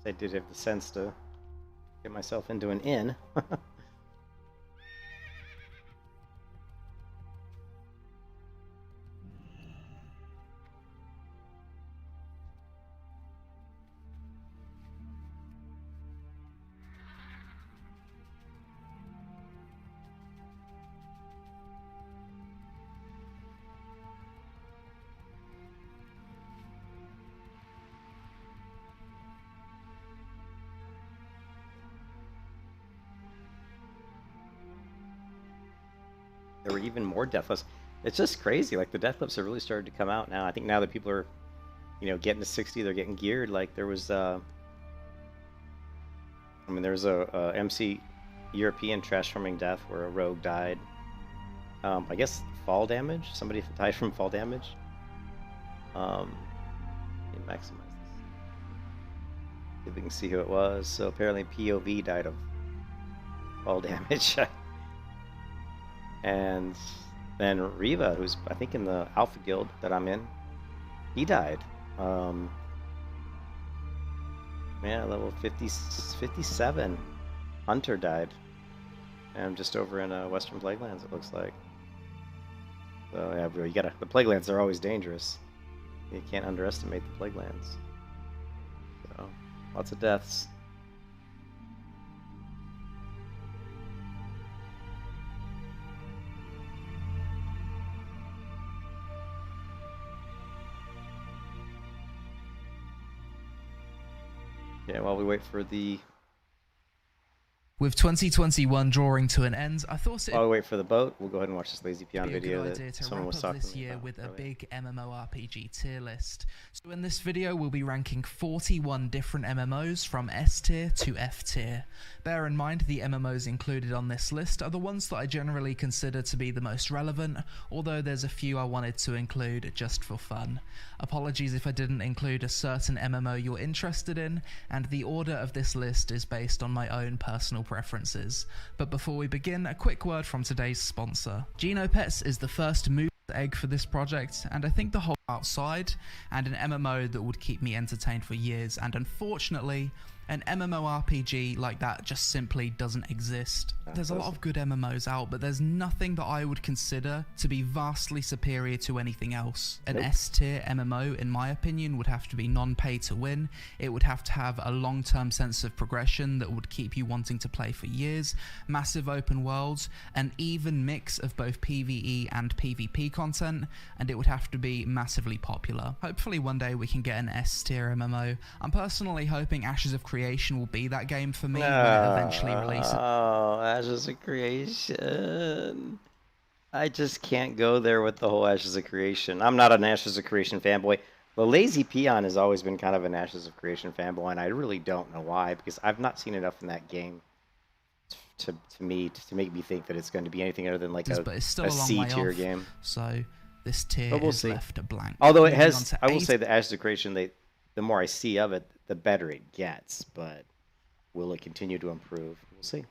I did have the sense to get myself into an inn. There were even more deathlips. It's just crazy. Like the deathlips have really started to come out now. I think now that people are, getting to 60, they're getting geared. Like there was, there was a MC European trash farming death where a rogue died. I guess fall damage. Somebody died from fall damage. Let me maximize this. See if we can see who it was. So apparently POV died of fall damage. And then Riva, who's I think in the Alpha Guild that I'm in, he died. Level 57. Hunter died. And I'm just over in Western Plaguelands, it looks like. So yeah, bro, the Plaguelands are always dangerous. You can't underestimate the Plaguelands. So lots of deaths. Yeah, while we wait for the... With 2021 drawing to an end, I thought while we wait for the boat, we'll go ahead and watch this Lazy Peon video that someone was talking this year about with a earlier. big MMORPG tier list. So in this video, we'll be ranking 41 different MMOs from S tier to F tier. Bear in mind, the MMOs included on this list are the ones that I generally consider to be the most relevant, although there's a few I wanted to include just for fun. Apologies if I didn't include a certain MMO you're interested in, and the order of this list is based on my own personal preferences. But before we begin, a quick word from today's sponsor. Genopets is the first move egg for this project, and I think the whole outside and an MMO that would keep me entertained for years, and unfortunately an MMORPG like that just simply doesn't exist. There's a lot of good MMOs out, but there's nothing that I would consider to be vastly superior to anything else. An S-tier MMO, in my opinion, would have to be non-pay to win. It would have to have a long-term sense of progression that would keep you wanting to play for years, massive open worlds, an even mix of both PvE and PvP content, and it would have to be massively popular. Hopefully one day we can get an S-tier MMO. I'm personally hoping Ashes of Creation will be that game for me when it eventually releases. Oh, Ashes of Creation. I just can't go there with the whole Ashes of Creation. I'm not an Ashes of Creation fanboy. The Lazy Peon has always been kind of an Ashes of Creation fanboy, and I really don't know why, because I've not seen enough in that game to make me think that it's going to be anything other than like a C-tier game. So this tier is left a blank. Although it has, I will say the Ashes of Creation, the more I see of it, the better it gets, but will it continue to improve? We'll see.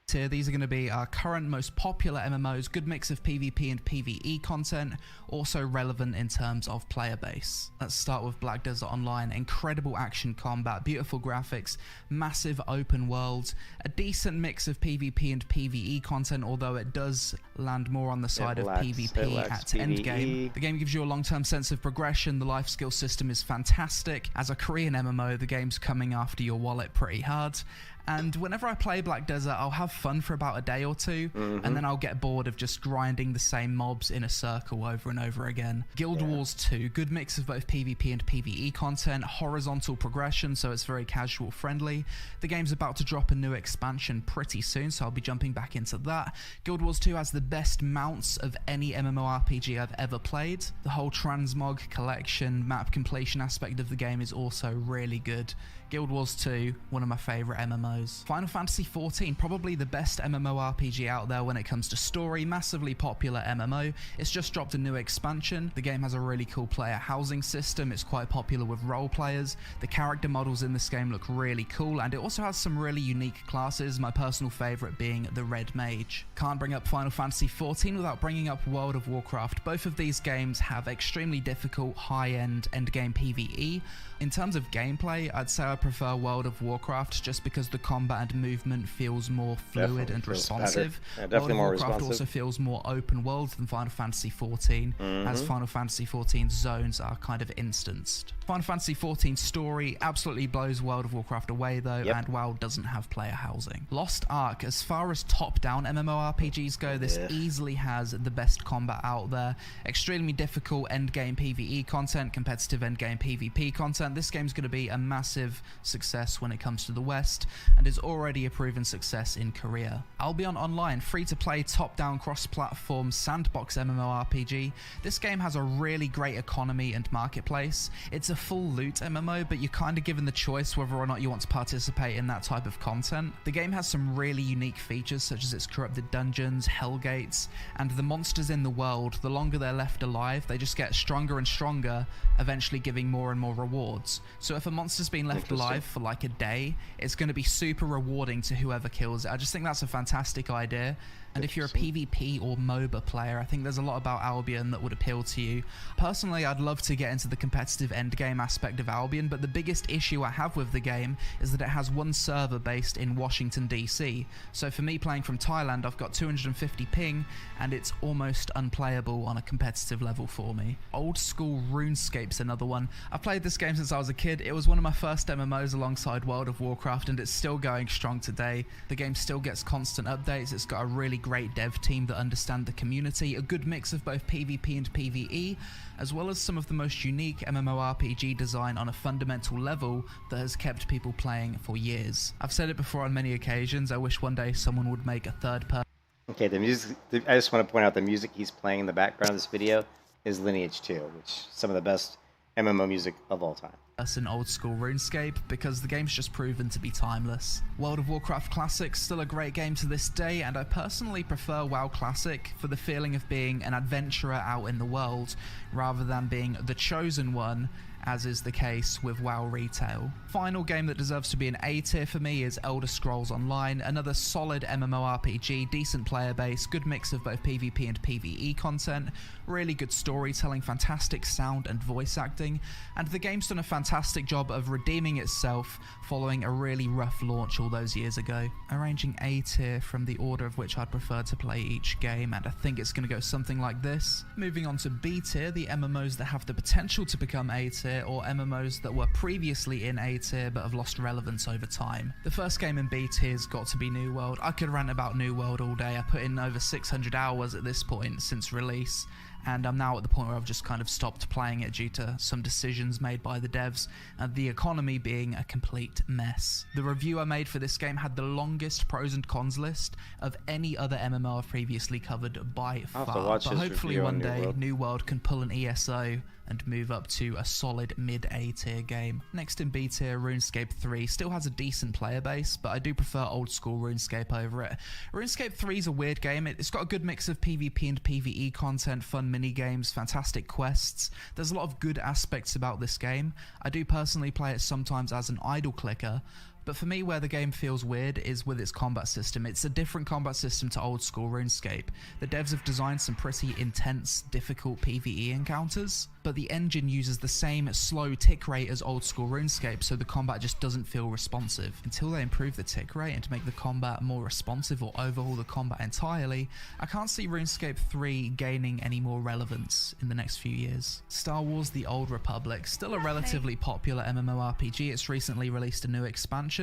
Tier. These are going to be our current most popular MMOs, good mix of PvP and PvE content, also relevant in terms of player base. Let's start with Black Desert Online. Incredible action combat, beautiful graphics, massive open worlds, a decent mix of PvP and PvE content, although it does land more on the side of PvP at endgame. The game gives you a long-term sense of progression, the life skill system is fantastic. As a Korean MMO, the game's coming after your wallet pretty hard. And whenever I play Black Desert, I'll have fun for about a day or two, and then I'll get bored of just grinding the same mobs in a circle over and over again. Guild Wars 2, good mix of both PvP and PvE content, horizontal progression, so it's very casual friendly. The game's about to drop a new expansion pretty soon, so I'll be jumping back into that. Guild Wars 2 has the best mounts of any MMORPG I've ever played. The whole transmog collection, map completion aspect of the game is also really good. Guild Wars 2, one of my favourite MMOs. Final Fantasy XIV, probably the best MMORPG out there when it comes to story, massively popular MMO. It's just dropped a new expansion. The game has a really cool player housing system. It's quite popular with role players. The character models in this game look really cool, and it also has some really unique classes, my personal favourite being the Red Mage. Can't bring up Final Fantasy XIV without bringing up World of Warcraft. Both of these games have extremely difficult high-end endgame PvE. In terms of gameplay, I'd say I I prefer World of Warcraft just because the combat and movement feels more fluid and responsive. Yeah, definitely more World of Warcraft responsive. also feels more open world than Final Fantasy XIV, as Final Fantasy XIV zones are kind of instanced. Final Fantasy XIV story absolutely blows World of Warcraft away though, and WoW doesn't have player housing. Lost Ark, as far as top-down MMORPGs go, this easily has the best combat out there. Extremely difficult endgame PvE content, competitive endgame PvP content. This game's going to be a massive success when it comes to the West, and is already a proven success in Korea. Albion Online, free-to-play, top-down, cross-platform, sandbox MMORPG. This game has a really great economy and marketplace. It's a full loot MMO, but you're kind of given the choice whether or not you want to participate in that type of content. The game has some really unique features, such as its corrupted dungeons, hellgates, and the monsters in the world. The longer they're left alive, they just get stronger and stronger, eventually giving more and more rewards. So if a monster's been left alive for like a day, it's going to be super rewarding to whoever kills it. I just think that's a fantastic idea. And if you're a PvP or MOBA player, I think there's a lot about Albion that would appeal to you. Personally, I'd love to get into the competitive endgame aspect of Albion, but the biggest issue I have with the game is that it has one server based in Washington, DC. So for me playing from Thailand, I've got 250 ping, and it's almost unplayable on a competitive level for me. Old school RuneScape's another one. I've played this game since I was a kid. It was one of my first MMOs alongside World of Warcraft, and it's still going strong today. The game still gets constant updates. It's got a really great dev team that understand the community, a good mix of both PvP and PvE, as well as some of the most unique MMORPG design on a fundamental level that has kept people playing for years. I've said it before on many occasions, I wish one day someone would make a third person. Okay, the music, I just want to point out the music he's playing in the background of this video is Lineage 2, which is some of the best MMO music of all time. An old school RuneScape, because the game's just proven to be timeless. World of Warcraft Classic, still a great game to this day, and I personally prefer WoW Classic for the feeling of being an adventurer out in the world, rather than being the chosen one, as is the case with WoW Retail. Final game that deserves to be an A tier for me is Elder Scrolls Online, another solid MMORPG, decent player base, good mix of both PvP and PvE content, really good storytelling, fantastic sound and voice acting, and the game's done a fantastic job of redeeming itself following a really rough launch all those years ago. Arranging A tier from the order of which I'd prefer to play each game, and I think it's going to go something like this. Moving on to B tier, the MMOs that have the potential to become A tier, or MMOs that were previously in A tier but have lost relevance over time. The first game in B tier's got to be New World. I could rant about New World all day. I put in over 600 hours at this point since release, and I'm now at the point where I've just kind of stopped playing it due to some decisions made by the devs and the economy being a complete mess. The review I made for this game had the longest pros and cons list of any other MMO I've previously covered by far, but hopefully one day New World can pull an ESO and move up to a solid mid-A tier game. Next in B tier, RuneScape 3 still has a decent player base, but I do prefer old school RuneScape over it. RuneScape 3 is a weird game. It's got a good mix of PvP and PvE content, fun mini-games, fantastic quests. There's a lot of good aspects about this game. I do personally play it sometimes as an idle clicker, but for me, where the game feels weird is with its combat system. It's a different combat system to old school RuneScape. The devs have designed some pretty intense, difficult PvE encounters, but the engine uses the same slow tick rate as old school RuneScape, so the combat just doesn't feel responsive. Until they improve the tick rate and make the combat more responsive or overhaul the combat entirely, I can't see RuneScape 3 gaining any more relevance in the next few years. Star Wars: The Old Republic, still a relatively popular MMORPG. It's recently released a new expansion.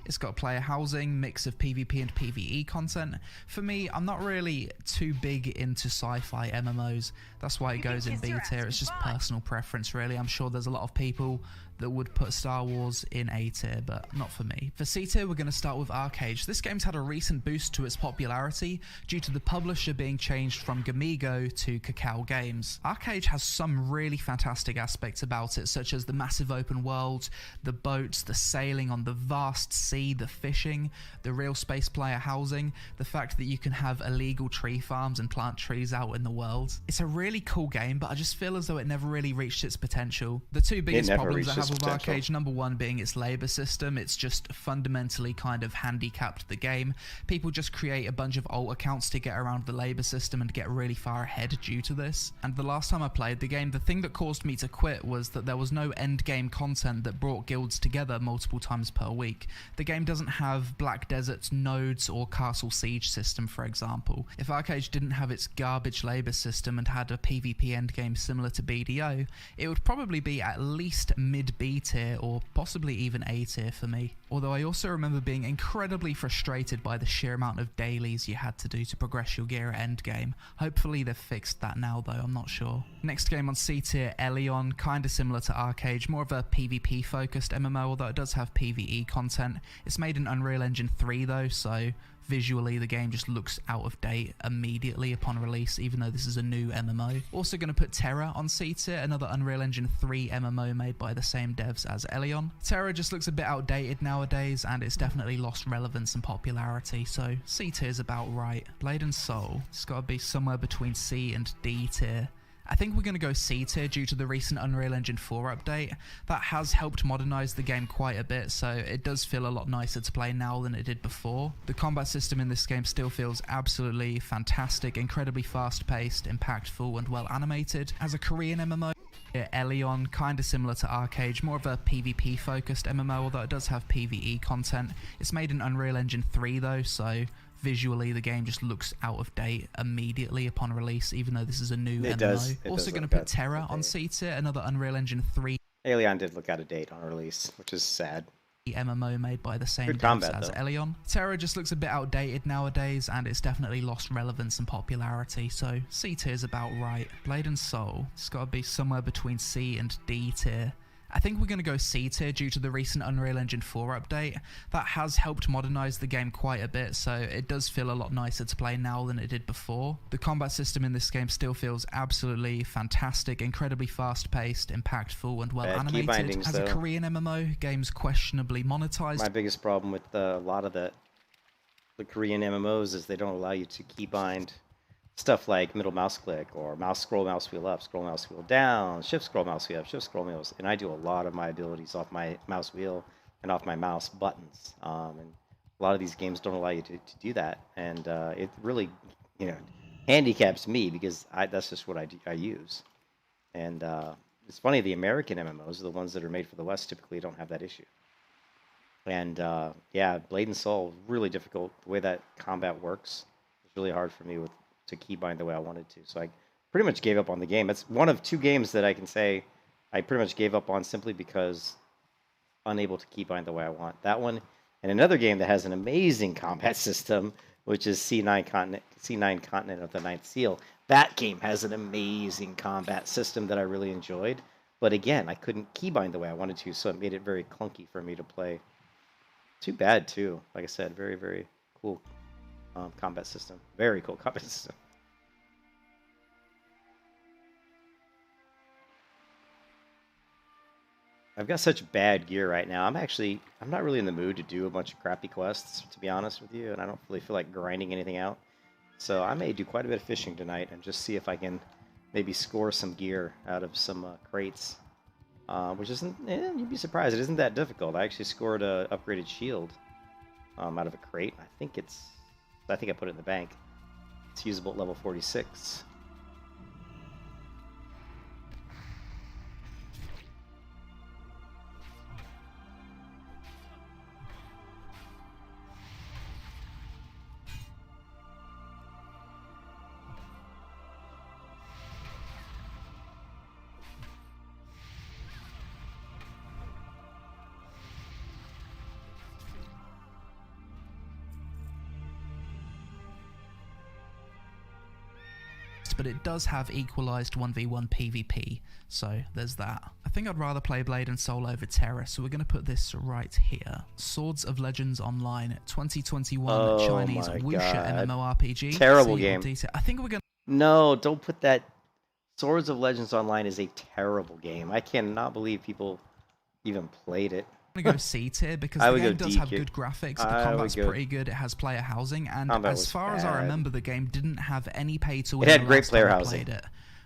It's got player housing, mix of PvP and PvE content. For me, I'm not really too big into sci-fi MMOs. That's why it goes in B tier. It's just personal preference, really. I'm sure there's a lot of people that would put Star Wars in A tier, but not for me. For C tier, we're going to start with Arcade. This game's had a recent boost to its popularity due to the publisher being changed from Gamigo to Kakao Games. Arcade has some really fantastic aspects about it, such as the massive open world, the boats, the sailing on the vast sea, the fishing, the real space player housing, the fact that you can have illegal tree farms and plant trees out in the world. It's a really cool game, but I just feel as though it never really reached its potential. The two biggest problems I have have with Arcade, number one being its labor system. It's just fundamentally kind of handicapped the game. People just create a bunch of alt accounts to get around the labor system and get really far ahead due to this. And the last time I played the game, the thing that caused me to quit was that there was no end game content that brought guilds together multiple times per week. The game doesn't have Black Desert's nodes or Castle Siege system, for example. If Arcade didn't have its garbage labor system and had a PvP endgame similar to BDO, it would probably be at least mid-B tier or possibly even A tier for me. Although I also remember being incredibly frustrated by the sheer amount of dailies you had to do to progress your gear at endgame. Hopefully they've fixed that now though, I'm not sure. Next game on C tier, Elion, kinda similar to Arcade, more of a PvP focused MMO, although it does have PvE content. It's made in Unreal Engine 3 though, so visually the game just looks out of date immediately upon release, even though this is a new MMO. Also going to put Terra on C tier, another Unreal Engine 3 MMO made by the same devs as Elion. Terra just looks a bit outdated nowadays, and it's definitely lost relevance and popularity, so C tier is about right. Blade and Soul, it's got to be somewhere between C and D tier. I think we're going to go C tier due to the recent Unreal Engine 4 update. That has helped modernize the game quite a bit, so it does feel a lot nicer to play now than it did before. The combat system in this game still feels absolutely fantastic, incredibly fast-paced, impactful, and well animated. As a Korean MMO, Elion, kinda similar to Arcade, more of a PvP focused MMO, although it does have PvE content. It's made in Unreal Engine 3 though, so visually the game just looks out of date immediately upon release, even though this is a new MMO. Also going to put Terra on C tier, another Unreal Engine 3 Elion did look out of date on release, which is sad. MMO made by the same devs as Elion. Terra just looks a bit outdated nowadays, and it's definitely lost relevance and popularity, so C tier is about right. Blade and Soul, it's got to be somewhere between C and D tier. I think we're going to go C tier due to the recent Unreal Engine 4 update. That has helped modernize the game quite a bit, so it does feel a lot nicer to play now than it did before. The combat system in this game still feels absolutely fantastic, incredibly fast-paced, impactful, and well animated. As a Korean MMO, game's questionably monetized. My biggest problem with a lot of the Korean MMOs is they don't allow you to keybind stuff like middle mouse click or mouse scroll mouse wheel up, scroll mouse wheel down, shift scroll mouse wheel up, shift scroll mouse, and I do a lot of my abilities off my mouse wheel and off my mouse buttons. And a lot of these games don't allow you to do that, and it really, handicaps me because that's just what I use. And it's funny, the American MMOs, the ones that are made for the West, typically don't have that issue. And yeah, Blade and Soul, really difficult. The way that combat works, it's really hard for me to keybind the way I wanted to. So I pretty much gave up on the game. It's one of two games that I can say I pretty much gave up on simply because unable to keybind the way I want. That one, and another game that has an amazing combat system, which is C9 Continent of the Ninth Seal. That game has an amazing combat system that I really enjoyed. But again, I couldn't keybind the way I wanted to, so it made it very clunky for me to play. Too bad, too. Like I said, very, very cool combat system. Very cool combat system. I've got such bad gear right now. I'm not really in the mood to do a bunch of crappy quests, to be honest with you, and I don't really feel like grinding anything out. So I may do quite a bit of fishing tonight and just see if I can maybe score some gear out of some crates. Which isn't, you'd be surprised, it isn't that difficult. I actually scored a upgraded shield out of a crate. I think I put it in the bank. It's usable at level 46. But it does have equalized 1v1 PvP, so there's that. I think I'd rather play Blade and Soul over Terra, so we're going to put this right here. Swords of Legends Online 2021 Chinese wuxia MMORPG. Terrible game. I think we're going to... No, don't put that. Swords of Legends Online is a terrible game. I cannot believe people even played it. I'm going to go C tier because the game does have good graphics, the combat's pretty good, it has player housing, and as far as I remember, the game didn't have any pay to win. It had great player housing.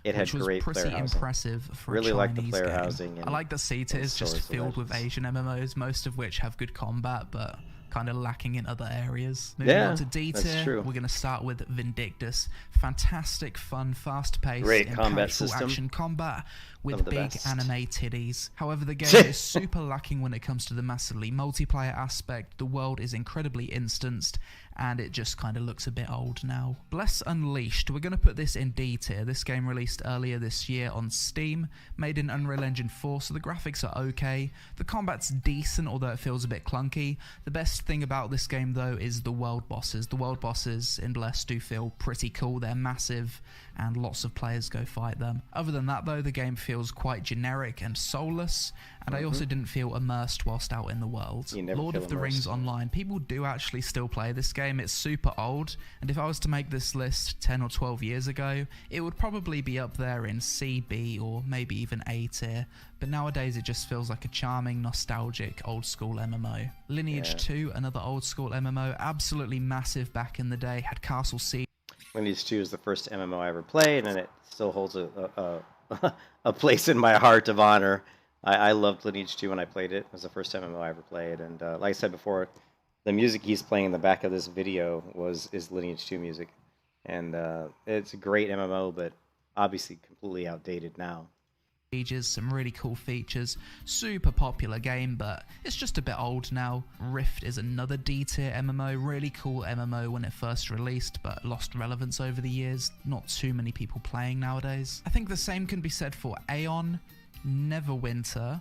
It had which was great pretty player housing. impressive for Really a liked Chinese the player game. housing. And, I like that C tier is just Stories of filled with Legends. Asian MMOs, most of which have good combat, but kind of lacking in other areas. Moving on to D that's tier, true. we're going to start with Vindictus. Fantastic, fun, fast-paced, Great combat impactful system. action combat with Some of the big best. anime titties. However, the game is super lacking when it comes to the massively multiplayer aspect. The world is incredibly instanced, and it just kind of looks a bit old now. Bless Unleashed, we're going to put this in D tier. This game released earlier this year on Steam, made in Unreal Engine 4, so the graphics are okay. The combat's decent, although it feels a bit clunky. The best thing about this game, though, is the world bosses. The world bosses in Bless do feel pretty cool. They're massive, and lots of players go fight them. Other than that, though, the game feels quite generic and soulless, and I also didn't feel immersed whilst out in the world. Lord of the Rings Online, people do actually still play this game. It's super old, and if I was to make this list 10 or 12 years ago, it would probably be up there in C, B, or maybe even A tier, but nowadays it just feels like a charming, nostalgic, old school MMO. Lineage 2, another old school MMO, absolutely massive back in the day, had Castle Siege. Lineage 2 is the first MMO I ever played, and it still holds a place in my heart of honor. I loved Lineage 2 when I played it. It was the first MMO I ever played, and like I said before, the music he's playing in the back of this video is Lineage 2 music, and it's a great MMO, but obviously completely outdated now. Some really cool features, super popular game, but it's just a bit old now. Rift is another D tier MMO, really cool MMO when it first released, but lost relevance over the years. Not too many people playing nowadays. I think the same can be said for Aeon, Neverwinter,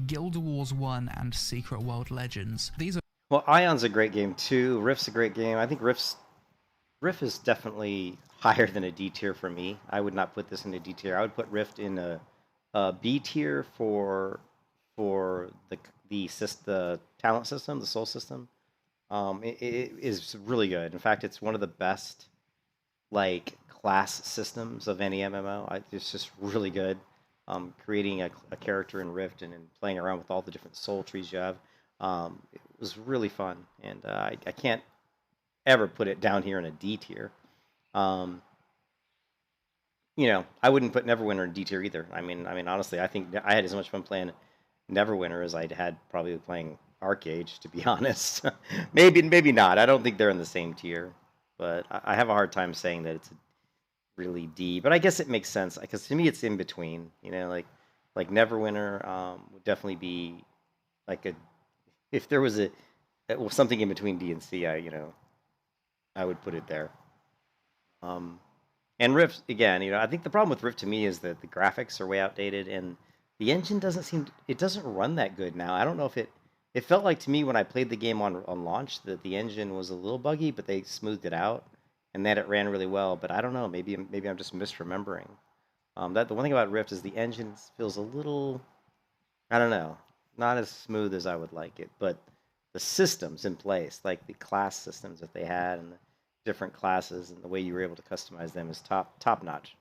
Guild Wars 1, and Secret World Legends. These are Well, Ion's a great game too. Rift's a great game. I think Rift is definitely higher than a D tier for me. I would not put this in a D tier. I would put Rift in a B tier for the talent system, the soul system. It is really good. In fact, it's one of the best like class systems of any MMO. It's just really good. Creating a character in Rift and playing around with all the different soul trees you have. It was really fun, and I can't ever put it down here in a D tier. You know, I wouldn't put Neverwinter in D tier either. I mean, honestly, I think I had as much fun playing Neverwinter as I'd had probably playing Arcage, to be honest. maybe not. I don't think they're in the same tier, but I have a hard time saying that it's really D. But I guess it makes sense because to me it's in between. You know, like Neverwinter would definitely be like if there was something in between D and C. I would put it there. And Rift, again, I think the problem with Rift to me is that the graphics are way outdated and the engine doesn't run that good now. I don't know if it felt like to me when I played the game on launch that the engine was a little buggy, but they smoothed it out and that it ran really well. But I don't know, maybe I'm just misremembering. The one thing about Rift is the engine feels a little, I don't know, not as smooth as I would like it, but the systems in place, like the class systems that they had and the different classes and the way you were able to customize them is top notch.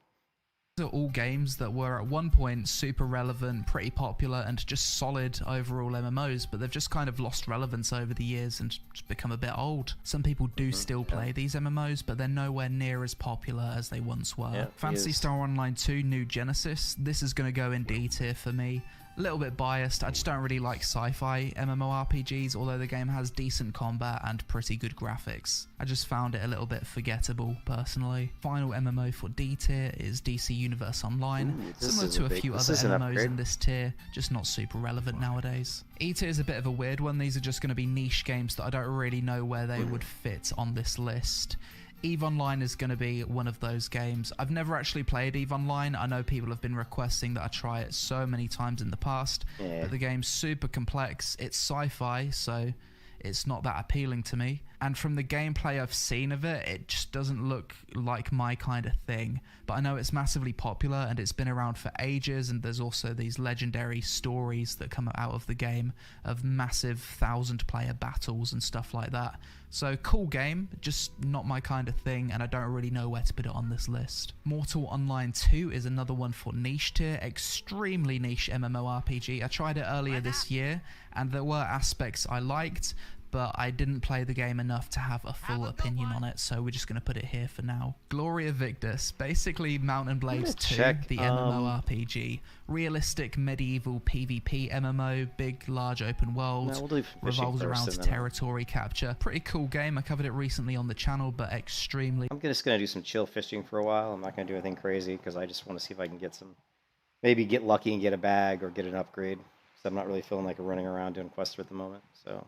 These are all games that were at one point super relevant, pretty popular, and just solid overall MMOs, but they've just kind of lost relevance over the years and just become a bit old. Some people do still play these MMOs, but they're nowhere near as popular as they once were. Yeah, Phantasy Star Online 2 New Genesis, this is going to go in D tier for me. A little bit biased, I just don't really like sci-fi MMORPGs, although the game has decent combat and pretty good graphics. I just found it a little bit forgettable, personally. Final MMO for D tier is DC Universe Online, similar to a few other MMOs in this tier, just not super relevant nowadays. E tier is a bit of a weird one, these are just going to be niche games that I don't really know where they would fit on this list. EVE Online is going to be one of those games. I've never actually played EVE Online. I know people have been requesting that I try it so many times in the past, but the game's super complex. It's sci-fi, so it's not that appealing to me. And from the gameplay I've seen of it, it just doesn't look like my kind of thing. But I know it's massively popular and it's been around for ages, and there's also these legendary stories that come out of the game of massive 1,000-player battles and stuff like that. So cool game, just not my kind of thing, and I don't really know where to put it on this list. Mortal Online 2 is another one for niche tier, extremely niche MMORPG. I tried it earlier this year, and there were aspects I liked, but I didn't play the game enough to have a full opinion on it, so we're just going to put it here for now. Gloria Victus, basically Mount and Blade 2, the MMORPG. Realistic medieval PvP MMO, big, large open world, revolves around territory capture. Pretty cool game. I covered it recently on the channel, but extremely... I'm just going to do some chill fishing for a while. I'm not going to do anything crazy, because I just want to see if I can get some... Maybe get lucky and get a bag or get an upgrade. So I'm not really feeling like running around doing quests at the moment, so...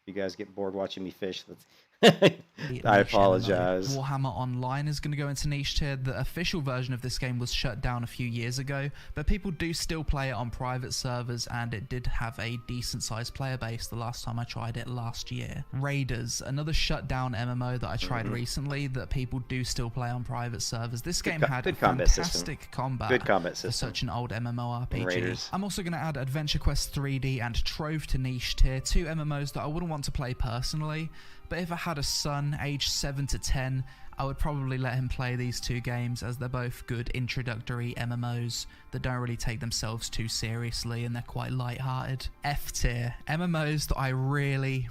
If you guys get bored watching me fish, that's I apologize. Warhammer Online is going to go into niche tier. The official version of this game was shut down a few years ago, but people do still play it on private servers, and it did have a decent sized player base the last time I tried it last year. Raiders, another shut down MMO that I tried recently that people do still play on private servers. This game had fantastic combat for such an old MMORPG. I'm also going to add Adventure Quest 3D and Trove to niche tier, two MMOs that I wouldn't want to play personally, but if I had a son aged 7 to 10, I would probably let him play these two games, as they're both good introductory MMOs that don't really take themselves too seriously and they're quite light-hearted. F tier, MMOs that I really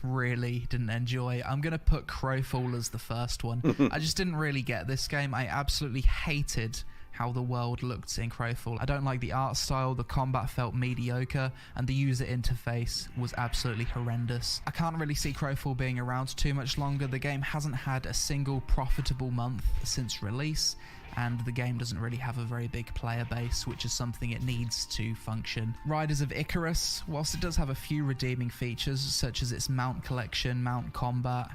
didn't enjoy. I'm going to put Crowfall as the first one. I just didn't really get this game. I absolutely hated how the world looked in Crowfall. I don't like the art style, the combat felt mediocre, and the user interface was absolutely horrendous. I can't really see Crowfall being around too much longer. The game hasn't had a single profitable month since release, and the game doesn't really have a very big player base, which is something it needs to function. Riders of Icarus, whilst it does have a few redeeming features, such as its mount collection, mount combat,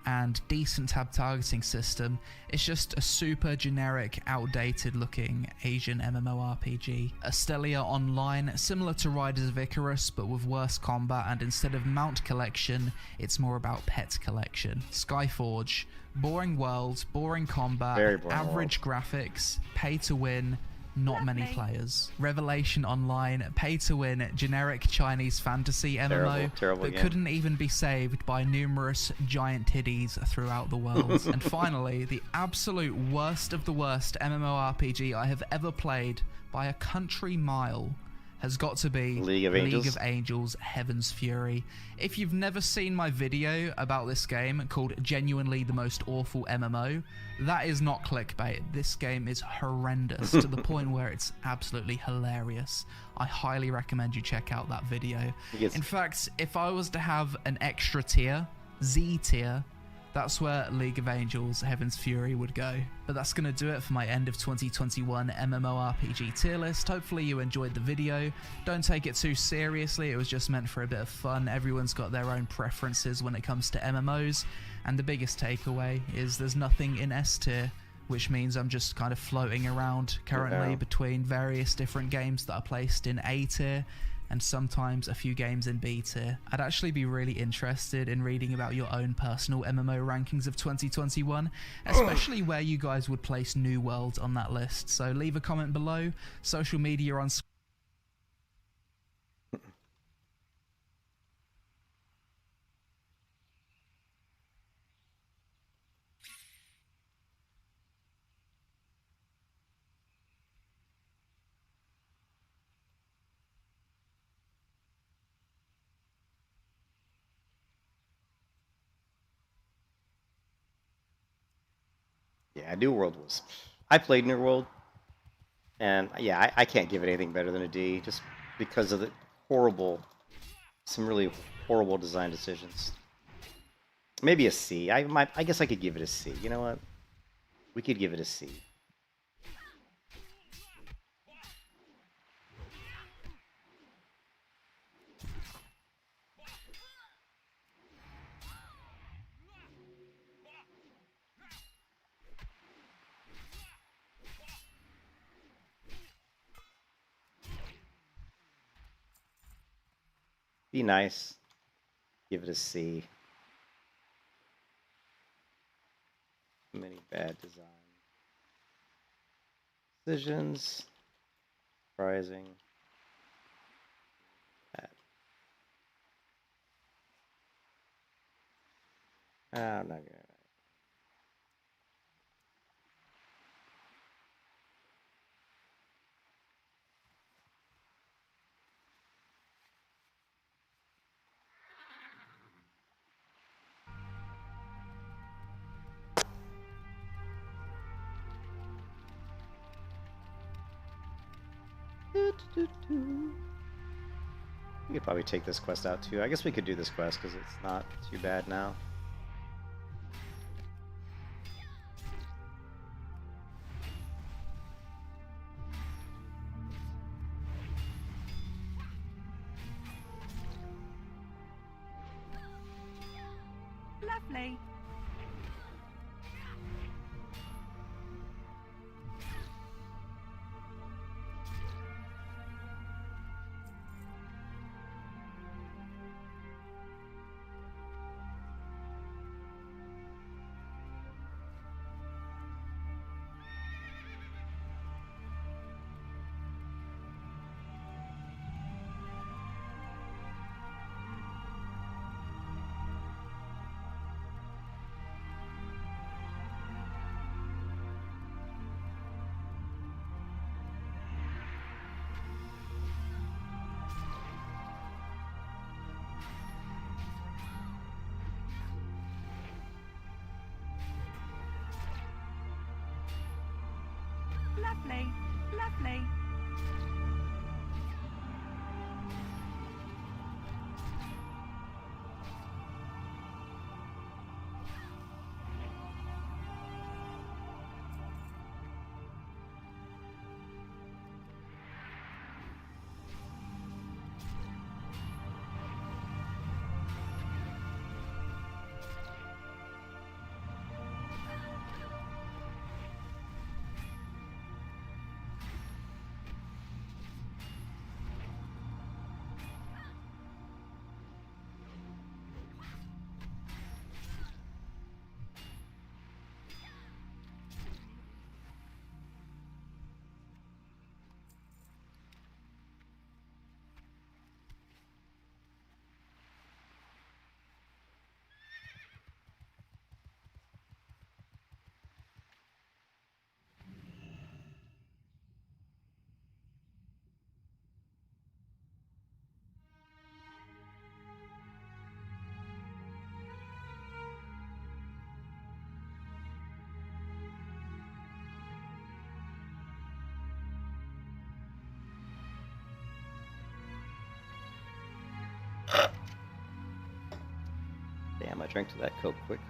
and decent tab targeting system, it's just a super generic, outdated looking Asian MMORPG. Astelia Online, similar to Riders of Icarus but with worse combat, and instead of mount collection, it's more about pet collection. Skyforge, boring world, boring combat, average graphics, pay to win, not many players. Revelation Online, pay to win, generic Chinese fantasy MMO that couldn't even be saved by numerous giant titties throughout the world. And finally, the absolute worst of the worst MMORPG I have ever played by a country mile has got to be League of Angels Heaven's Fury. If you've never seen my video about this game called Genuinely the Most Awful MMO, that is not clickbait. This game is horrendous to the point where it's absolutely hilarious. I highly recommend you check out that video. In fact, if I was to have an extra tier, Z tier, that's where League of Angels Heaven's Fury would go. But that's going to do it for my end of 2021 MMORPG tier list. Hopefully you enjoyed the video. Don't take it too seriously, it was just meant for a bit of fun. Everyone's got their own preferences when it comes to MMOs, and the biggest takeaway is there's nothing in S tier, which means I'm just kind of floating around currently between various different games that are placed in A tier and sometimes a few games in B tier. I'd actually be really interested in reading about your own personal MMO rankings of 2021, especially where you guys would place New World on that list. So leave a comment below, social media on screen. Yeah, New World was... I played New World, and yeah, I can't give it anything better than a D, just because of the some really horrible design decisions. Maybe a C. I guess I could give it a C. You know what? We could give it a C. Be nice. Give it a C. Many bad design decisions. Surprising. Bad. I'm not gonna. We could probably take this quest out too. I guess we could do this quest because it's not too bad now. Lovely. Lovely. Lovely. Damn, I drank to that Coke quick.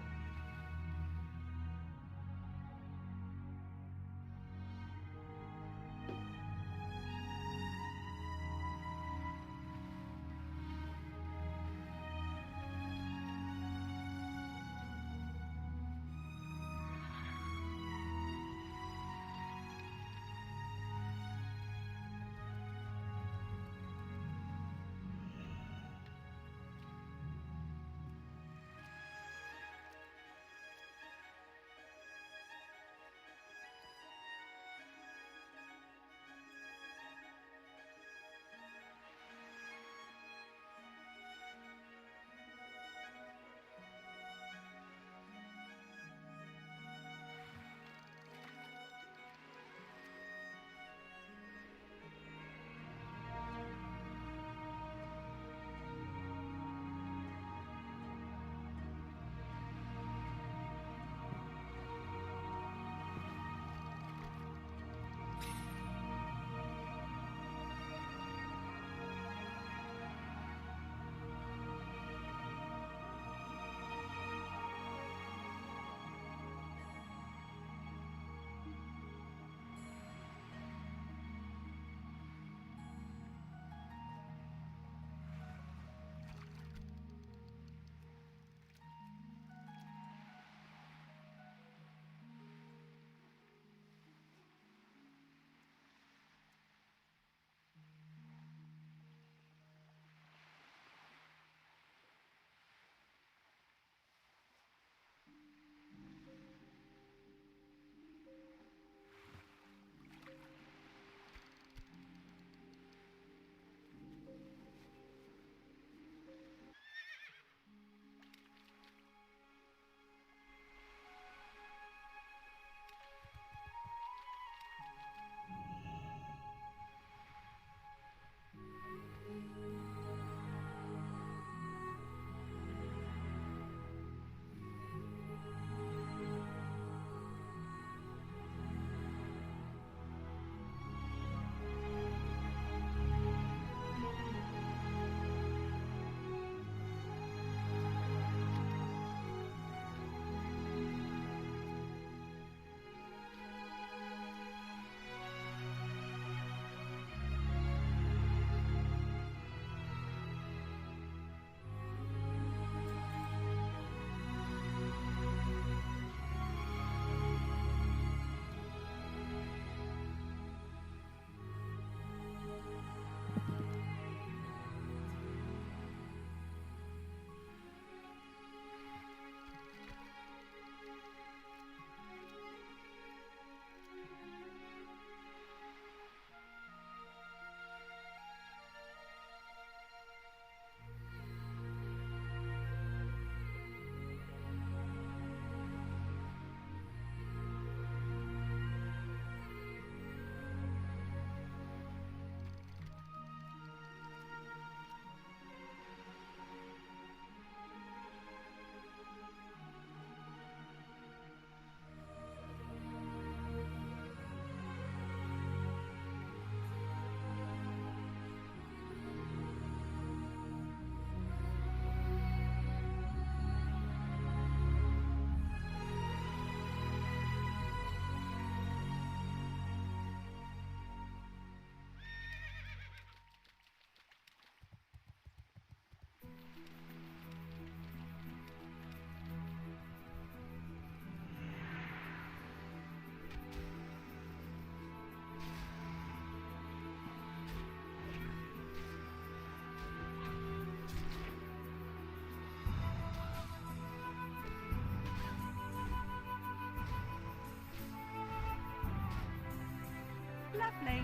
Lovely.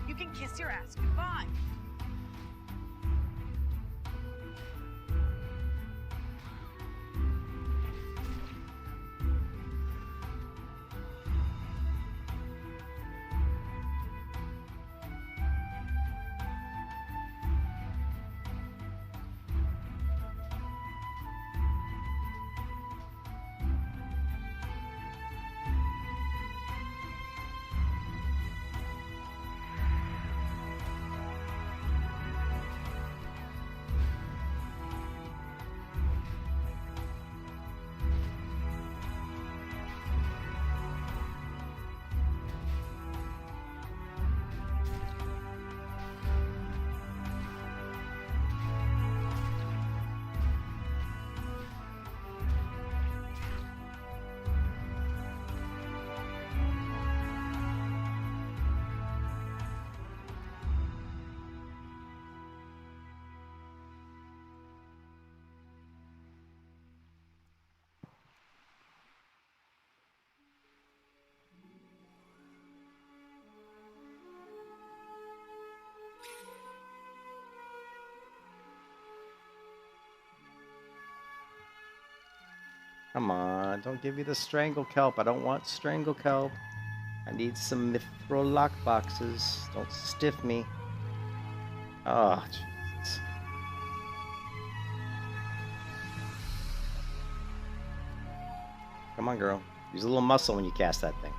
You can kiss your ass goodbye. Come on, don't give me the strangle kelp. I don't want strangle kelp. I need some mithril lockboxes. Don't stiff me. Oh, Jesus. Come on, girl. Use a little muscle when you cast that thing.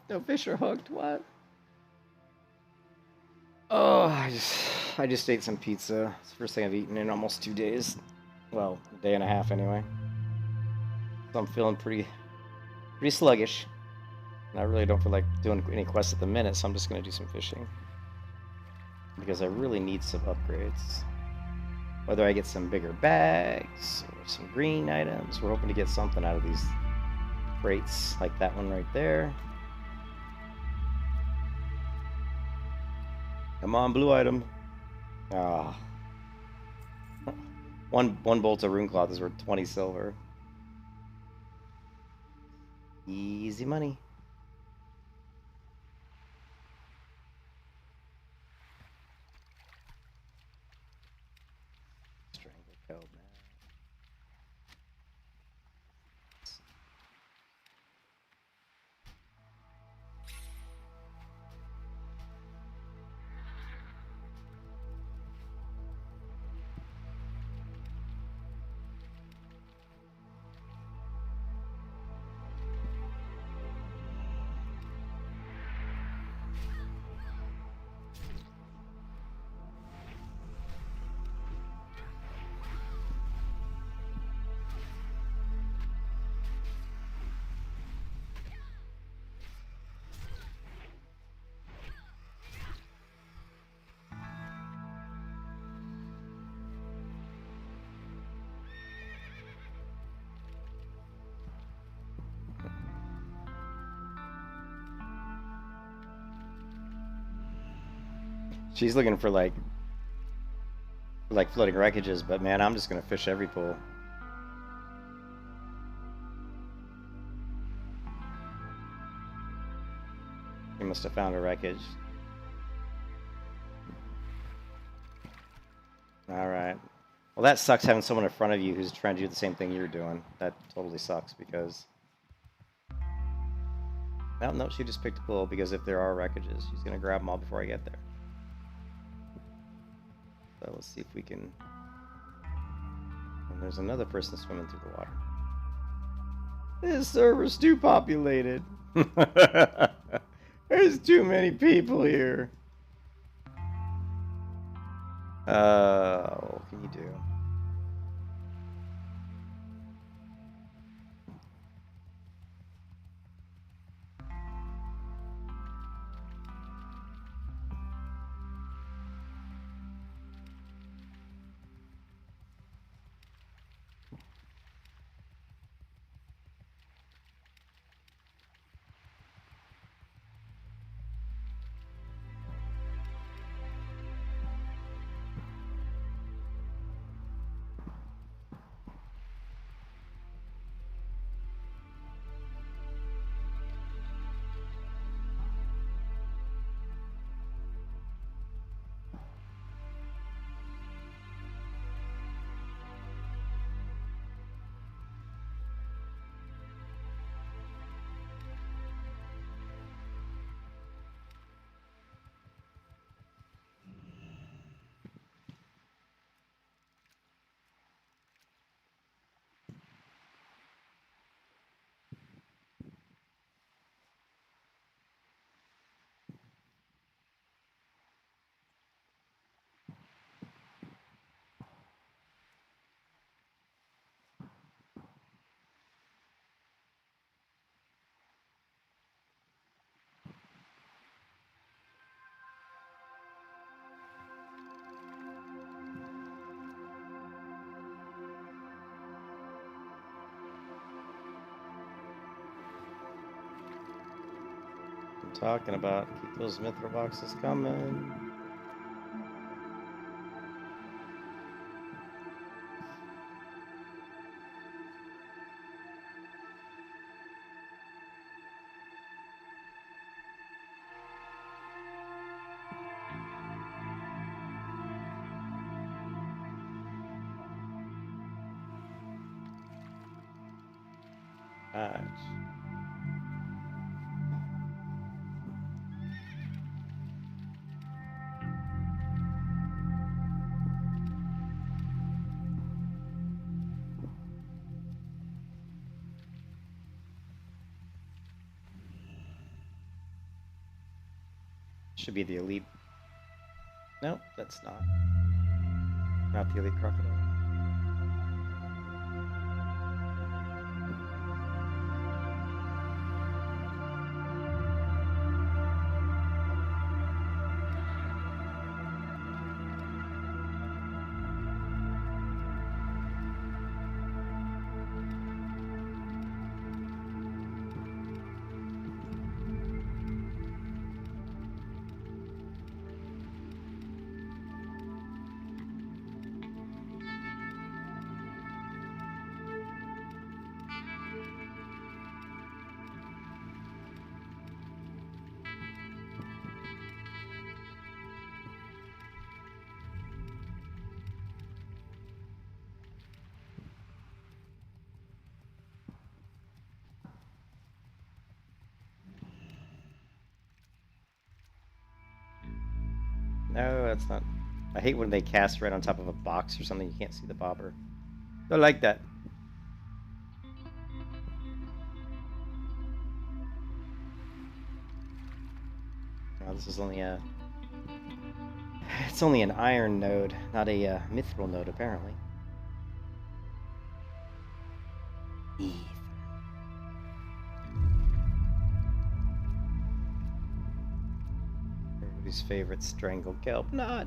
No fish are hooked. What? Oh, I just ate some pizza. It's the first thing I've eaten in almost 2 days. Well, a day and a half anyway. So I'm feeling pretty sluggish. And I really don't feel like doing any quests at the minute, so I'm just gonna do some fishing. Because I really need some upgrades. Whether I get some bigger bags or some green items, we're hoping to get something out of these crates, like that one right there. Come on, blue item. Ah. One bolt of rune cloth is worth 20 silver. Easy money. Strangle code, man. She's looking for like floating wreckages, but man, I'm just gonna fish every pool. He must have found a wreckage. Alright. Well, that sucks having someone in front of you who's trying to do the same thing you're doing. That totally sucks because... No, she just picked a pool because if there are wreckages, she's going to grab them all before I get there. So let's see if we can... And there's another person swimming through the water. This server's too populated. There's too many people here. What can you do? Talking about. Keep those mithril boxes coming. Nice. Should be the elite. Nope, that's not. Not the elite crocodile. No, that's not. I hate when they cast right on top of a box or something. You can't see the bobber. Don't like that. Oh, this is only a... It's only an iron node, not a mithril node, apparently. Everybody's favorite strangle kelp. Not.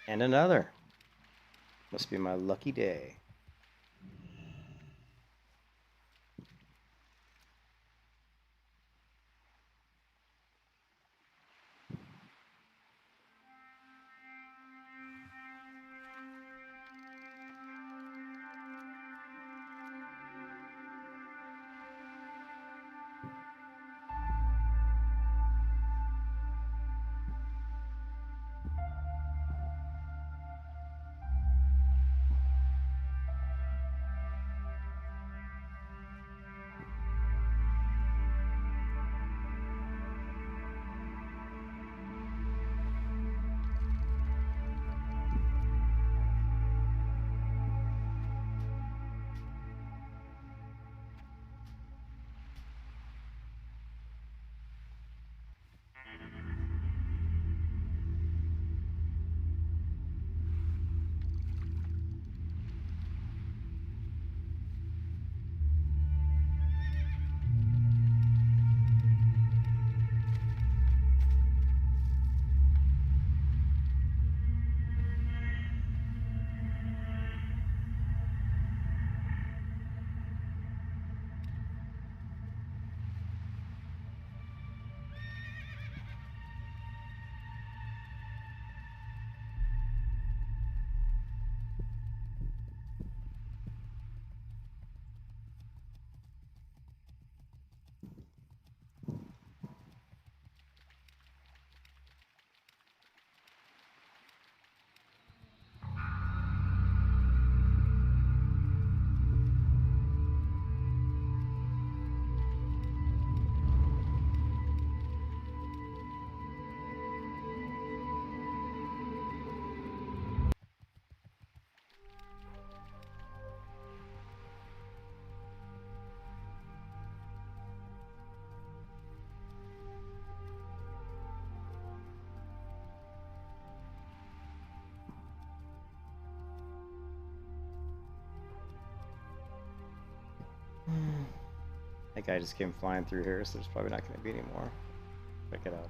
And another. Must be my lucky day. That guy just came flying through here, so there's probably not going to be any more. Check it out.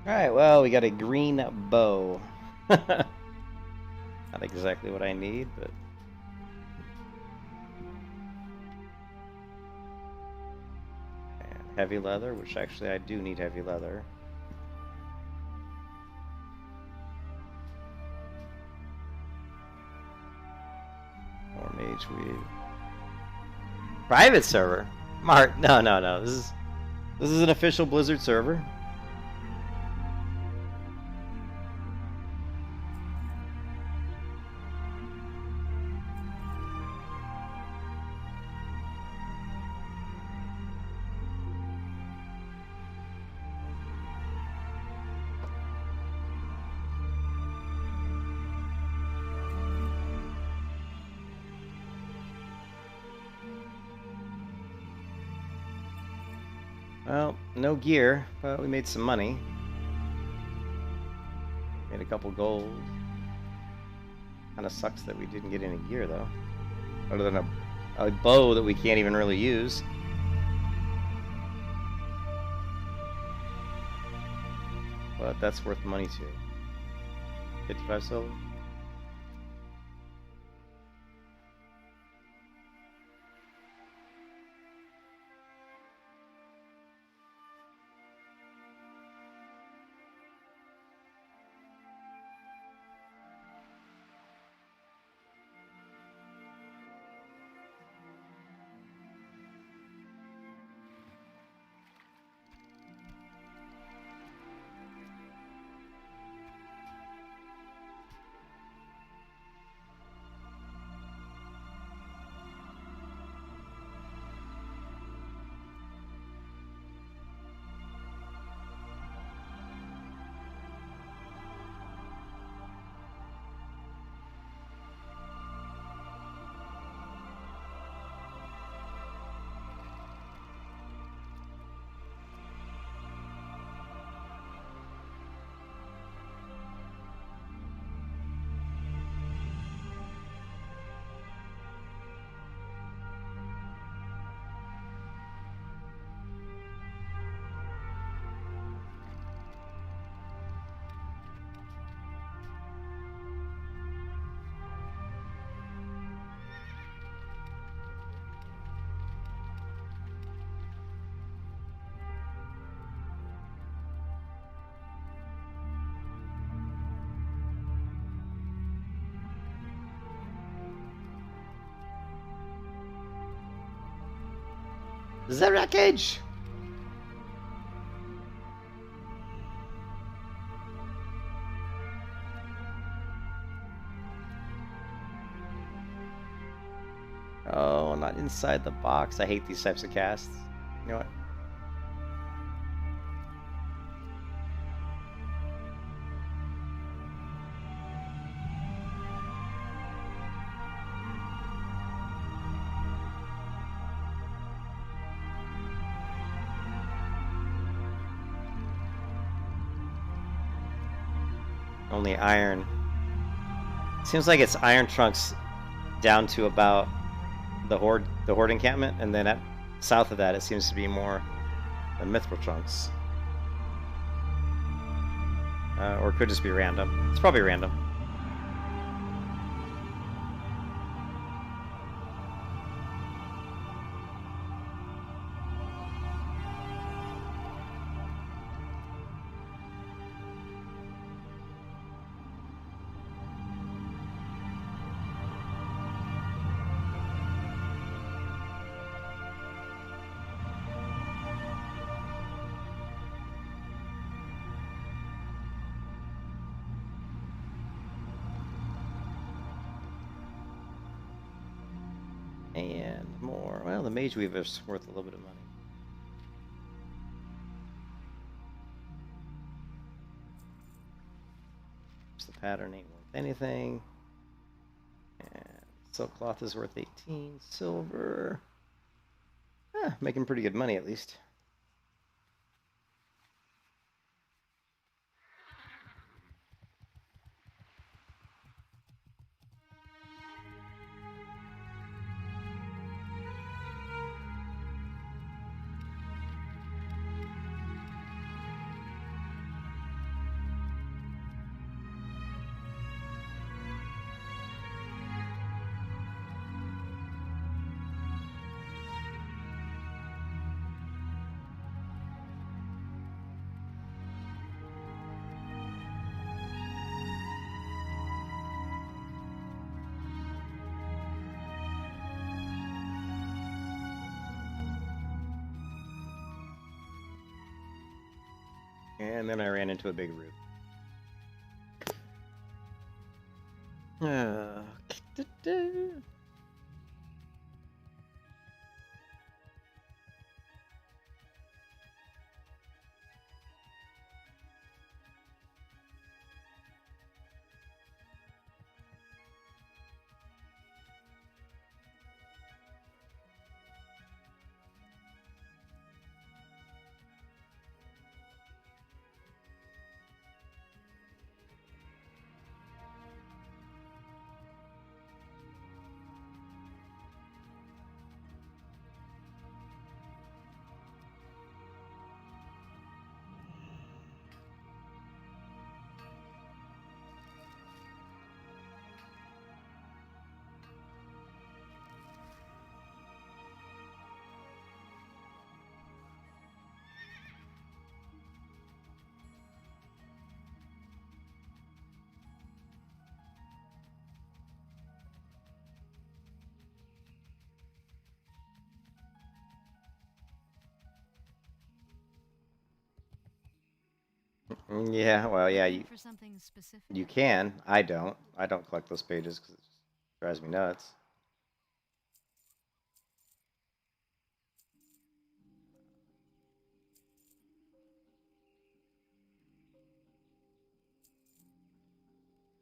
Alright, well, we got a green bow. Not exactly what I need, but... And heavy leather, which actually I do need heavy leather. More mage weed. Private server? Mark, no. This is an official Blizzard server. Well, no gear, but we made some money. Made a couple gold. Kinda sucks that we didn't get any gear, though. Other than a bow that we can't even really use. But that's worth money too. 55 silver. The wreckage! Oh, not inside the box. I hate these types of casts. You know what? Only iron. Seems like it's iron trunks down to about the horde encampment, and then at south of that it seems to be more the mithril trunks. Or it could just be random. It's probably random. And more. Well, the Mage Weaver's worth a little bit of money. The pattern ain't worth anything. And silk cloth is worth 18 silver. Making pretty good money at least. And then I ran into a big root. Yeah, well, yeah, For something specific. you can. I don't. I don't collect those pages because it just drives me nuts.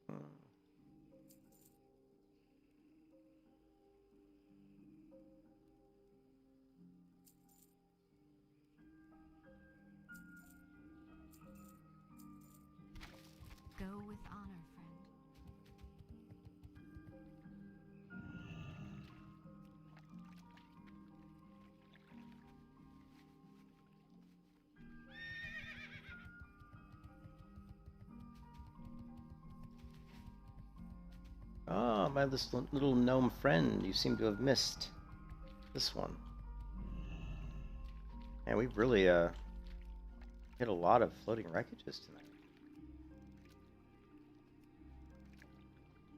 Hmm. Go with honor, friend. Oh, my little gnome friend. You seem to have missed this one. And we've really hit a lot of floating wreckages tonight.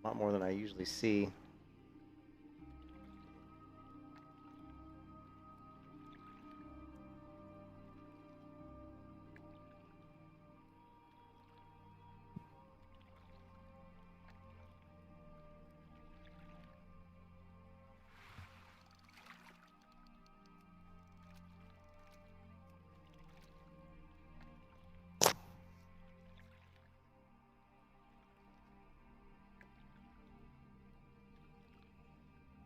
A lot more than I usually see.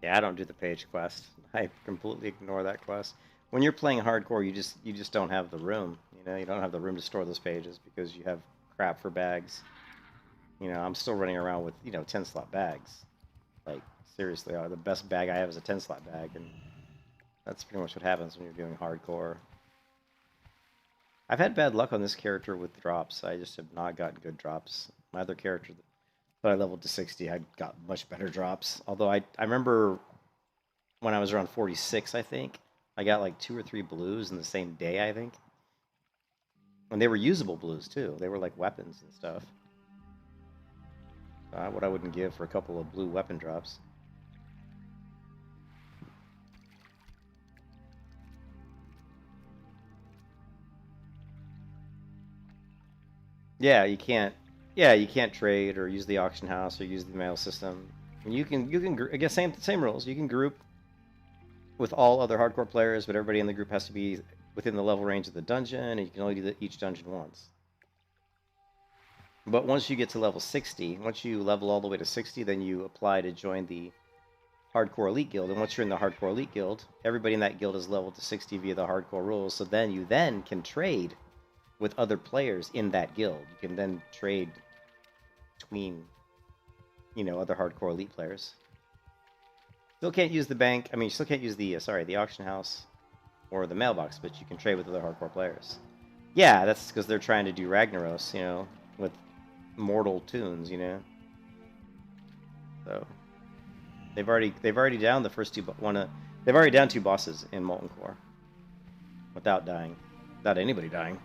Yeah, I don't do the page quest. I completely ignore that quest. When you're playing hardcore, you just don't have the room. You know, you don't have the room to store those pages because you have crap for bags. You know, I'm still running around with 10 slot bags. Like seriously, the best bag I have is a 10 slot bag, and that's pretty much what happens when you're doing hardcore. I've had bad luck on this character with drops. I just have not gotten good drops. My other character that I leveled to 60, I got much better drops. Although I remember when I was around 46, I think, I got like 2 or 3 blues in the same day, I think. And they were usable blues, too. They were like weapons and stuff. What I wouldn't give for a couple of blue weapon drops. Yeah, you can't. Yeah, you can't trade or use the auction house or use the mail system. You can I guess same rules. You can group with all other hardcore players, but everybody in the group has to be within the level range of the dungeon, and you can only do each dungeon once. But once you get to level 60, once you level all the way to 60, then you apply to join the Hardcore Elite Guild. And once you're in the Hardcore Elite Guild, everybody in that guild is leveled to 60 via the hardcore rules. So then you can trade with other players in that guild. You can then trade between, other hardcore elite players. Still can't use the bank. I mean, you still can't use the auction house or the mailbox, but you can trade with other hardcore players. Yeah, that's because they're trying to do Ragnaros, with mortal tunes, So they've already downed the first two. They've already downed 2 bosses in Molten Core without dying, without anybody dying.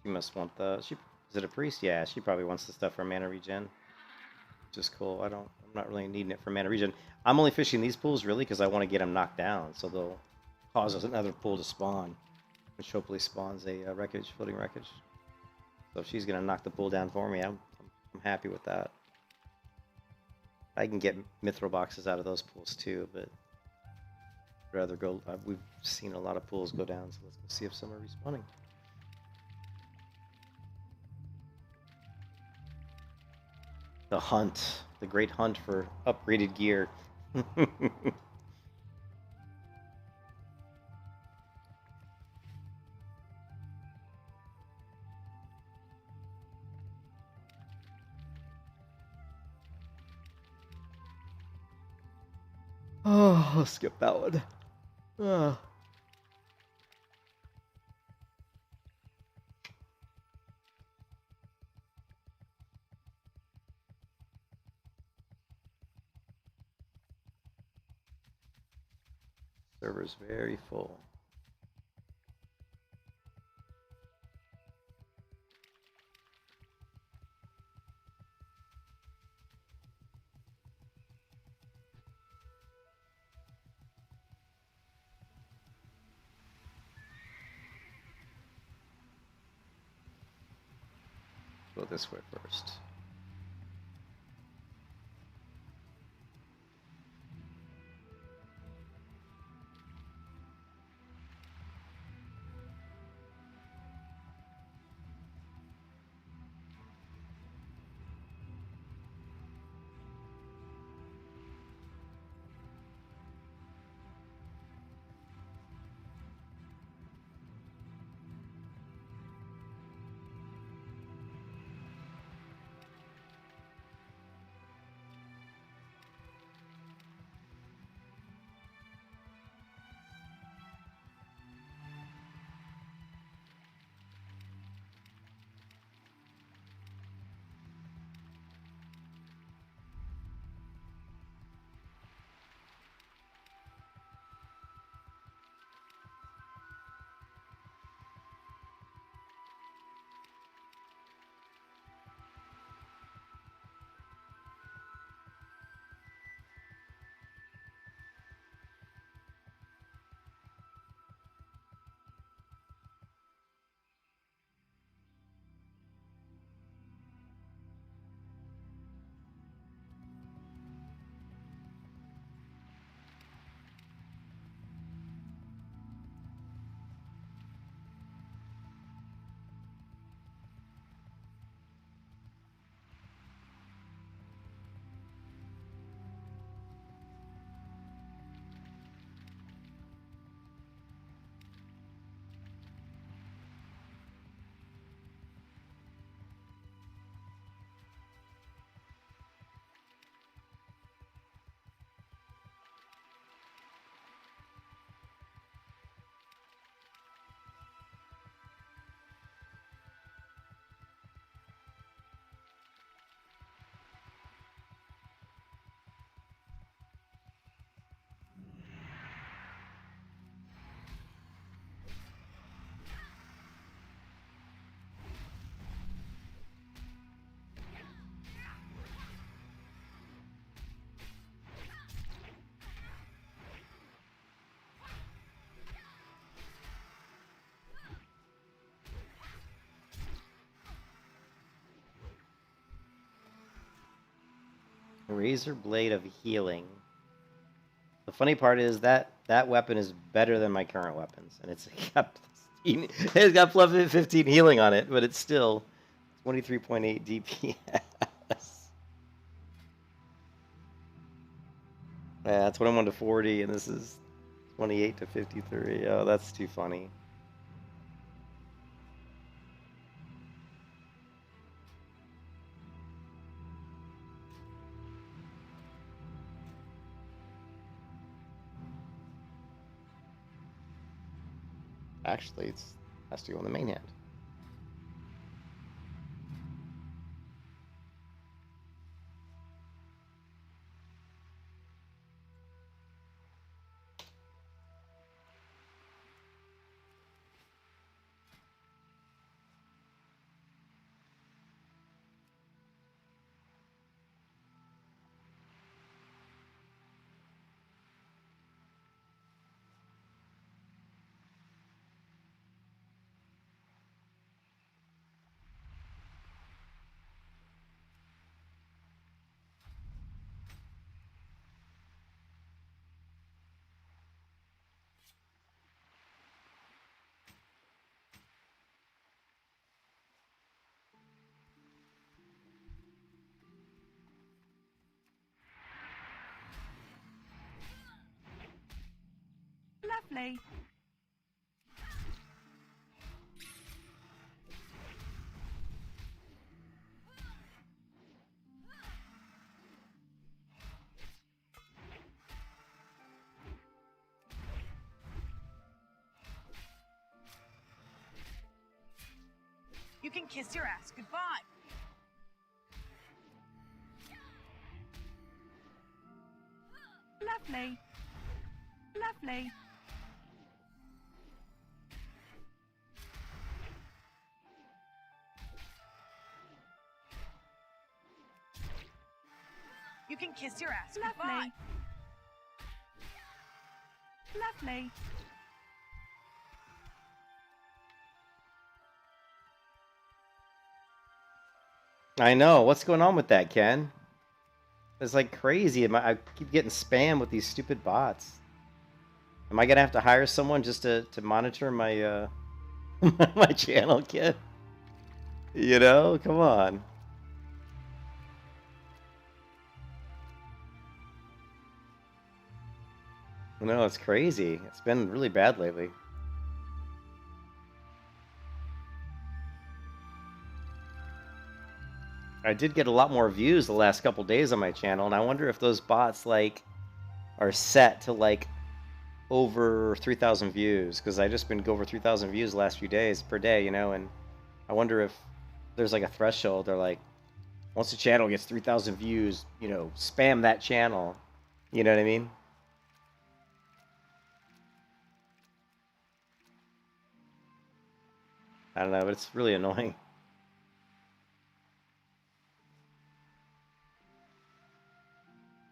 She must want is it a priest? Yeah, she probably wants the stuff for mana regen. Which is cool. I'm not really needing it for mana regen. I'm only fishing these pools really because I want to get them knocked down, so they'll cause us another pool to spawn, which hopefully spawns a floating wreckage. So if she's gonna knock the pool down for me, I'm happy with that. I can get mithril boxes out of those pools too, but I'd rather go. We've seen a lot of pools go down, so let's go see if some are respawning. The hunt. The great hunt for upgraded gear. Oh, I'll skip that one. Ah. Server's very full. Go this way first. Razor Blade of Healing. The funny part is that that weapon is better than my current weapons, and it's got plus 15 healing on it, but it's still 23.8 DPS. Yeah, 21 to 40, and this is 28 to 53. Oh, that's too funny. Actually, it has to go on the main hand. Lovely. You can kiss your ass goodbye. Lovely. Lovely. You can kiss your ass Lovely. goodbye. Lovely. I know. What's going on with that, Ken? It's like crazy. I keep getting spam with these stupid bots. Am I gonna have to hire someone just to monitor my my channel, Ken? You know, come on. No, it's crazy. It's been really bad lately. I did get a lot more views the last couple days on my channel, and I wonder if those bots like are set to like over 3,000 views, because I just been go over 3,000 views the last few days per day, you know, and I wonder if there's like a threshold. They're like, once the channel gets 3,000 views, you know, spam that channel. You know what I mean? I don't know, but it's really annoying.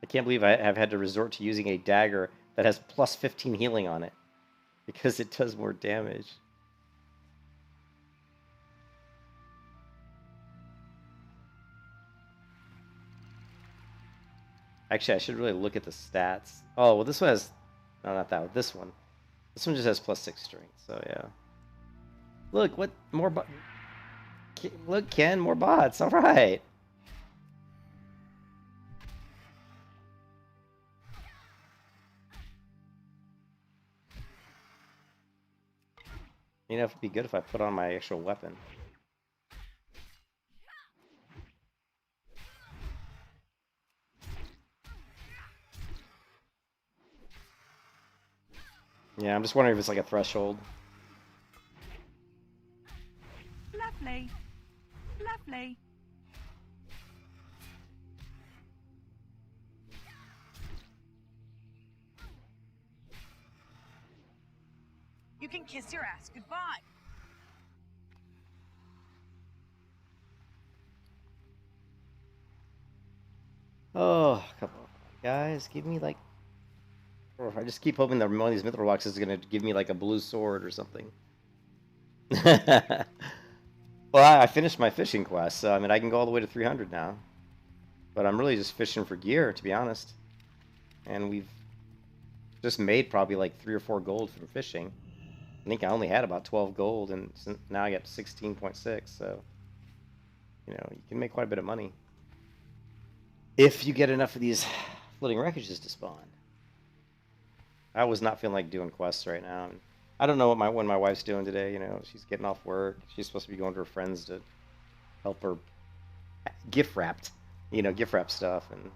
I can't believe I have had to resort to using a dagger that has plus 15 healing on it, because it does more damage. Actually, I should really look at the stats. Oh, well, this one has... No, not that one. This one. This one just has plus 6 strength, so yeah. Look, what... More Look, Ken, more bots. All right. You know, it'd be good if I put on my actual weapon. Yeah, I'm just wondering if it's like a threshold. Lovely. Lovely. You can kiss your ass goodbye. Oh, come on, guys, give me like... Or I just keep hoping that one of these mithril boxes is gonna give me like a blue sword or something. Well, I finished my fishing quest, so I mean I can go all the way to 300 now. But I'm really just fishing for gear, to be honest. And we've just made probably like 3 or 4 gold from fishing. I think I only had about 12 gold, and now I got 16.6. So, you know, you can make quite a bit of money if you get enough of these floating wreckages to spawn. I was not feeling like doing quests right now. And I don't know what my wife's doing today. You know, she's getting off work. She's supposed to be going to her friends to help her gift wrap stuff. And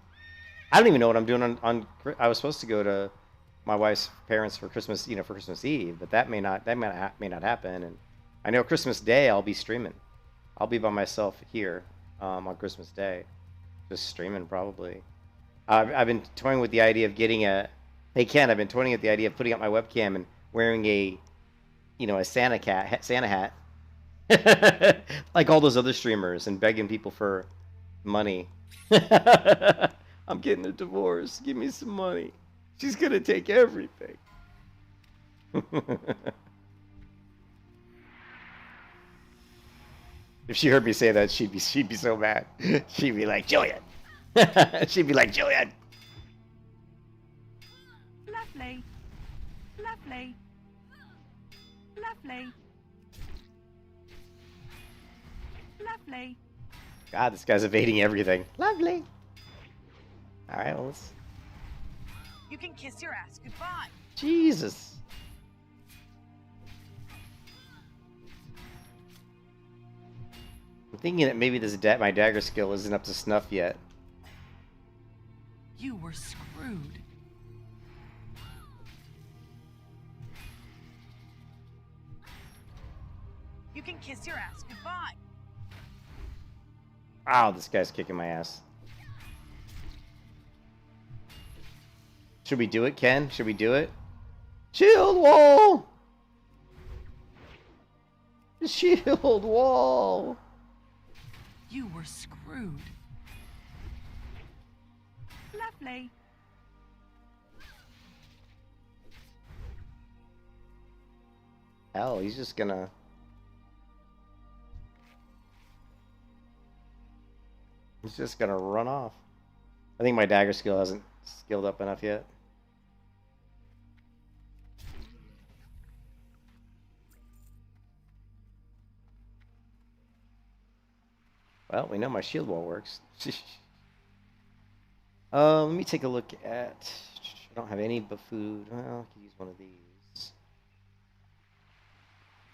I don't even know what I'm doing on. I was supposed to go to my wife's parents for Christmas, for Christmas Eve, but that may not happen. And I know Christmas Day I'll be streaming. I'll be by myself here on Christmas Day, just streaming probably. I've been toying with the idea of getting a... Hey Ken, I've been toying with the idea of putting up my webcam and wearing a Santa hat, like all those other streamers, and begging people for money. I'm getting a divorce. Give me some money. She's gonna take everything. If she heard me say that, she'd be so mad. She'd be like, Julian. She'd be like, Julian. Lovely. Lovely. Lovely. Lovely. God, this guy's evading everything. Lovely. All right, well, let's... You can kiss your ass goodbye. Jesus. thinking that maybe this my dagger skill isn't up to snuff yet. You were screwed. You can kiss your ass goodbye. Ow, this guy's kicking my ass. Should we do it, Ken? Should we do it? Shield wall! Shield wall! You were screwed. Lovely. Hell, he's just gonna... He's just gonna run off. I think my dagger skill hasn't skilled up enough yet. Well, we know my shield wall works. Let me take a look at... I don't have any but food. Well, I could use one of these.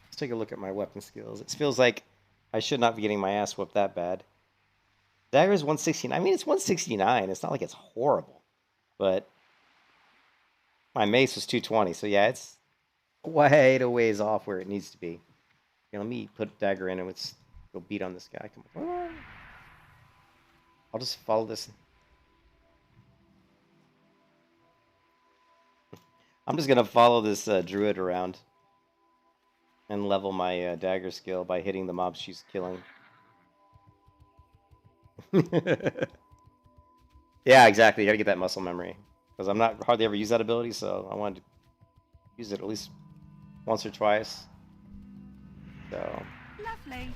Let's take a look at my weapon skills. It feels like I should not be getting my ass whooped that bad. Dagger is 169. I mean, it's 169. It's not like it's horrible. But my mace was 220. So, yeah, it's quite a ways off where it needs to be. Let me put dagger in and let's go beat on this guy. Come on. I'll just follow this. I'm just going to follow this druid around and level my dagger skill by hitting the mobs she's killing. Yeah, exactly. You got to get that muscle memory. Because I'm not hardly ever use that ability, so I wanted to use it at least once or twice. So... Lovely.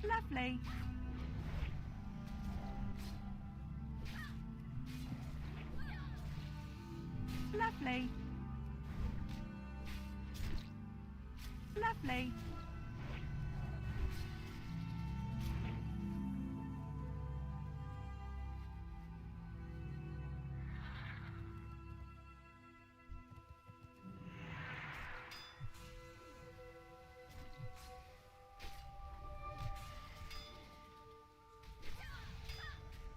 Lovely. Lovely. Lovely.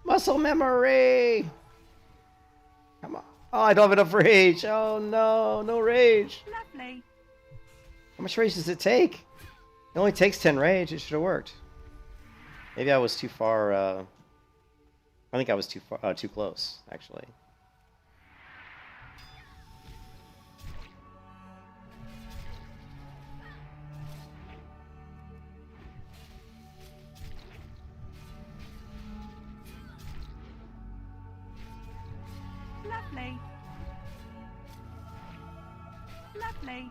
Muscle memory! Come on. Oh, I don't have enough rage. Oh, no. No rage. Lovely. How much rage does it take? It only takes 10 rage. It should have worked. Maybe I was too far, I think I was too far, too close, actually. Lovely. Lovely.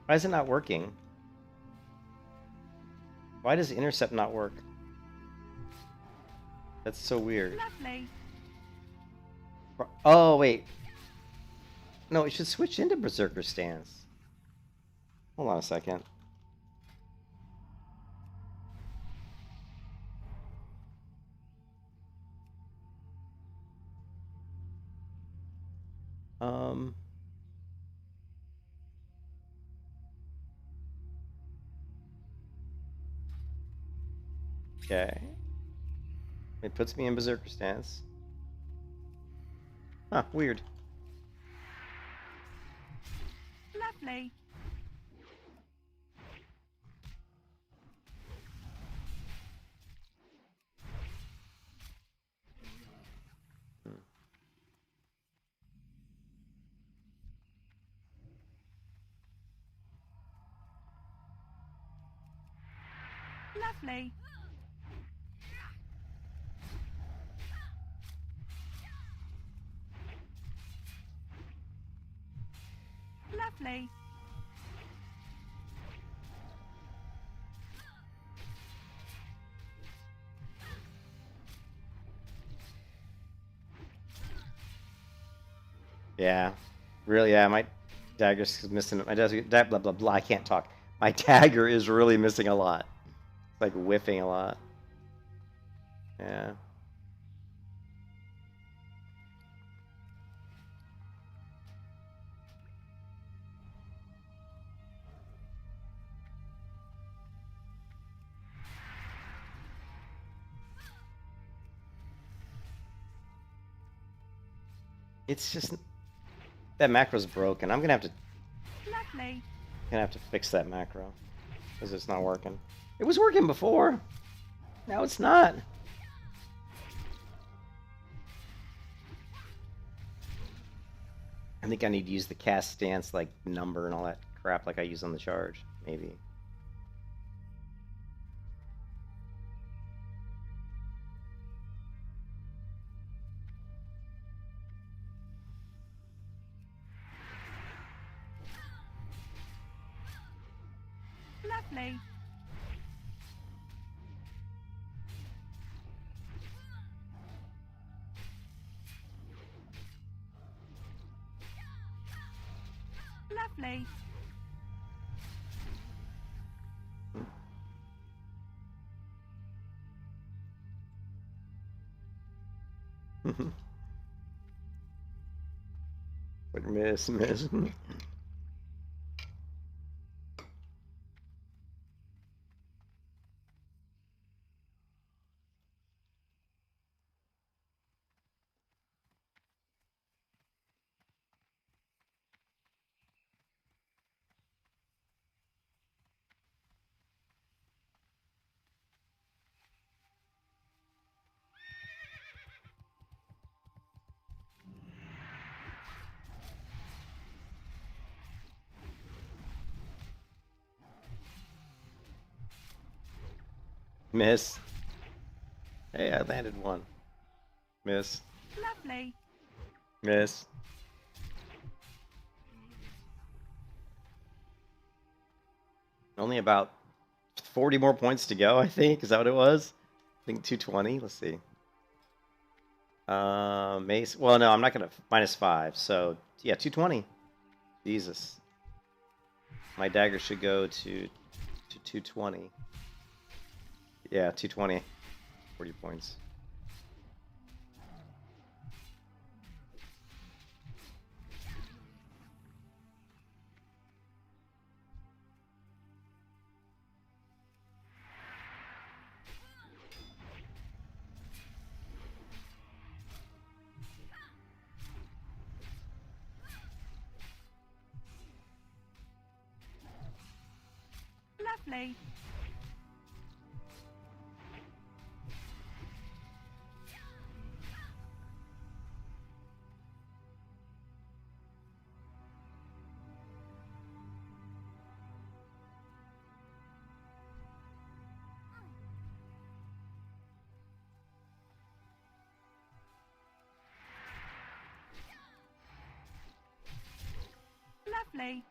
Why is it not working? Why does intercept not work? That's so weird. Lovely. Oh, wait. No, it should switch into Berserker stance. Hold on a second. Okay. It puts me in Berserker stance. Huh, weird. Lovely. Lovely. Lovely. Yeah. Really, yeah, my dagger's missing. My dagger, blah, blah, blah. I can't talk. My dagger is really missing a lot. It's like whiffing a lot. Yeah. It's just that macro's broken. I'm Lovely. gonna have to fix that macro because it's not working. It was working before. Now it's not. I think I need to use the cast stance like number and all that crap like I use on the charge. Maybe. Lovely. Lovely. But miss. Miss. Hey, I landed one. Miss. Lovely. Miss. Only about 40 more points to go, I think. Is that what it was? I think 220. Let's see. Mace. Well, no, I'm not going to. -5. So, yeah, 220. Jesus. My dagger should go to 220. Yeah, 220. 40 points. Lovely. Lovely.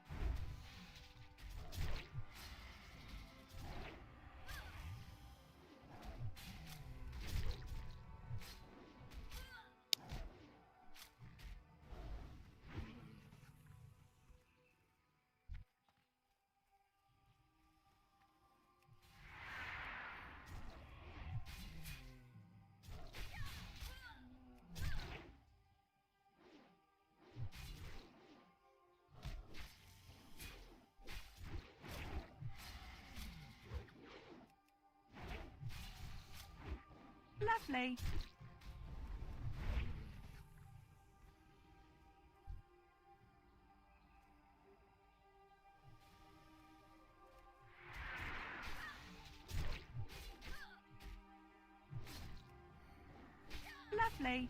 Lovely. Lovely.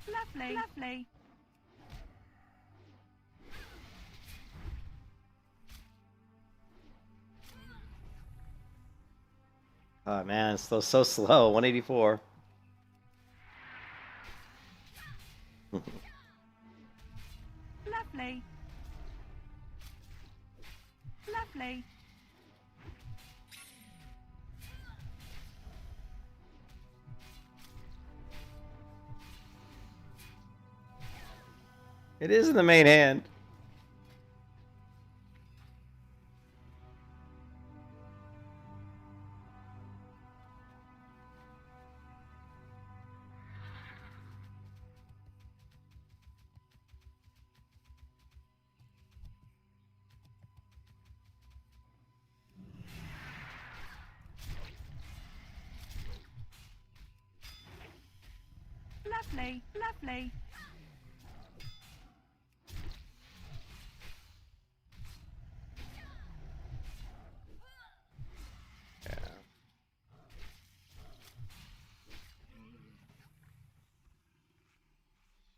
Lovely. Lovely. Oh man, it's so slow. 184. Lovely. Lovely. It is in the main hand. Lovely. Lovely. Yeah.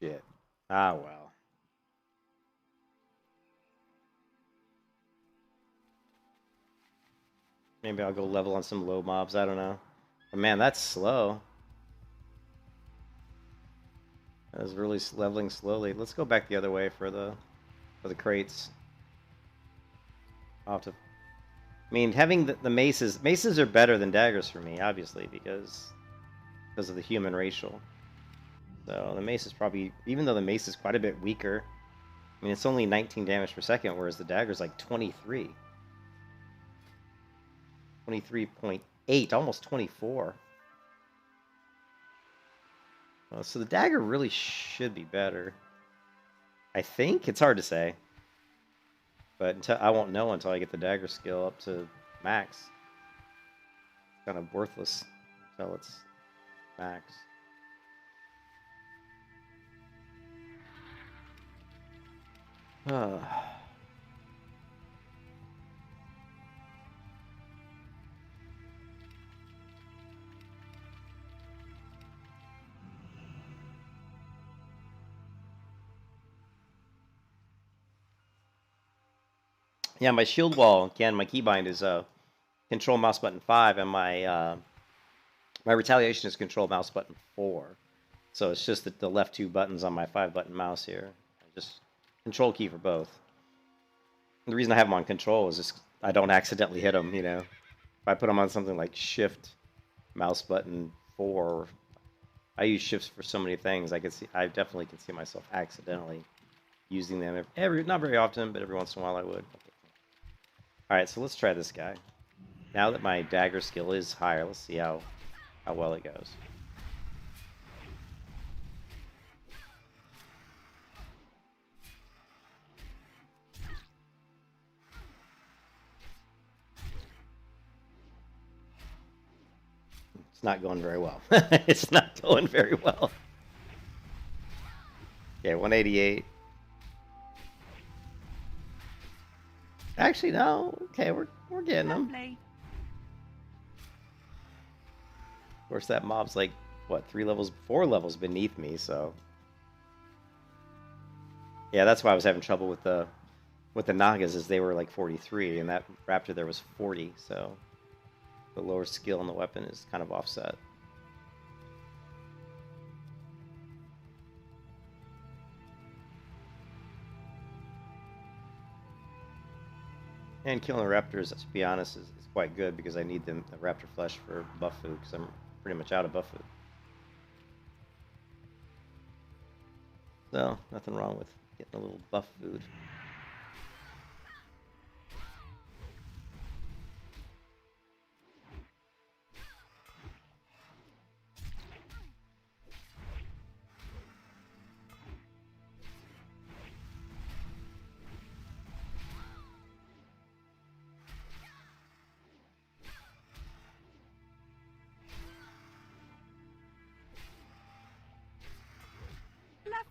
Shit. Ah well. Maybe I'll go level on some low mobs. I don't know. But man, that's slow. That was really leveling slowly. Let's go back the other way for the crates. I'll have to. I mean, having the maces are better than daggers for me, obviously, because of the human racial. So the mace is probably, even though the mace is quite a bit weaker. I mean, it's only 19 damage per second, whereas the dagger's like 23. 23.8, almost 24. So the dagger really should be better. I think it's hard to say, but I won't know until I get the dagger skill up to max. It's kind of worthless until it's max. Yeah, my shield wall, again, my keybind is control mouse button 5, and my retaliation is control mouse button 4. So it's just the left 2 buttons on my 5-button mouse here. Just control key for both. And the reason I have them on control is just I don't accidentally hit them, you know. If I put them on something like shift mouse button 4, I use shifts for so many things. I definitely can see myself accidentally using them not very often, but every once in a while I would. Alright, so let's try this guy. Now that my dagger skill is higher, let's see how well it goes. It's not going very well. It's not going very well. Okay, 188. Actually, no. Okay, we're getting them. Lovely. Of course, that mob's like, what, 4 levels beneath me, so... Yeah, that's why I was having trouble with the Nagas, is they were like 43, and that Raptor there was 40, so... The lower skill on the weapon is kind of offset. And killing raptors, to be honest, is quite good because I need the raptor flesh for buff food because I'm pretty much out of buff food. So, nothing wrong with getting a little buff food.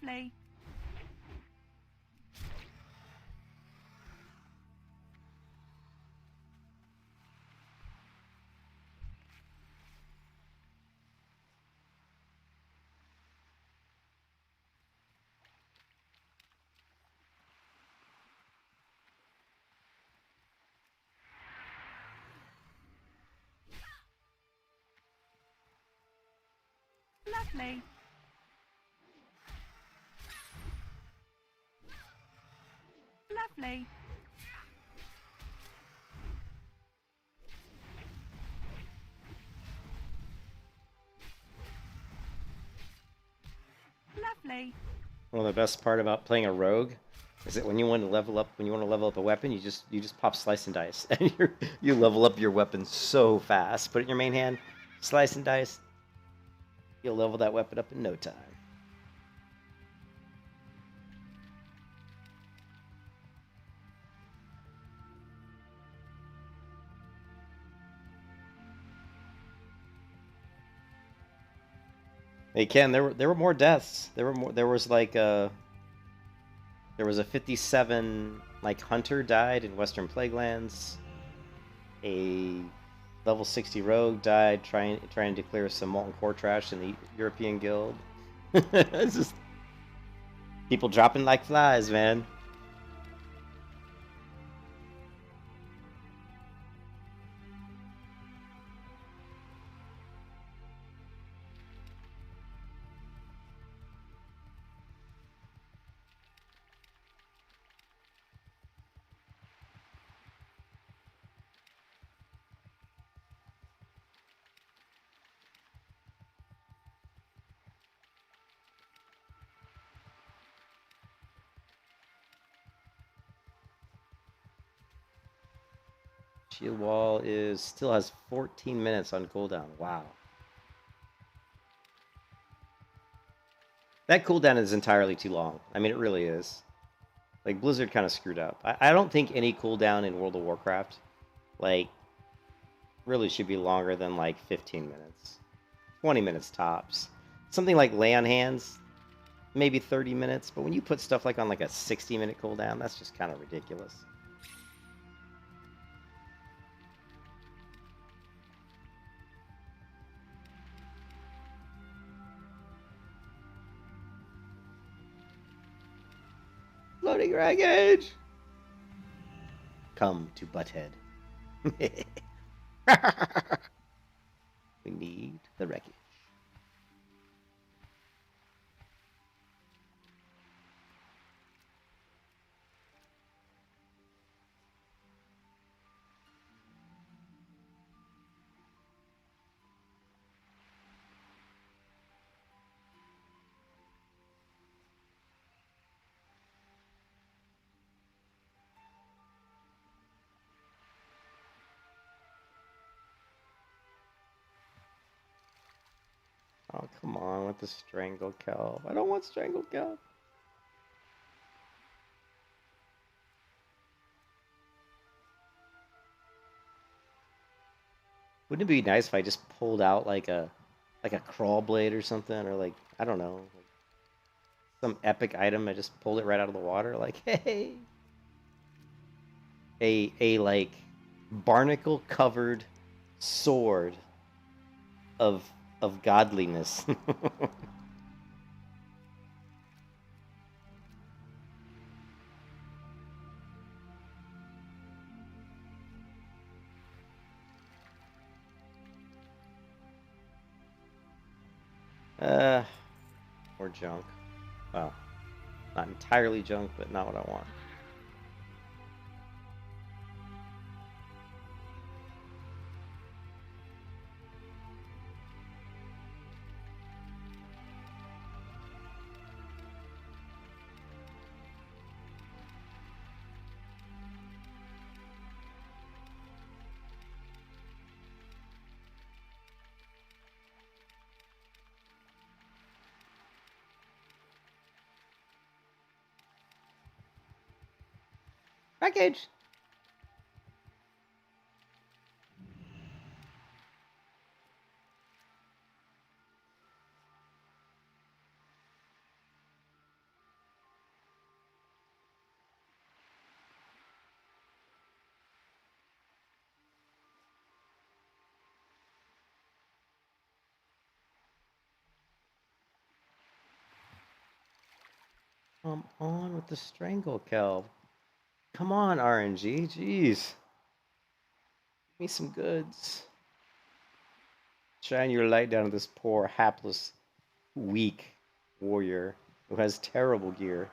Lovely. Lovely. Lovely. Lovely. One of the best part about playing a rogue is that when you want to level up a weapon, you just pop slice and dice, and you level up your weapon so fast. Put it in your main hand, slice and dice. You'll level that weapon up in no time. Hey Ken, there were more deaths. There was like a 57 like hunter died in Western Plaguelands. A level 60 rogue died trying to declare some molten core trash in the European guild. It's just people dropping like flies, man. Shield wall still has 14 minutes on cooldown. Wow. That cooldown is entirely too long. I mean, it really is. Like, Blizzard kind of screwed up. I don't think any cooldown in World of Warcraft, like, really should be longer than, like, 15 minutes. 20 minutes tops. Something like Lay on Hands, maybe 30 minutes. But when you put stuff like on, like, a 60-minute cooldown, that's just kind of ridiculous. Loading wreckage! Come to Butthead. We need the wreckage. Oh, come on with the Strangle Kelp. I don't want Strangle Kelp. Wouldn't it be nice if I just pulled out like a crawl blade or something, or like, I don't know, like some epic item? I just pulled it right out of the water, like, hey, a like barnacle covered sword of godliness. More junk. Well, not entirely junk, but not what I want. Package. Come on with the Strangle Kelp. Come on, RNG. Jeez. Give me some goods. Shine your light down on this poor, hapless weak warrior who has terrible gear.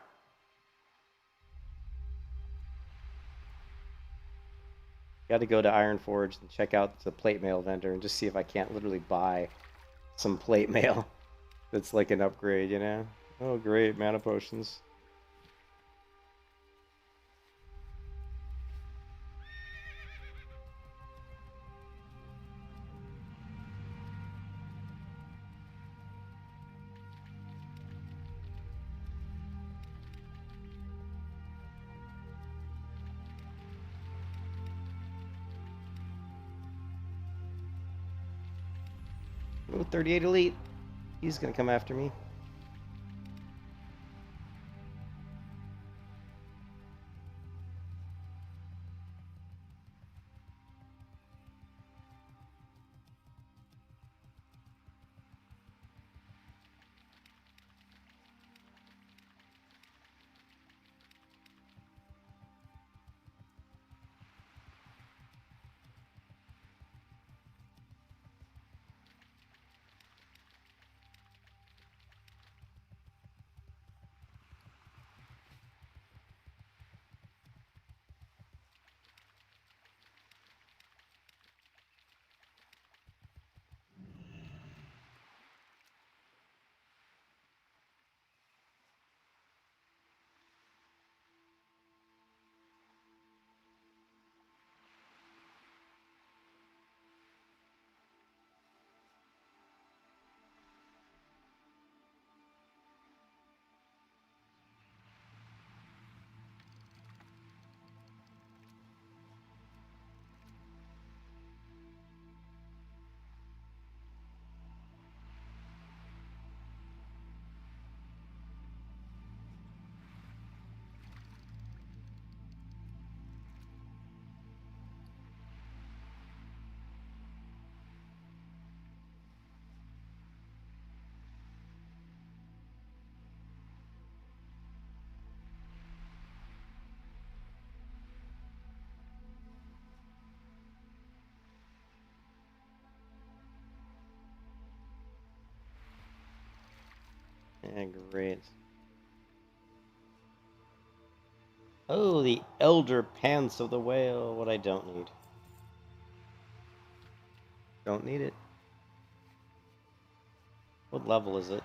Got to go to Ironforge and check out the plate mail vendor and just see if I can't literally buy some plate mail that's like an upgrade, you know? Oh, great, mana potions. Oh, 38 elite. He's gonna come after me. Yeah, great. Oh, the Elder Pants of the Whale. What I don't need. Don't need it. What level is it?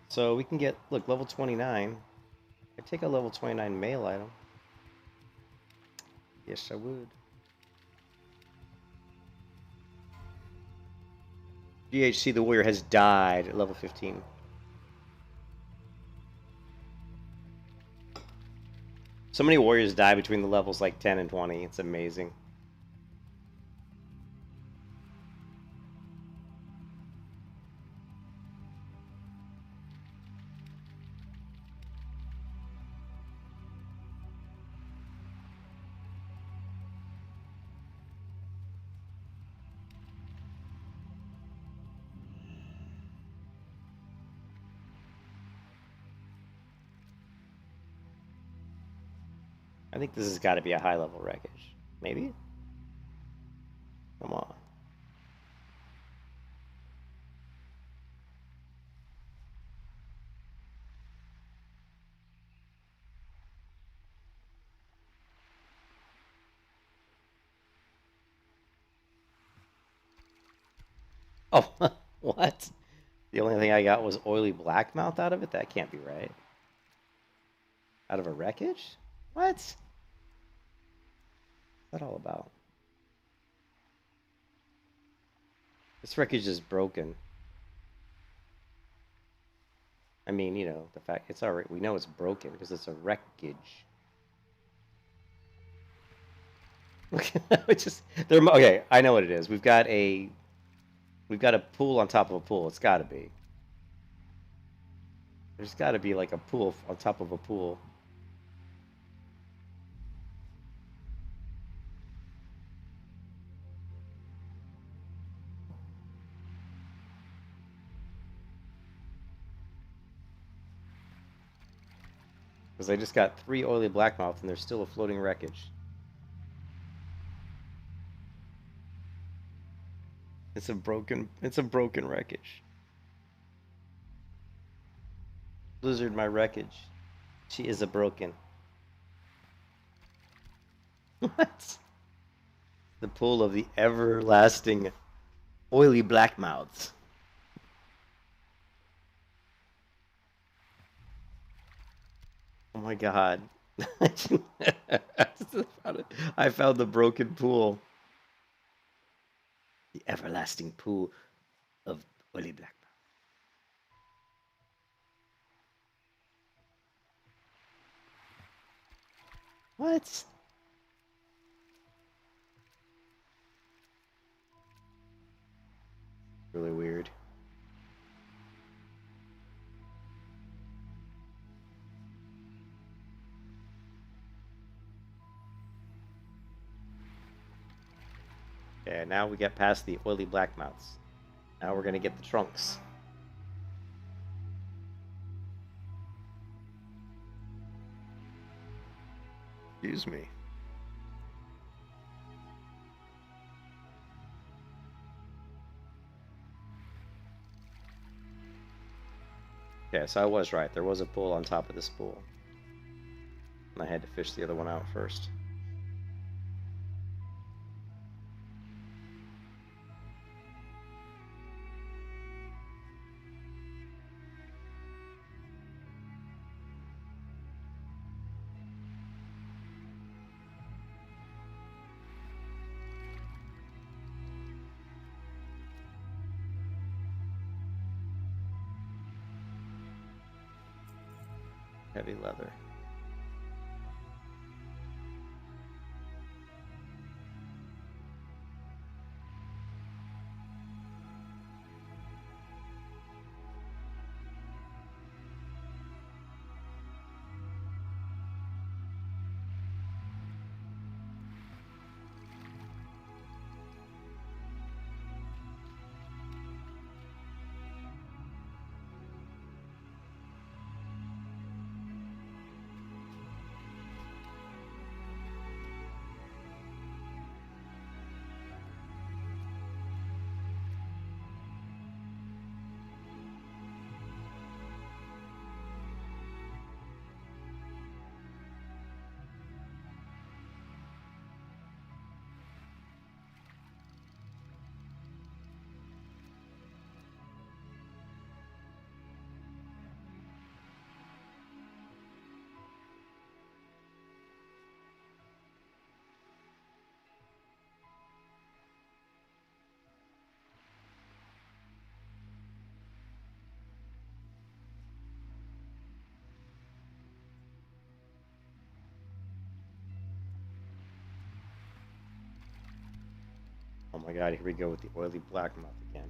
So we can get, look, level 29. I'd take a level 29 mail item. Yes, I would. GHC the Warrior has died at level 15. So many warriors die between the levels like 10 and 20. It's amazing. I think this has got to be a high level wreckage. Maybe? Come on. Oh, what? The only thing I got was oily blackmouth out of it? That can't be right. Out of a wreckage? What's that all about? This wreckage is broken. I mean, you know, the fact it's alright. We know it's broken because it's a wreckage. It's just they're okay. I know what it is. We've got a pool on top of a pool. It's got to be. There's got to be like a pool on top of a pool. Because I just got 3 oily blackmouth and there's still a floating wreckage. It's a broken wreckage. Blizzard, my wreckage. She is a broken. What? The pool of the everlasting oily blackmouths. Oh my god. I found the broken pool. The everlasting pool of oily blackmouth. What? Really weird. Okay, now we get past the oily blackmouths. Now we're gonna get the trunks. Excuse me. Okay, so I was right. There was a pool on top of this pool. And I had to fish the other one out first. Heavy leather. Oh my god, here we go with the oily blackmouth again.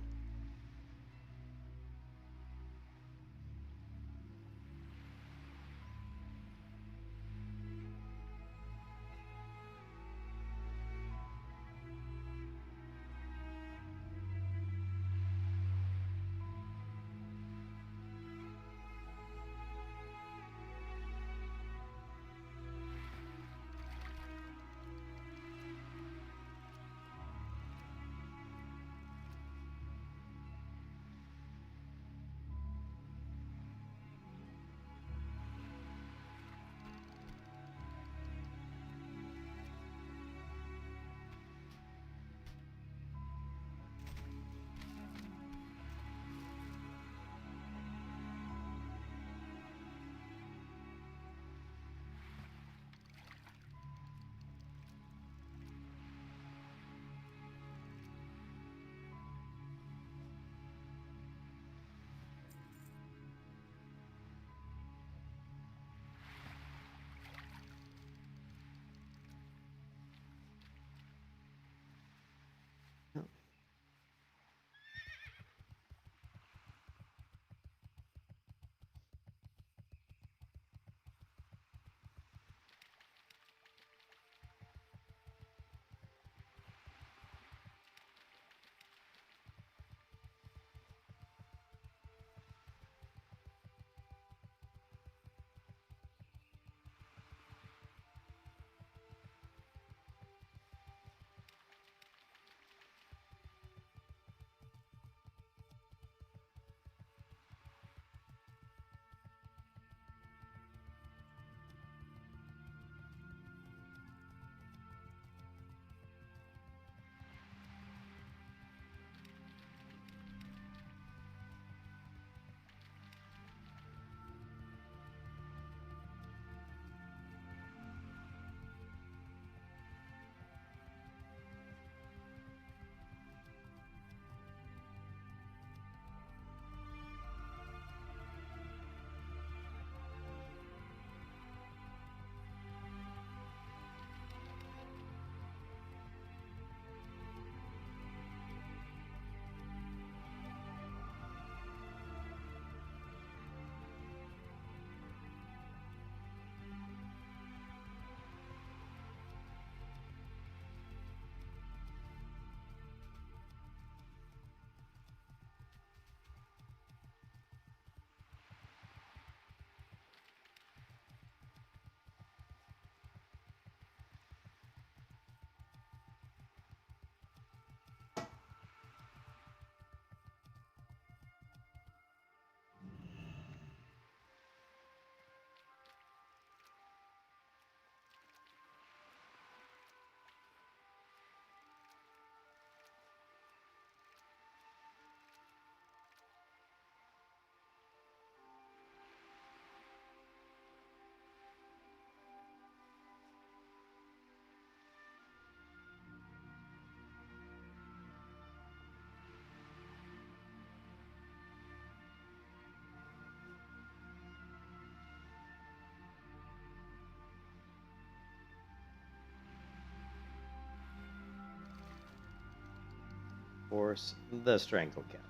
force the strangle count.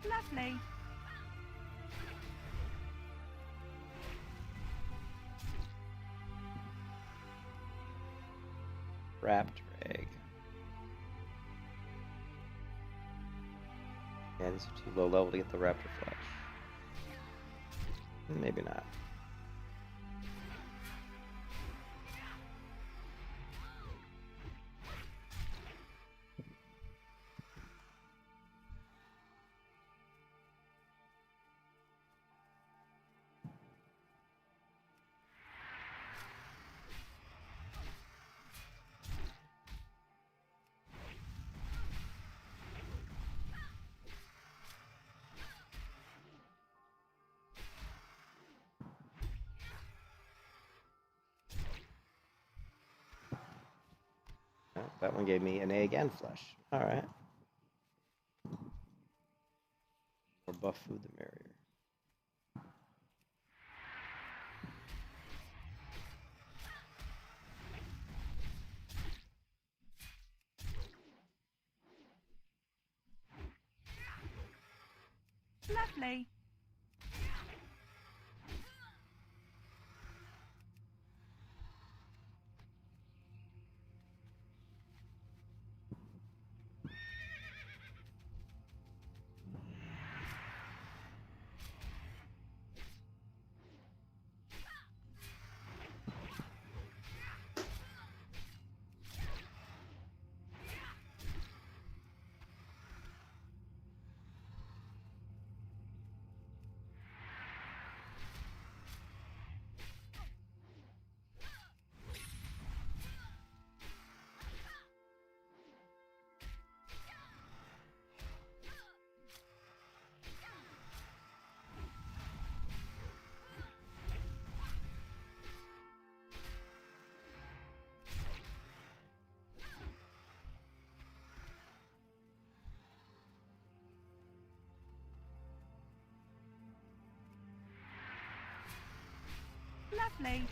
Lovely. Wrapped drag. Yeah, these are too low level to get the raptor flesh. Maybe not. Oh, that one gave me an egg and flesh. All right. More buff food, the merrier. Lovely. Lovely.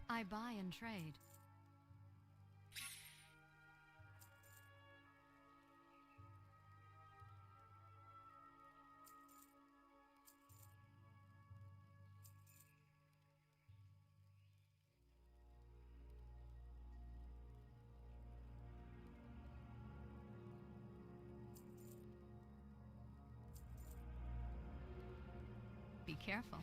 I buy and trade. Be careful.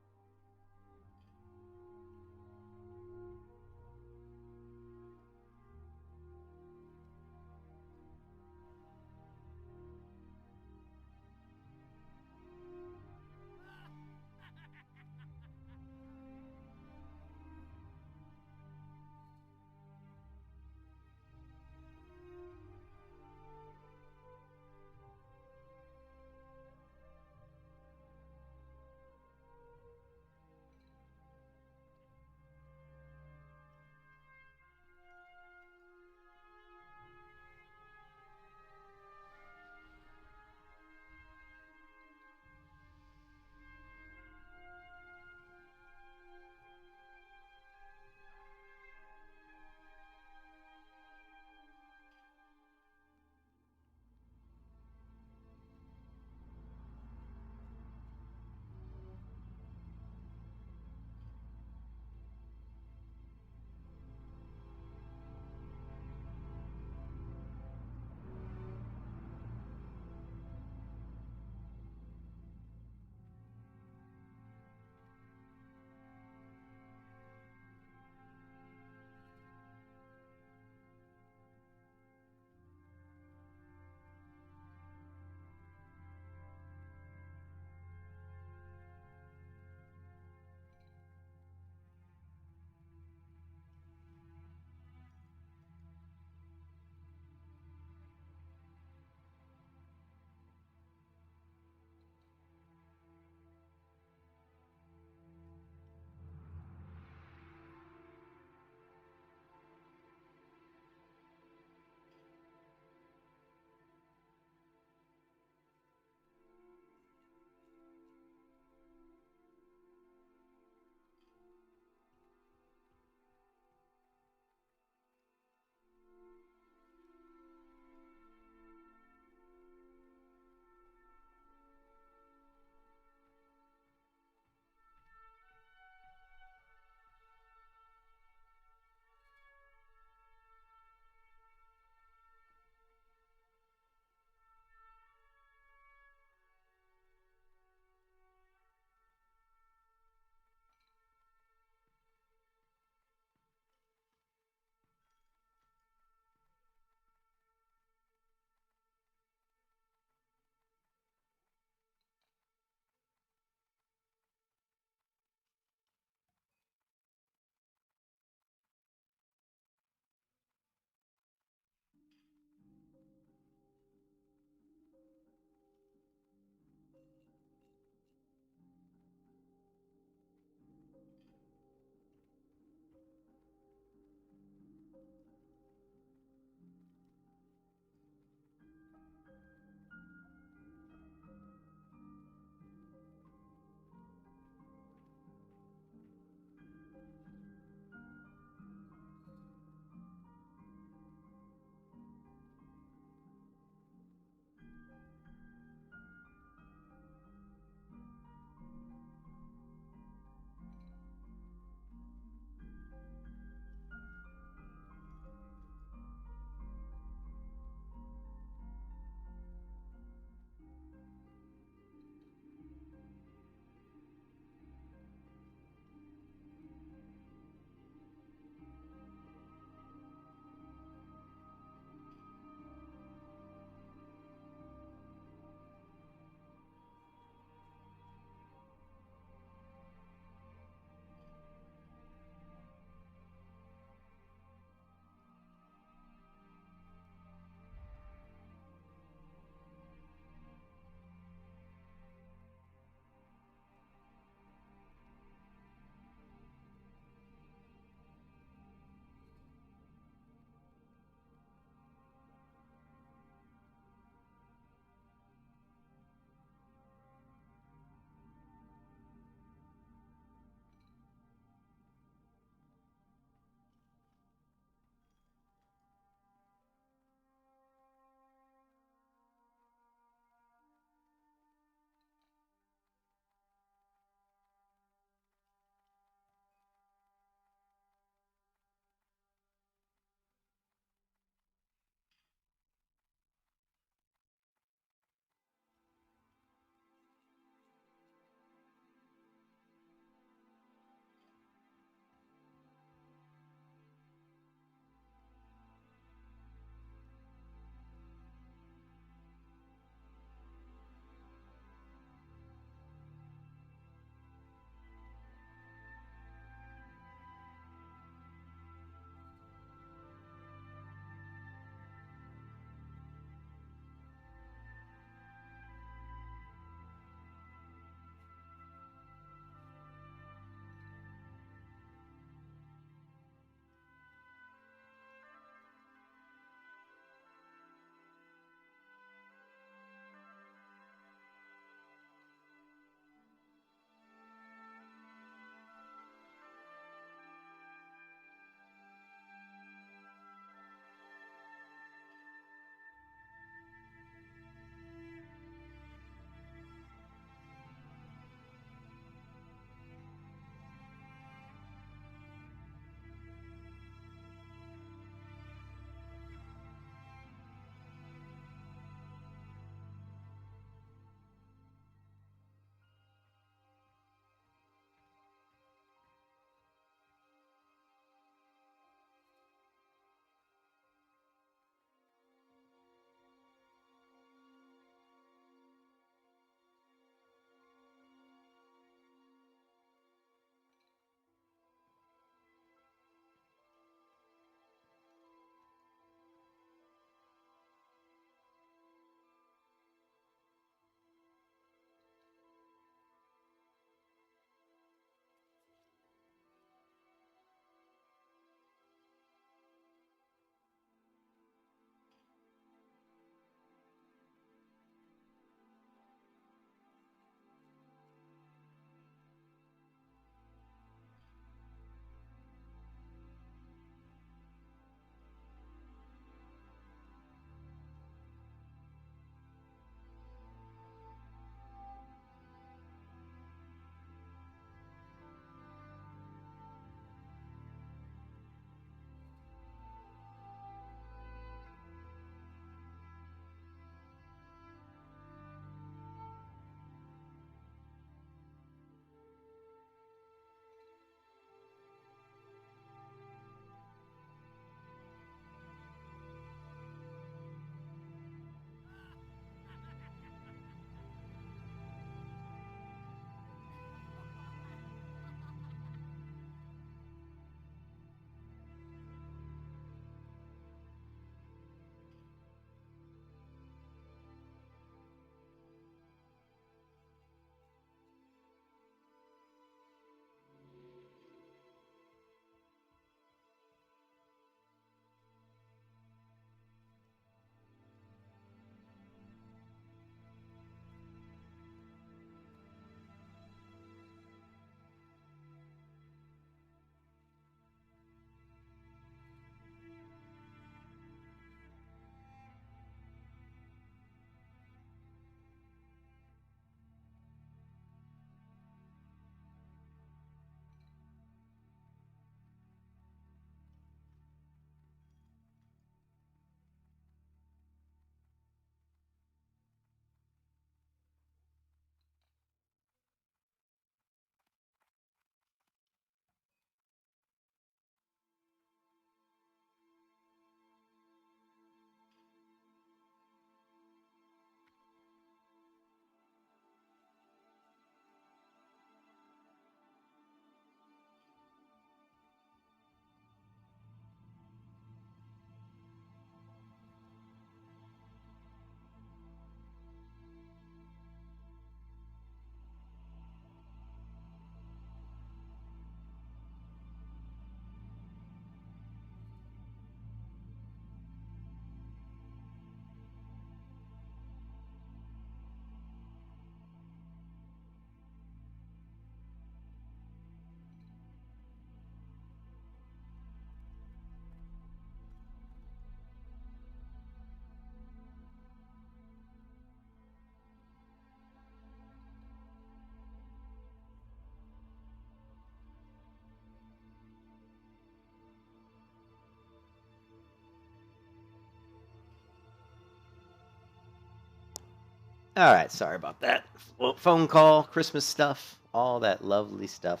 All right, sorry about that. Well, phone call, Christmas stuff, all that lovely stuff.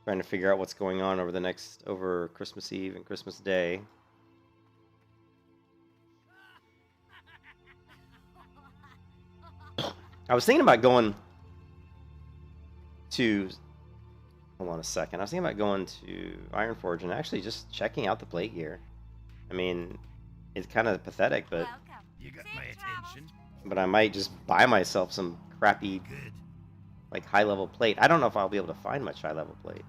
Trying to figure out what's going on over Christmas Eve and Christmas Day. I was thinking about going to. Hold on a second. I was thinking about going to Ironforge and actually just checking out the plate gear. I mean, it's kind of pathetic, but You got my attention. I might just buy myself some crappy, Good. like high-level plate. I don't know if I'll be able to find much high-level plate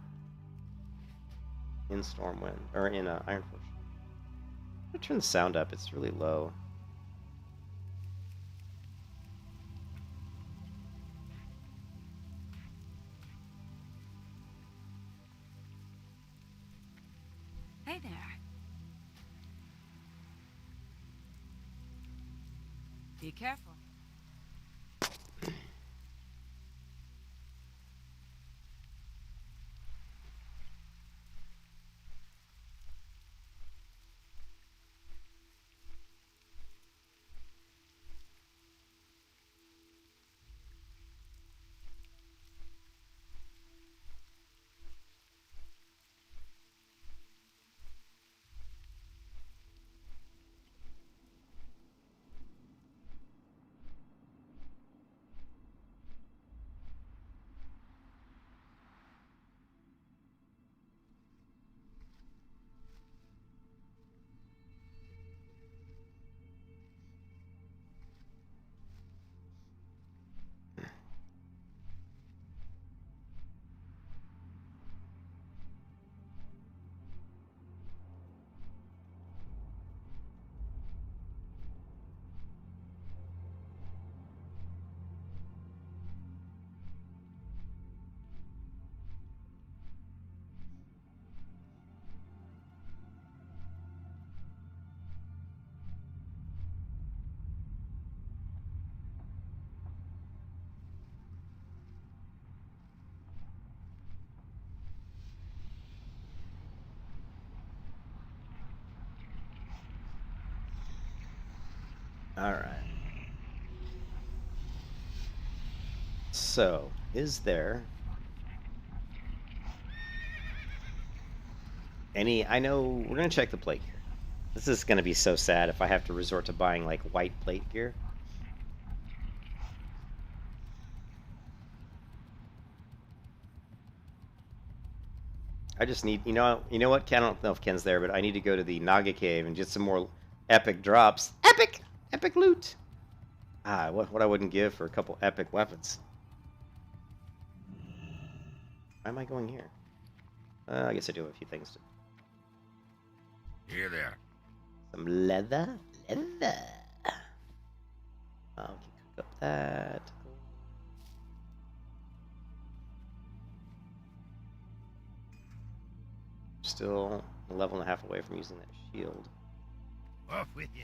in Stormwind or in Ironforge. I'm gonna turn the sound up. It's really low. Hey there. Be careful. All right. So, is there any? I know we're gonna check the plate gear. This is gonna be so sad if I have to resort to buying like white plate gear. I just need, you know what? Ken, I don't know if Ken's there, but I need to go to the Naga Cave and get some more epic drops. Epic loot. Ah, what I wouldn't give for a couple epic weapons. Why am I going here? I guess I do have a few things to. Here there. Some leather. Okay, cook up that. Still a level and a half away from using that shield. Off with you.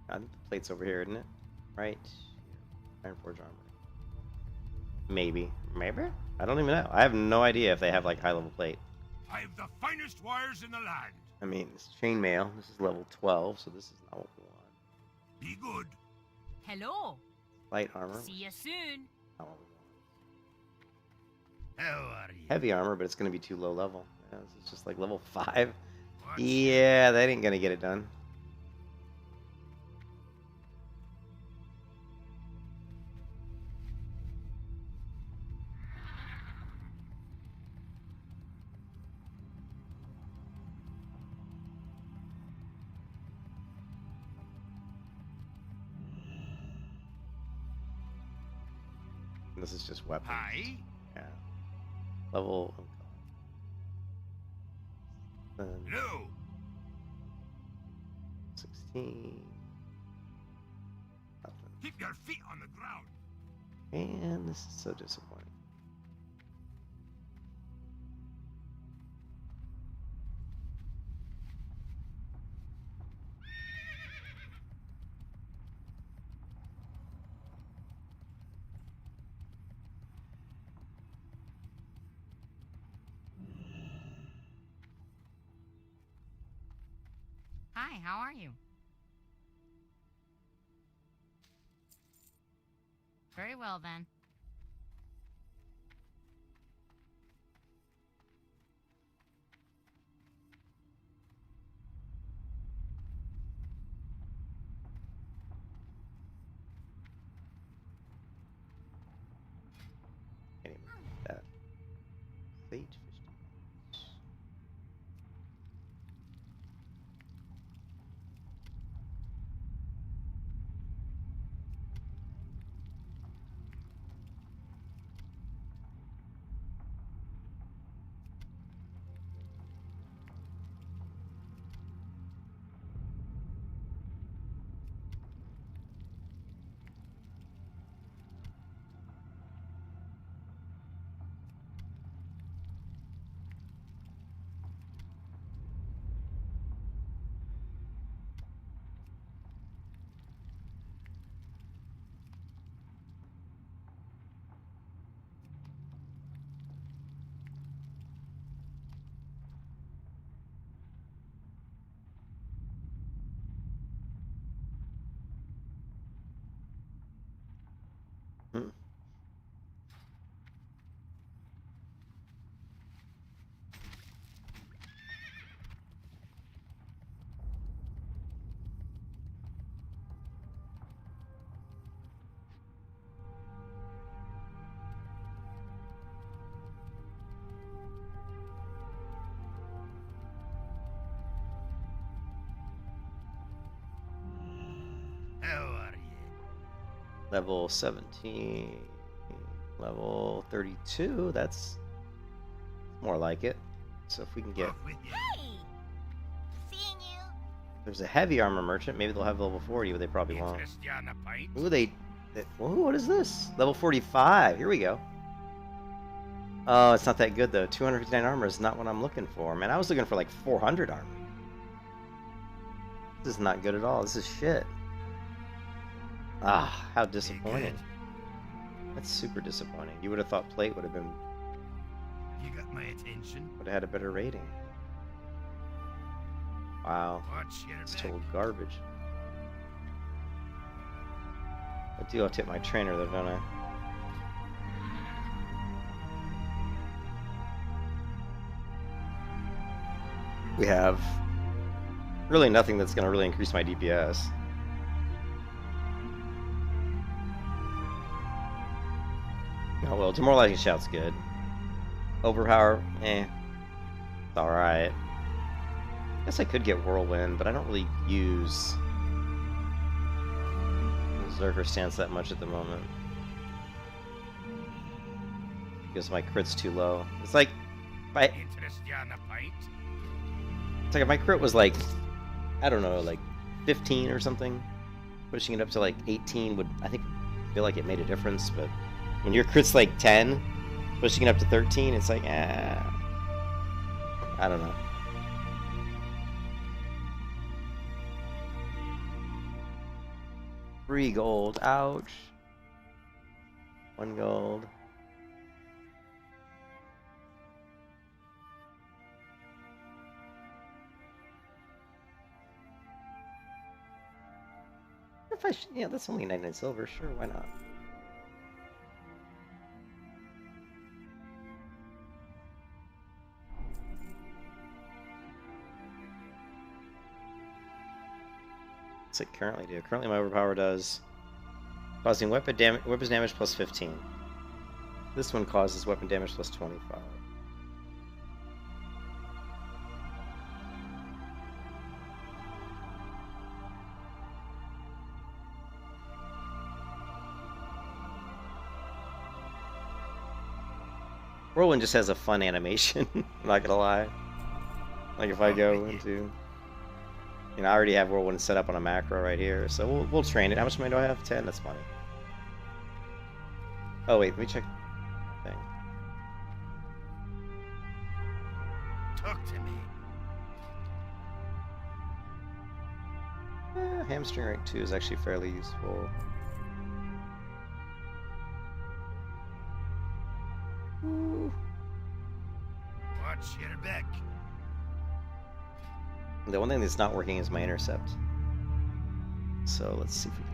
I think the plate's over here, isn't it? Right? Ironforge armor. Maybe. I don't even know. I have no idea if they have like high level plate. I have the finest wires in the land. I mean, it's chainmail. This is level 12, so this is not what we want. Be good. Hello. Light armor. See you soon. Not what we want. How are you? Heavy armor, but it's going to be too low level. Yeah, this is just like level 5. What's Yeah, that ain't going to get it done. This is just weapons. Hi. Yeah. Level. Hello. 16. Nothing. Keep your feet on the ground. And this is so disappointing. Hi, how are you? Very well then. Can't even read that. Sage fish. Hmm. How are you? Level 17. Level 32. That's more like it. So if we can get... Off with you. Hey! Seeing you. There's a heavy armor merchant. Maybe they'll have level 40, but they probably won't. Interest you on a pint? Ooh, Ooh, what is this? Level 45. Here we go. Oh, it's not that good, though. 259 armor is not what I'm looking for. Man, I was looking for like 400 armor. This is not good at all. This is shit. Ah, how disappointing. That's super disappointing. You would have thought plate would have been... You got my attention. would have had a better rating. Wow. Watch your It's back. total garbage. I do have to hit my trainer, though, don't I? We have really nothing that's going to really increase my DPS. Oh well, demoralizing shout's good. Overpower, it's alright. Guess I could get whirlwind, but I don't really use Berserker stance that much at the moment. Because my crit's too low. It's like Interest you on a pint? it's like if my crit was like, I don't know, like 15 or something, pushing it up to like 18 would, I think, feel like it made a difference, but when your crit's like 10, pushing it up to 13, it's like, I don't know. Three gold, ouch. 1 gold. If I, yeah, that's only 99 silver. Sure, why not? What's it currently do? Currently, my overpower does causing weapons damage plus 15. This one causes weapon damage plus 25. Whirlwind just has a fun animation, I'm not gonna lie. Like if I go into... You know, I already have Whirlwind set up on a macro right here, so we'll train it. How much money do I have? 10? That's funny. Oh wait, let me check the thing. Talk to me. Hamstring rank 2 is actually fairly useful. Ooh. Watch your back. The one thing that's not working is my intercept. So let's see if we can.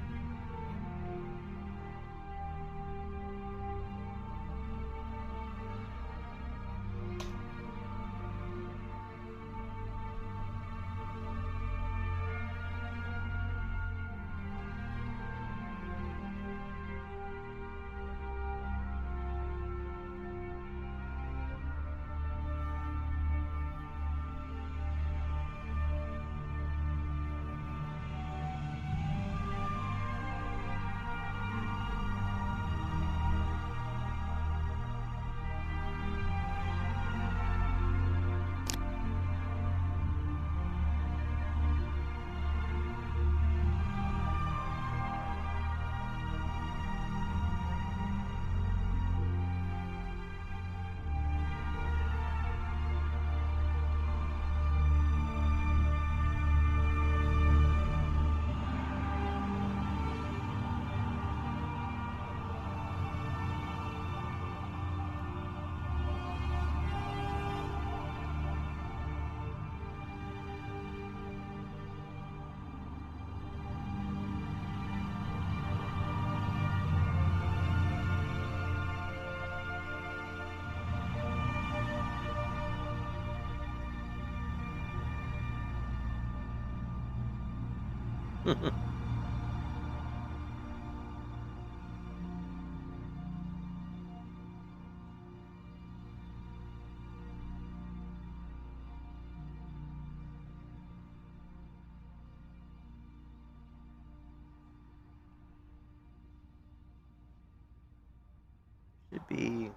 Should be.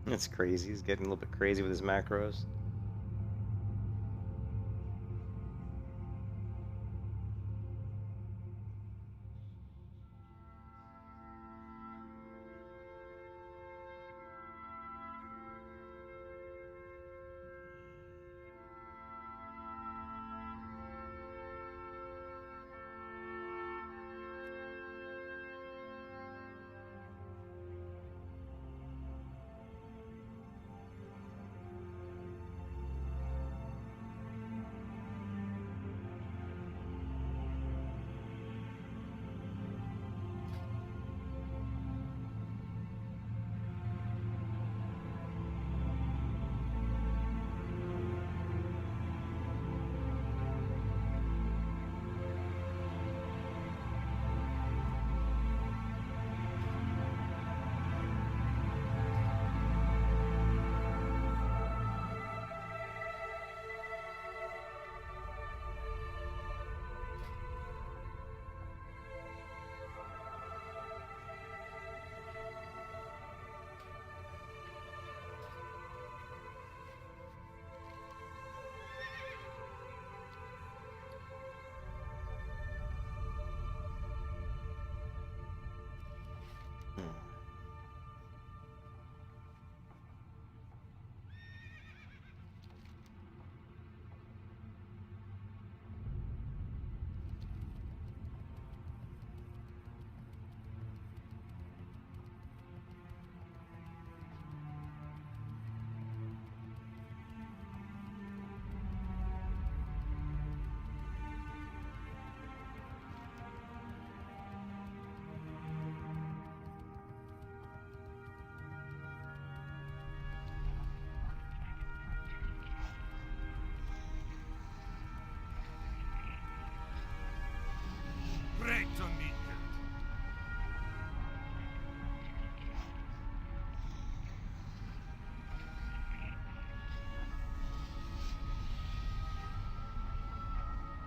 That's crazy. He's getting a little bit crazy with his macros.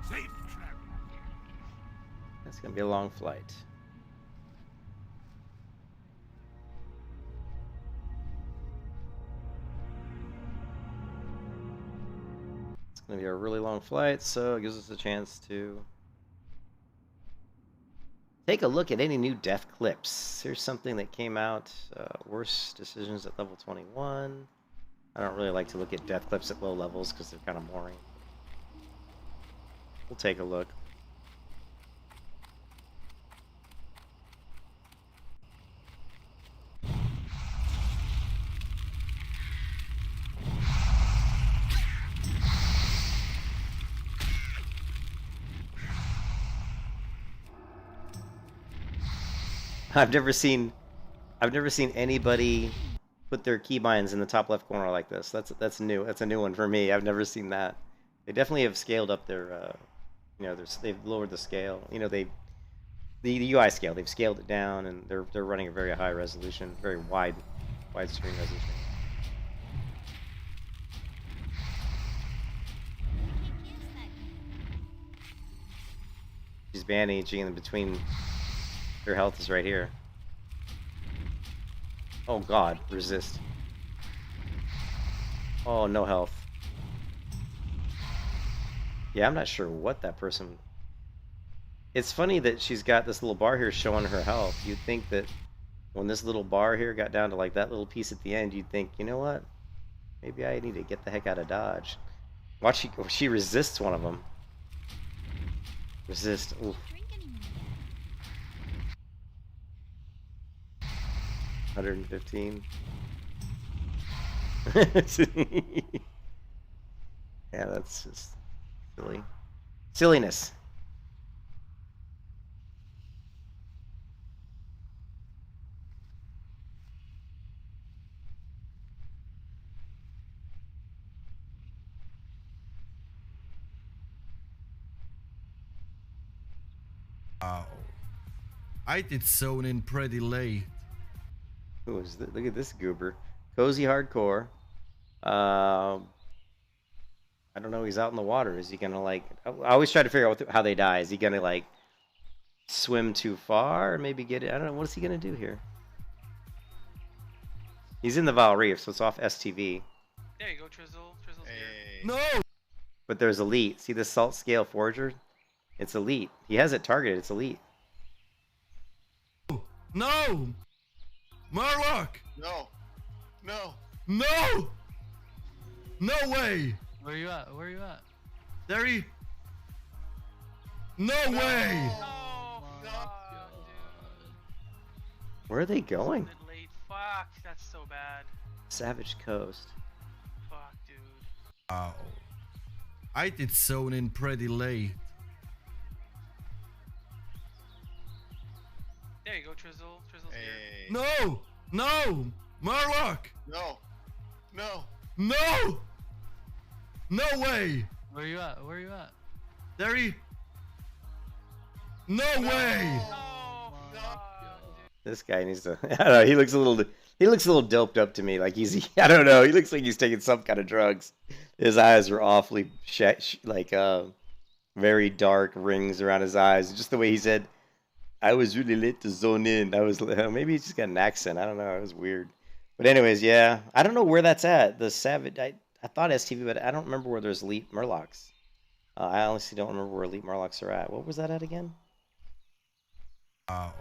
Safe travel. It's gonna be a long flight. gonna be a really long flight, so it gives us a chance to take a look at any new death clips. Here's something that came out. Worst decisions at level 21. I don't really like to look at death clips at low levels because they're kind of boring. We'll take a look. I've never seen anybody put their keybinds in the top left corner like this. That's new. That's a new one for me. I've never seen that. They definitely have scaled up their, they've lowered the scale. The UI scale. They've scaled it down, and they're running a very high resolution, very wide screen resolution. She's bandaging in between. Their health is right here. Oh god, resist. Oh, no health. Yeah, I'm not sure what that person... It's funny that she's got this little bar here showing her health. You'd think that when this little bar here got down to like that little piece at the end, you'd think, you know what? Maybe I need to get the heck out of Dodge. Watch, she resists one of them. Resist. Ooh. 115. Yeah, that's just silly. Silliness. Oh. I did zone in pretty late. Who is this? Look at this goober. Cozy hardcore. I don't know. He's out in the water. Is he gonna like? I always try to figure out how they die. Is he gonna like swim too far? Or maybe get it? I don't know. What is he gonna do here? He's in the Vile Reef, so it's off STV. There you go, Trizzle. Trizzle's here. No! But there's elite. See the Salt Scale Forger? It's elite. He has it targeted. It's elite. No! Murloc! No. No. No! No way! Where you at? Where you at? There he... No way! Oh, No. fuck, dude. Where are they going? Mid late. Fuck, that's so bad. Savage Coast. Fuck, dude. Oh. I did zone in pretty late. There you go, Trizzle. Trizzle's here. Hey. No! No! Murloc! No. No. No! No way! Where you at? Where you at? There he... No way! Oh, fuck, dude. This guy needs to. I don't know. He looks a little doped up to me. Like he's. I don't know. He looks like he's taking some kind of drugs. His eyes are awfully very dark rings around his eyes. Just the way he said, "I was really late to zone in." I was maybe he's just got an accent. I don't know. It was weird. But anyways, yeah. I don't know where that's at. The Savage. I thought STV, but I don't remember where there's elite Murlocs. I honestly don't remember where elite Murlocs are at. What was that at again? Oh.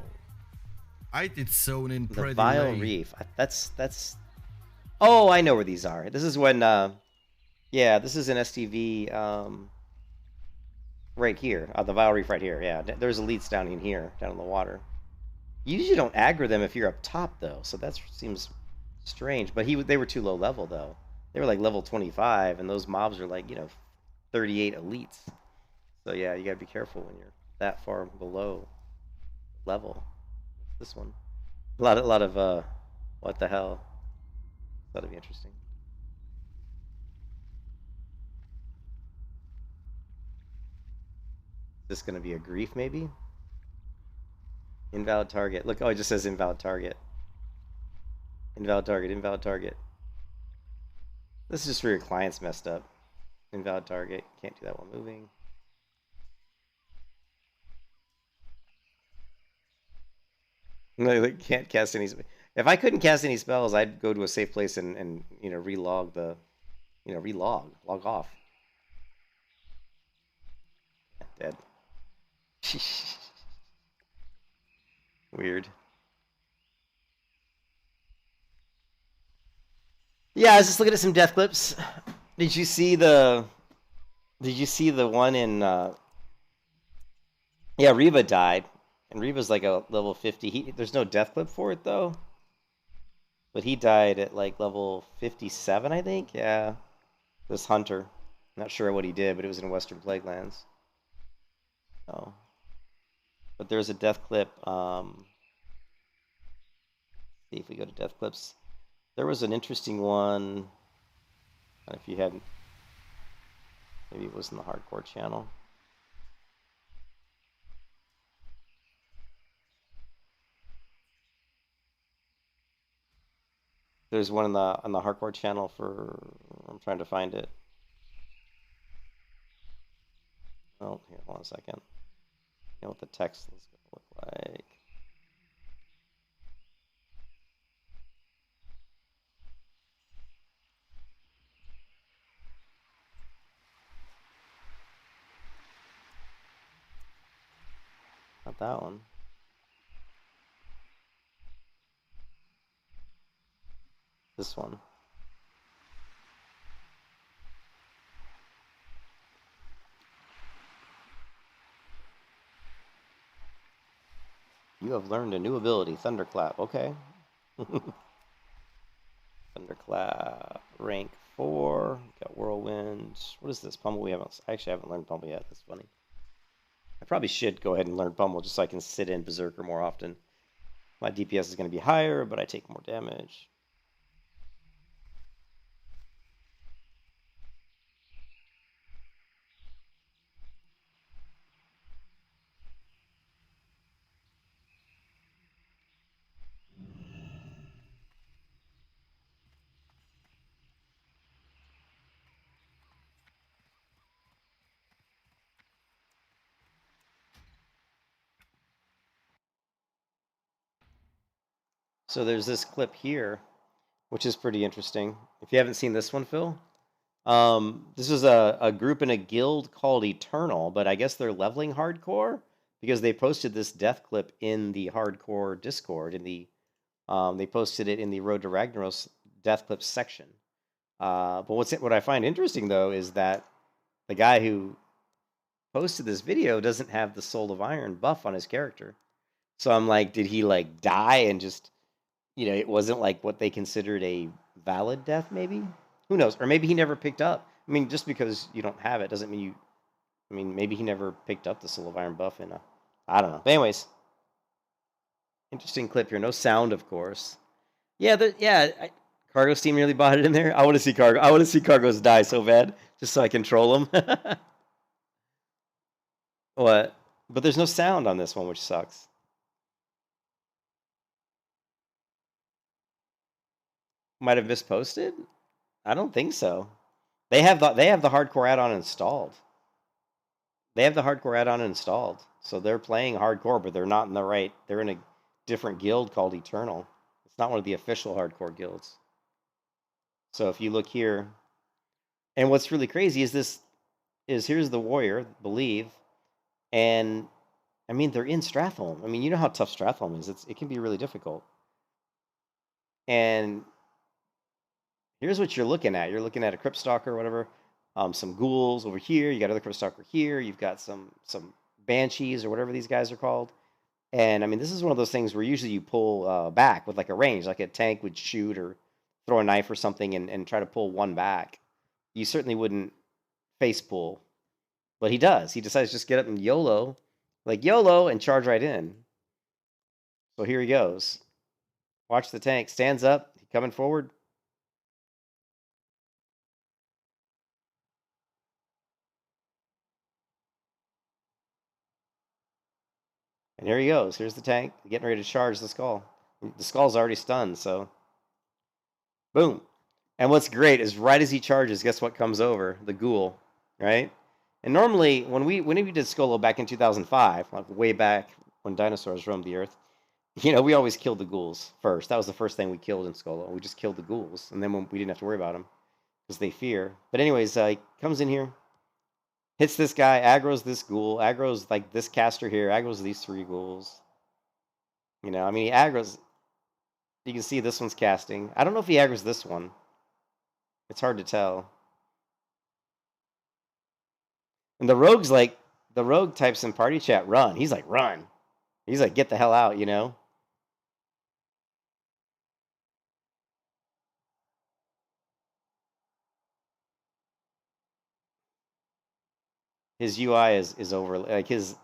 I did zone in The pretty Vile late. Reef. That's. Oh, I know where these are. This is when. Yeah, this is an STV. Right here, the Vile Reef right here. Yeah, there's elites down in here, down in the water. You usually don't aggro them if you're up top though, so that seems strange. But they were too low level though. They were like level 25, and those mobs are like 38 elites. So yeah, you gotta be careful when you're that far below level. This one, a lot of what the hell? That'd be interesting. Is this gonna be a grief maybe? Invalid target. Look, oh, it just says invalid target. Invalid target. Invalid target. This is just where your client's messed up. Invalid target. Can't do that while moving. No, like, can't cast any. If I couldn't cast any spells, I'd go to a safe place and relog the, log off. Dead. Weird. Yeah, I was just looking at some death clips. Did you see the one in yeah, Reva died. And Reva's like a level 50. There's no death clip for it though. But he died at like level 57, I think. Yeah. This hunter. Not sure what he did, but it was in Western Plaguelands. Oh. But there's a death clip. See if we go to death clips. There was an interesting one. If you hadn't, maybe it was in the hardcore channel. There's one on the hardcore channel for. I'm trying to find it. Oh, here, hold on a second. You know what the text is going to look like. Not that one. This one. You have learned a new ability, Thunderclap. Okay. Thunderclap, rank 4. Got Whirlwind. What is this? Pummel? I actually haven't learned Pummel yet. That's funny. I probably should go ahead and learn Pummel just so I can sit in Berserker more often. My DPS is going to be higher, but I take more damage. So there's this clip here, which is pretty interesting. If you haven't seen this one, Phil, this is a group in a guild called Eternal, but I guess they're leveling hardcore because they posted this death clip in the hardcore Discord. They posted it in the Road to Ragnaros death clips section. But what I find interesting though is that the guy who posted this video doesn't have the Soul of Iron buff on his character. So I'm like, did he like die and just, it wasn't like what they considered a valid death, maybe? Who knows? Or maybe he never picked up. I mean, just because you don't have it doesn't mean maybe he never picked up the Soul of Iron buff in I don't know. But anyways, interesting clip here. No sound, of course. Yeah, Cargo Steam really bought it in there. I want to see Cargo. I want to see Cargos die so bad, just so I can troll them. What? But there's no sound on this one, which sucks. Might have misposted? I don't think so. They have the hardcore add-on installed. So they're playing hardcore, but they're not in the right. They're in a different guild called Eternal. It's not one of the official hardcore guilds. So if you look here, and what's really crazy is here's the warrior, believe, and they're in Stratholme. You know how tough Stratholme is. It can be really difficult. And here's what you're looking at. You're looking at a Crypt Stalker or whatever. Some ghouls over here. You got another Crypt Stalker here. You've got some banshees or whatever these guys are called. And this is one of those things where usually you pull back with like a range, like a tank would shoot or throw a knife or something and try to pull one back. You certainly wouldn't face pull, but he does. He decides to just get up and YOLO, and charge right in. So here he goes. Watch the tank. Stands up. Coming forward. And here he goes. Here's the tank, getting ready to charge the skull. The skull's already stunned, so boom. And what's great is right as he charges, guess what comes over? The ghoul, right? And normally, when we did Skolo back in 2005, like way back when dinosaurs roamed the earth, we always killed the ghouls first. That was the first thing we killed in Skolo. We just killed the ghouls, and then we didn't have to worry about them because they fear. But anyways, he comes in here, Hits this guy, aggro's this ghoul, aggro's like this caster here, aggro's these 3 ghouls. You know, I mean, he aggro's... You can see this one's casting. I don't know if he aggro's this one. It's hard to tell. And the rogue's like... The rogue types in party chat, run. He's like, run. He's like, get the hell out, you know? His UI is over... Like, his...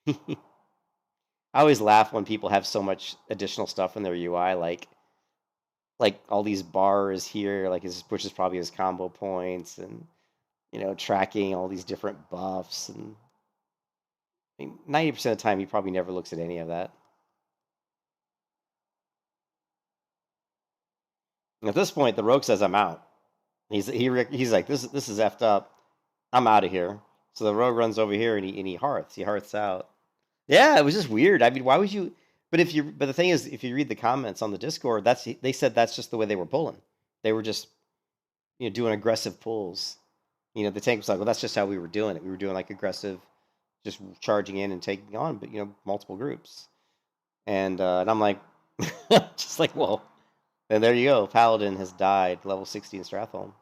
I always laugh when people have so much additional stuff in their UI, like all these bars here, like which is probably his combo points, and you know, tracking all these different buffs, and I mean, 90% of the time he probably never looks at any of that. And at this point, the rogue says, "I'm out." He's like, "This is effed up. I'm out of here." So the rogue runs over here and he hearths. He hearths out. Yeah, it was just weird. I mean, why would you? But the thing is, if you read the comments on the Discord, they said that's just the way they were pulling. They were just, you know, doing aggressive pulls. You know, the tank was like, well, that's just how we were doing it. We were doing like aggressive, just charging in and taking on, but you know, multiple groups. And I'm like, just like, well, and there you go. Paladin has died, level 60 in Stratholme.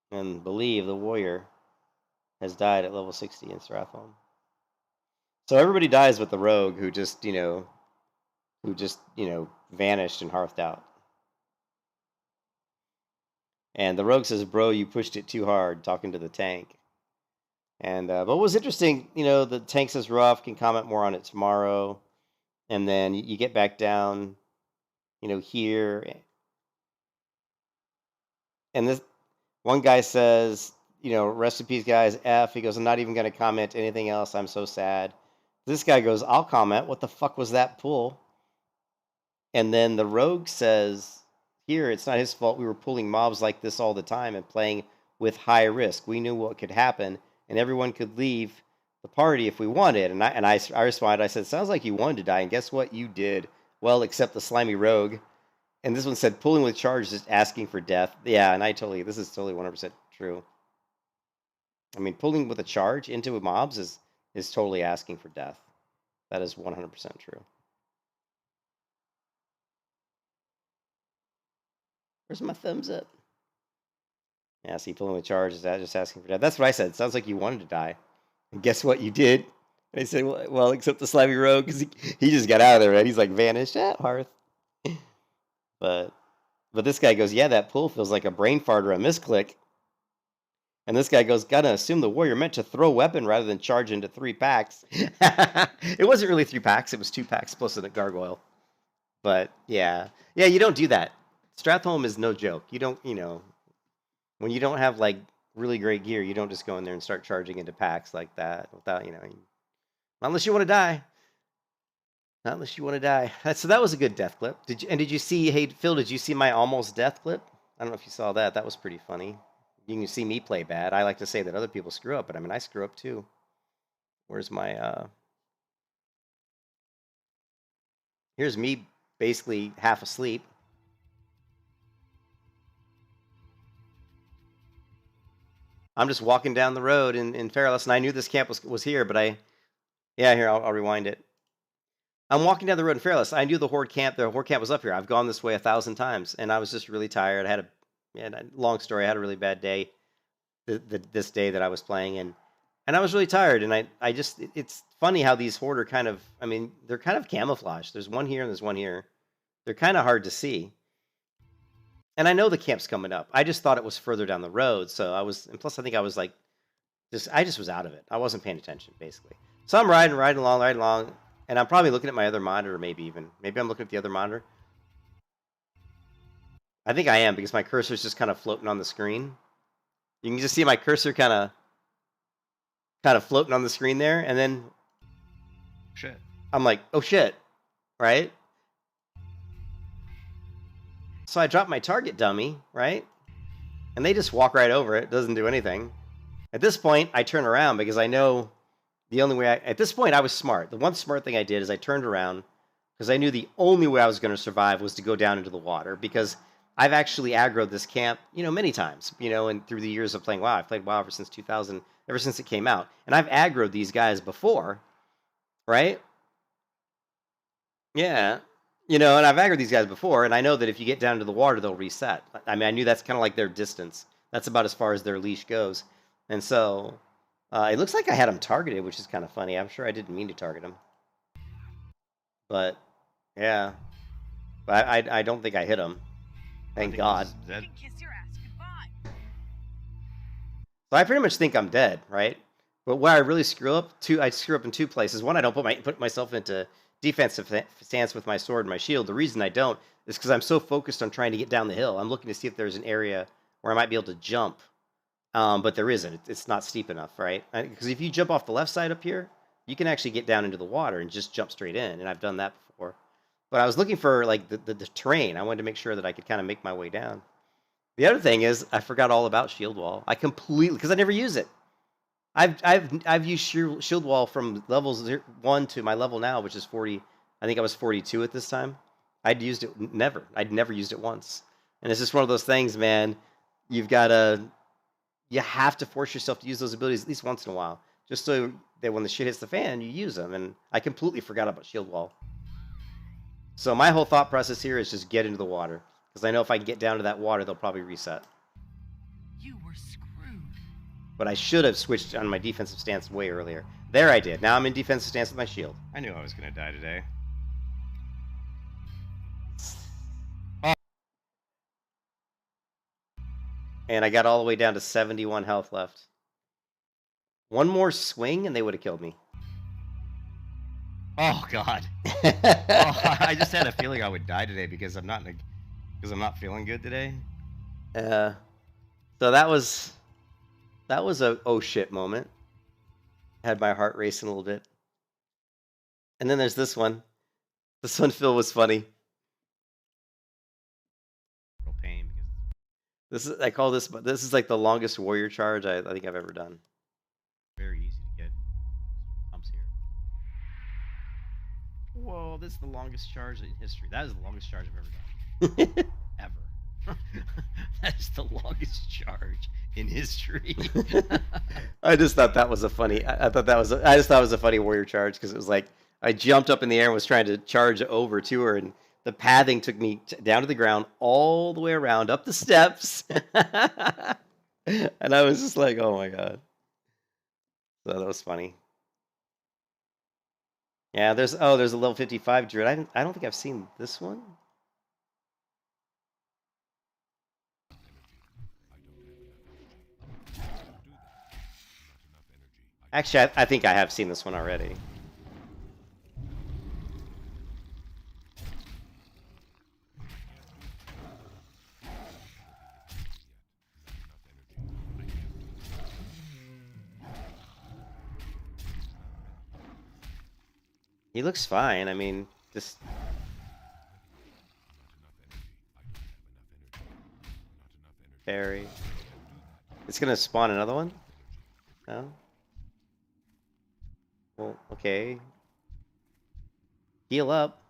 And believe the warrior has died at level 60 in Stratholme. So everybody dies but the rogue who just, you know, vanished and hearthed out. And the rogue says, bro, you pushed it too hard, talking to the tank. And but what was interesting, you know, the tank says rough, can comment more on it tomorrow. And then you get back down, you know, here. And this one guy says, you know, rest in peace, guys, F. He goes, I'm not even going to comment anything else. I'm so sad. This guy goes, I'll comment. What the fuck was that pull? And then the rogue says, here, it's not his fault. We were pulling mobs like this all the time and playing with high risk. We knew what could happen, and everyone could leave the party if we wanted. And I responded, I said, sounds like you wanted to die, and guess what? You did. Well, except the slimy rogue. And this one said, pulling with charge is asking for death. Yeah, and this is totally 100% true. I mean, pulling with a charge into mobs is totally asking for death. That is 100% true. Where's my thumbs up? Yeah, see, pulling with charge is just asking for death. That's what I said. Sounds like you wanted to die. And guess what? You did. And I said, well, except the slimy rogue, because he just got out of there, right? He's like vanished at hearth. But this guy goes, yeah, that pull feels like a brain fart or a misclick. And this guy goes, gotta assume the warrior meant to throw weapon rather than charge into 3 packs. It wasn't really 3 packs. It was 2 packs plus a gargoyle. But yeah, you don't do that. Stratholme is no joke. You don't, you know, when you don't have like really great gear, you don't just go in there and start charging into packs like that without, you know, unless you want to die. Not unless you want to die. So that was a good death clip. Did you see, hey, Phil, did you see my almost death clip? I don't know if you saw that. That was pretty funny. You can see me play bad. I like to say that other people screw up, but I mean, I screw up too. Where's my, here's me basically half asleep. I'm just walking down the road in Fairless, and I knew this camp was here, but here, I'll rewind it. I'm walking down the road in Fairless. I knew the Horde camp was up here. I've gone this way 1,000 times, and I was just really tired. I had long story, I had a really bad day this day that I was playing, and I was really tired, and I just, it's funny how these Horde are kind of, I mean, they're kind of camouflaged. There's one here and there's one here. They're kind of hard to see. And I know the camp's coming up. I just thought it was further down the road, and plus I think I was like, I just was out of it. I wasn't paying attention, basically. So I'm riding along, and I'm probably looking at my other monitor, maybe I'm looking at the other monitor. I think I am, because my cursor's just kind of floating on the screen. You can just see my cursor kind of floating on the screen there, and then Shit. I'm like, oh shit, right? So I drop my target dummy, right? And they just walk right over it, doesn't do anything. At this point, I turn around because I know the only way at this point, I was smart. The one smart thing I did is I turned around because I knew the only way I was going to survive was to go down into the water, because I've actually aggroed this camp, many times, and through the years of playing WoW. I've played WoW ever since 2000, ever since it came out. And I've aggroed these guys before, right? Yeah. And I've aggroed these guys before, and I know that if you get down to the water, they'll reset. I mean, I knew that's kind of like their distance. That's about as far as their leash goes. And so it looks like I had him targeted, which is kind of funny. I'm sure I didn't mean to target him. But, yeah. But I don't think I hit him. Thank God. You can kiss your ass goodbye. So I pretty much think I'm dead, right? But where I really screw up, I screw up in two places. One, I don't put myself into defensive stance with my sword and my shield. The reason I don't is because I'm so focused on trying to get down the hill. I'm looking to see if there's an area where I might be able to jump. But there isn't. It's not steep enough, right? Because if you jump off the left side up here, you can actually get down into the water and just jump straight in. And I've done that before. But I was looking for like the terrain. I wanted to make sure that I could kind of make my way down. The other thing is I forgot all about shield wall. I completely, because I never use it. I've used shield wall from levels 1 to my level now, which is 40. I think I was 42 at this time. I'd never used it once. And it's just one of those things, man. You have to force yourself to use those abilities at least once in a while, just so that when the shit hits the fan, you use them. And I completely forgot about shield wall. So my whole thought process here is just get into the water, because I know if I can get down to that water, they'll probably reset. You were screwed. But I should have switched on my defensive stance way earlier. There I did. Now I'm in defensive stance with my shield. I knew I was gonna die today. And I got all the way down to 71 health left. One more swing and they would have killed me. Oh God! I just had a feeling I would die today because I'm not feeling good today. So that was a oh shit moment. Had my heart racing a little bit. And then there's this one. This one, Phil, was funny. Real pain because I call this is like the longest warrior charge I think I've ever done. it's very easy to get humps here. Whoa, this is the longest charge in history. That is the longest charge I've ever done. Ever. That is the longest charge in history. I just thought that was a funny. I just thought it was a funny warrior charge, because it was like I jumped up in the air and was trying to charge over to her, and the pathing took me down to the ground, all the way around, up the steps, and I was just like, "Oh my God!" So that was funny. Yeah, there's a level 55 druid. I don't think I've seen this one. Actually, I think I have seen this one already. He looks fine. I mean, just... Fairy. It's gonna spawn another one? No? Well, okay. Heal up.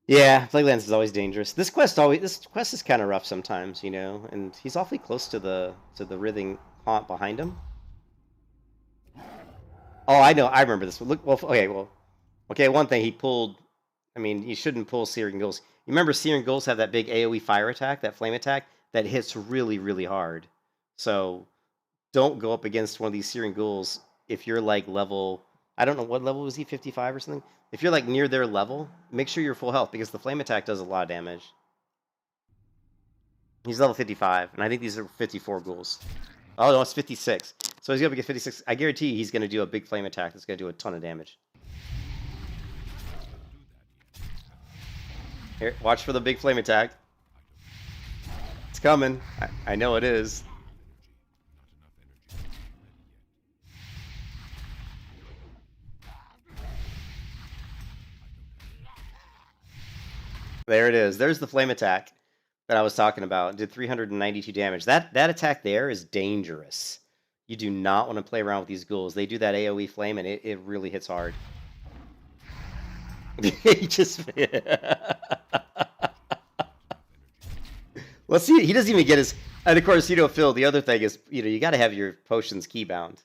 Yeah, Plaguelands is always dangerous. This quest is kind of rough sometimes, and he's awfully close to the writhing haunt behind him. Oh, I know. I remember this one. Look, okay. One thing he pulled. I mean, he shouldn't pull Searing Ghouls. You remember Searing Ghouls have that big AOE fire attack, that flame attack that hits really, really hard. So don't go up against one of these Searing Ghouls if you're like level. I don't know what level was he, 55 or something. If you're like near their level, make sure you're full health, because the flame attack does a lot of damage. He's level 55, and I think these are 54 ghouls. Oh no, it's 56. So he's gonna get 56. I guarantee he's gonna do a big flame attack that's gonna do a ton of damage. Here, watch for the big flame attack. It's coming. I know it is. There it is. There's the flame attack. that I was talking about did 392 damage. That attack there is dangerous. You do not want to play around with these ghouls. They do that AoE flame, and it really hits hard. He just... Let's see. He doesn't even get his... And of course, Phil, the other thing is, you got to have your potions keybound.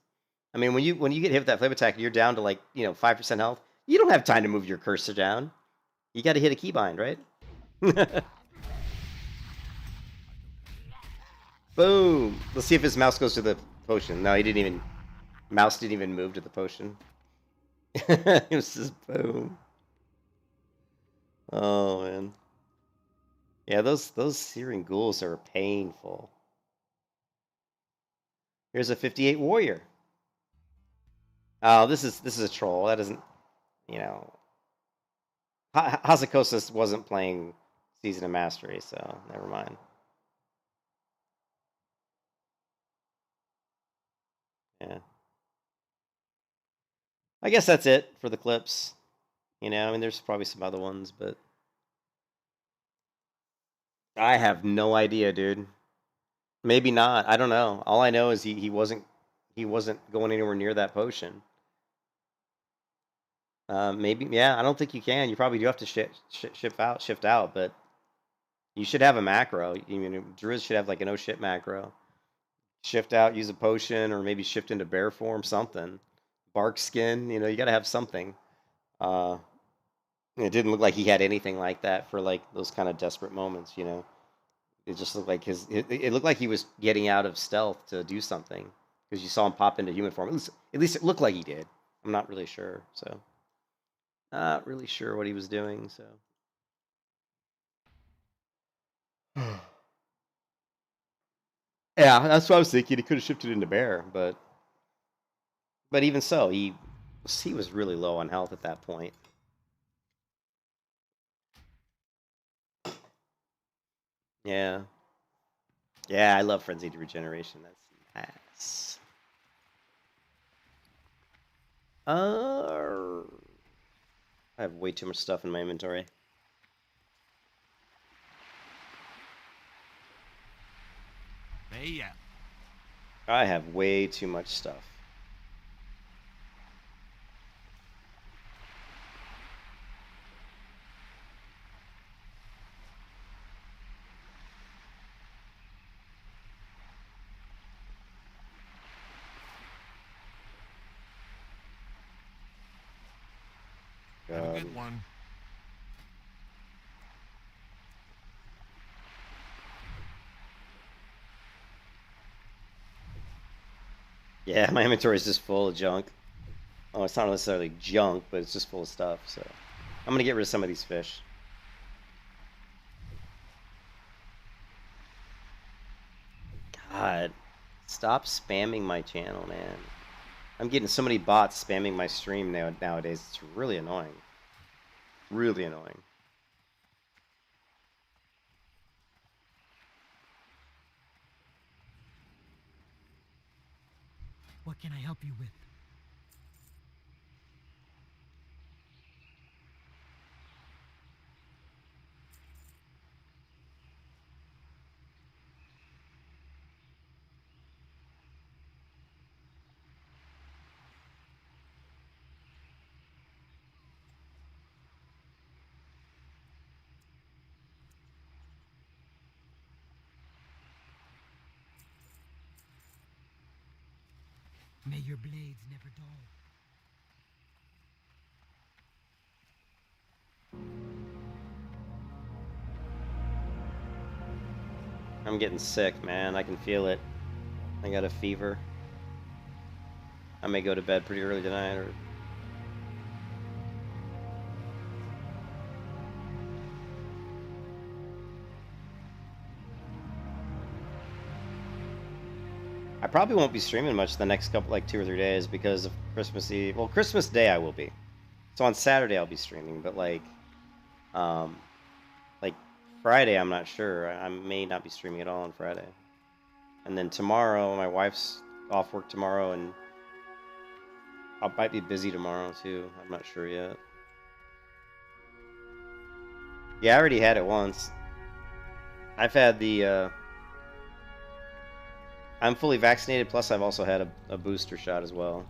I mean, when you get hit with that flame attack, you're down to 5% health. You don't have time to move your cursor down. You got to hit a keybind, right? Boom. Let's see if his mouse goes to the potion. No, he didn't even... Mouse didn't even move to the potion. It was just boom. Oh, man. Yeah, those searing ghouls are painful. Here's a 58 warrior. Oh, this is a troll. That doesn't, Hazukosis wasn't playing Season of Mastery, so never mind. Yeah. I guess that's it for the clips. I mean, there's probably some other ones, but I have no idea, dude. Maybe not. I don't know. All I know is he wasn't going anywhere near that potion. Maybe, yeah. I don't think you can. You probably do have to shift out, but you should have a macro. Druids should have like an oh shit macro. Shift out, use a potion, or maybe shift into bear form, something. Bark skin, you got to have something. It didn't look like he had anything like that for like those kind of desperate moments, It just looked like it looked like he was getting out of stealth to do something, because you saw him pop into human form. At least it looked like he did. I'm not really sure, so not really sure what he was doing. So yeah, that's what I was thinking. He could have shifted into bear, but even so, he was really low on health at that point. Yeah. Yeah, I love Frenzied Regeneration. That's nice. I have way too much stuff in my inventory. Hey, I have way too much stuff. have a good one. Yeah, my inventory is just full of junk. Oh, it's not necessarily junk, but it's just full of stuff, so I'm gonna get rid of some of these fish. God, stop spamming my channel, man. I'm getting so many bots spamming my stream nowadays. It's really annoying. Really annoying. What can I help you with? May your blades never dull. I'm getting sick, man. I can feel it. I got a fever. I may go to bed pretty early tonight, or... I probably won't be streaming much the next couple, 2 or 3 days, because of Christmas Eve. Well, Christmas Day I will be. So on Saturday I'll be streaming, but Friday I'm not sure. I may not be streaming at all on Friday. And then tomorrow, my wife's off work tomorrow, and I might be busy tomorrow too. I'm not sure yet. Yeah, I already had it once. I've had the. I'm fully vaccinated. Plus, I've also had a booster shot as well.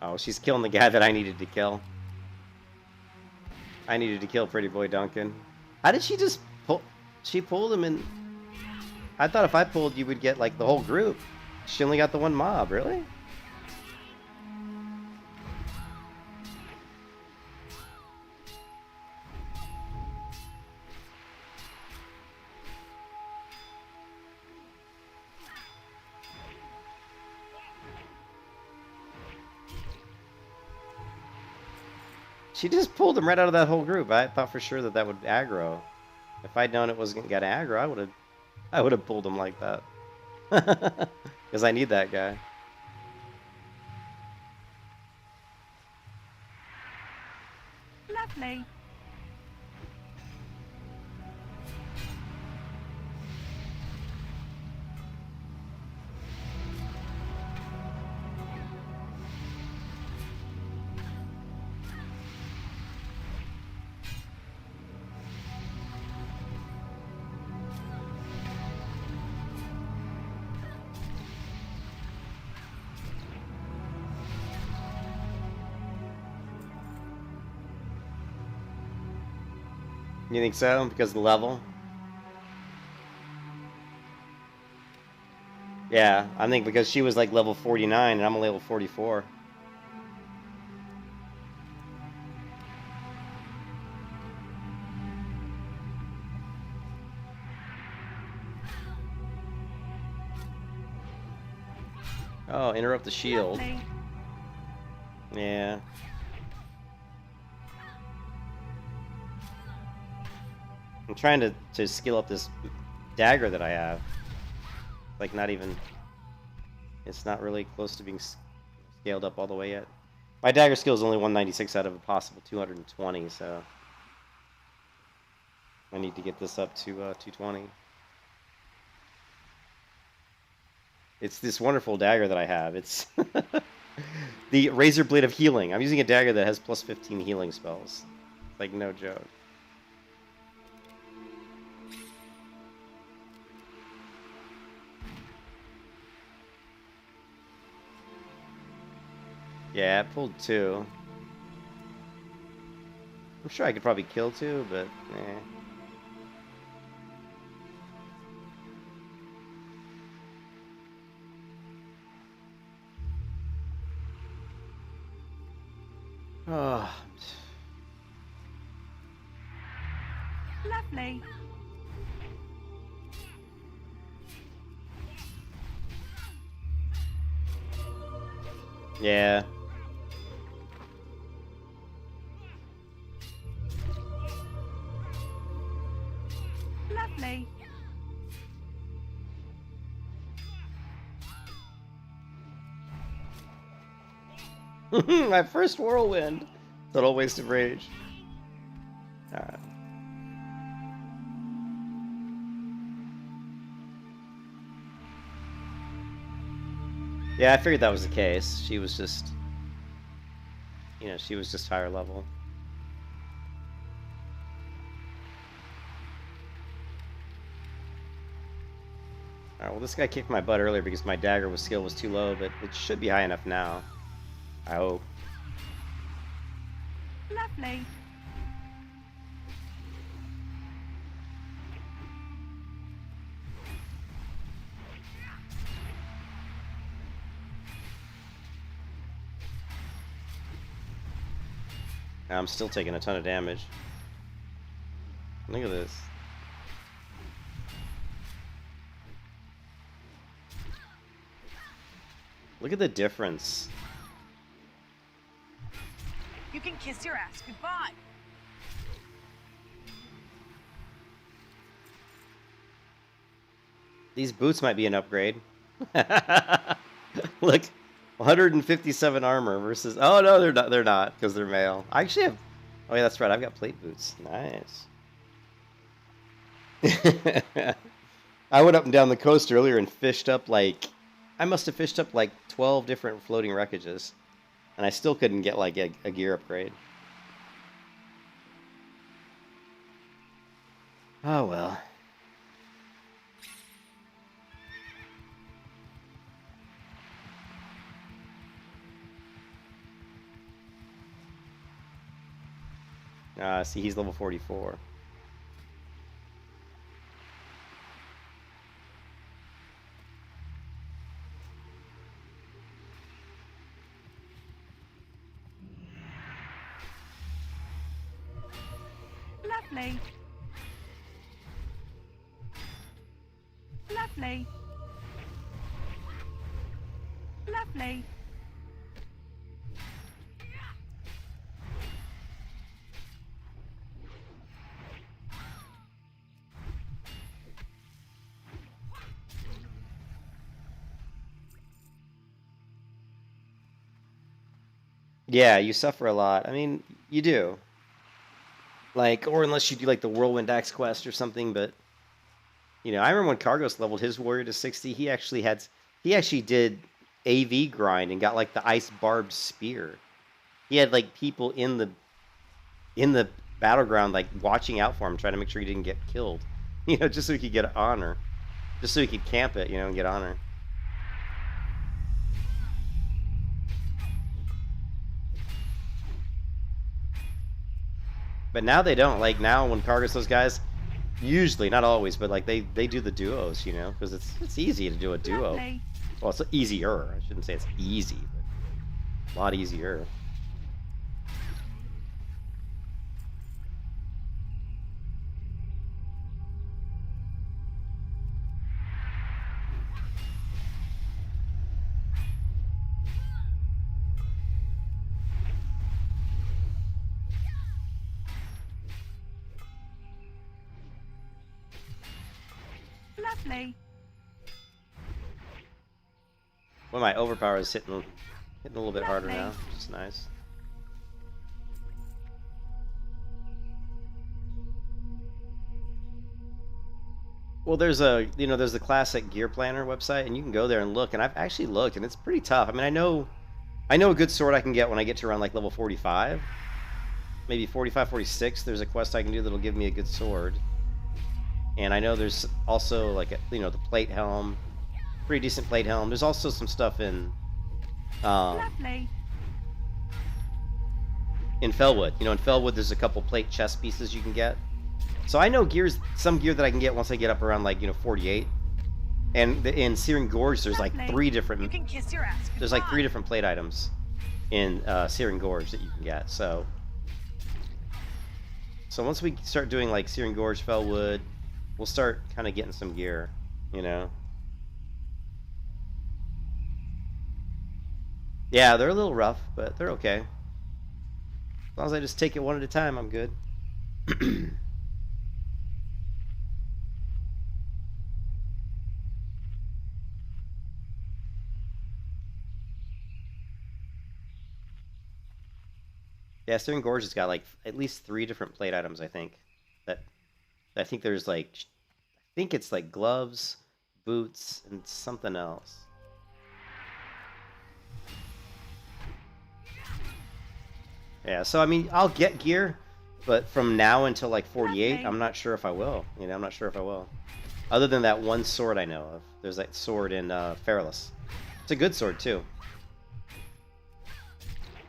Oh, she's killing the guy that I needed to kill. I needed to kill Pretty Boy Duncan. How did she just pull? She pulled him in. I thought if I pulled, you would get like the whole group. She only got the one mob, really? She just pulled him right out of that whole group. I thought for sure that that would aggro. If I'd known it was gonna get aggro, I would have pulled him like that. Because I need that guy. Lovely. You think so? Because of the level? Yeah, I think because she was like level 49 and I'm only level 44. Oh, interrupt the shield. Lovely. Yeah. I'm trying to skill up this dagger that I have. Like, not even... It's not really close to being scaled up all the way yet. My dagger skill is only 196 out of a possible 220, so... I need to get this up to 220. It's this wonderful dagger that I have. It's the Razor Blade of Healing. I'm using a dagger that has plus 15 healing spells. Like, no joke. Yeah, I pulled 2. I'm sure I could probably kill 2, but eh. Oh. Lovely. Yeah. Lovely. My first whirlwind. Total waste of rage. Alright. Yeah, I figured that was the case. She was just... You know, she was just higher level. Alright, well, this guy kicked my butt earlier because my dagger skill was too low, but it should be high enough now. I hope. Lovely. I'm still taking a ton of damage. Look at this. Look at the difference. You can kiss your ass goodbye. These boots might be an upgrade. Look, 157 armor versus. Oh no, they're not. They're not because they're male. I actually have. Oh yeah, that's right. I've got plate boots. Nice. I went up and down the coast earlier and fished up like. I must have fished up like 12 different floating wreckages, and I still couldn't get like a gear upgrade. Oh well. See, he's level 44. Lovely. Lovely. Lovely. Yeah, you suffer a lot. I mean, you do. Like, or unless you do like the Whirlwind Axe quest or something, but you know, I remember when Cargos leveled his warrior to 60, he actually did AV grind and got like the ice barbed spear. He had like people in the battleground like watching out for him, trying to make sure he didn't get killed. You know, just so he could get honor. Just so he could camp it, you know, and get honor. But now they don't. Like now when Cargos those guys, usually, not always, but like they do the duos, you know, because it's easy to do a duo. Lovely. Well, it's easier. I shouldn't say it's easy, but a lot easier. Lovely. Well, my overpower is hitting a little bit harder now, which is nice. Well, there's the classic gear planner website, and you can go there and look. And I've actually looked, and it's pretty tough. I mean, I know a good sword I can get when I get to around like level 45, maybe 45, 46. There's a quest I can do that'll give me a good sword. And I know there's also like the plate helm, pretty decent plate helm. There's also some stuff in Lovely. in Felwood. You know, in Felwood there's a couple plate chest pieces you can get. So I know some gear that I can get once I get up around like 48. And in Searing Gorge there's like You three different can kiss your ass there's like goodbye. 3 different plate items in Searing Gorge that you can get. So once we start doing like Searing Gorge, Felwood, we'll start kind of getting some gear, you know. Yeah, they're a little rough, but they're okay. As long as I just take it one at a time, I'm good. Yeah, Searing Gorge has got like at least 3 different plate items, I think. I think there's like, I think it's like gloves, boots, and something else. Yeah, so I mean, I'll get gear, but from now until like 48, Okay. I'm not sure if I will. You know, I'm not sure if I will. Other than that one sword I know of. There's that sword in Fairless. It's a good sword, too.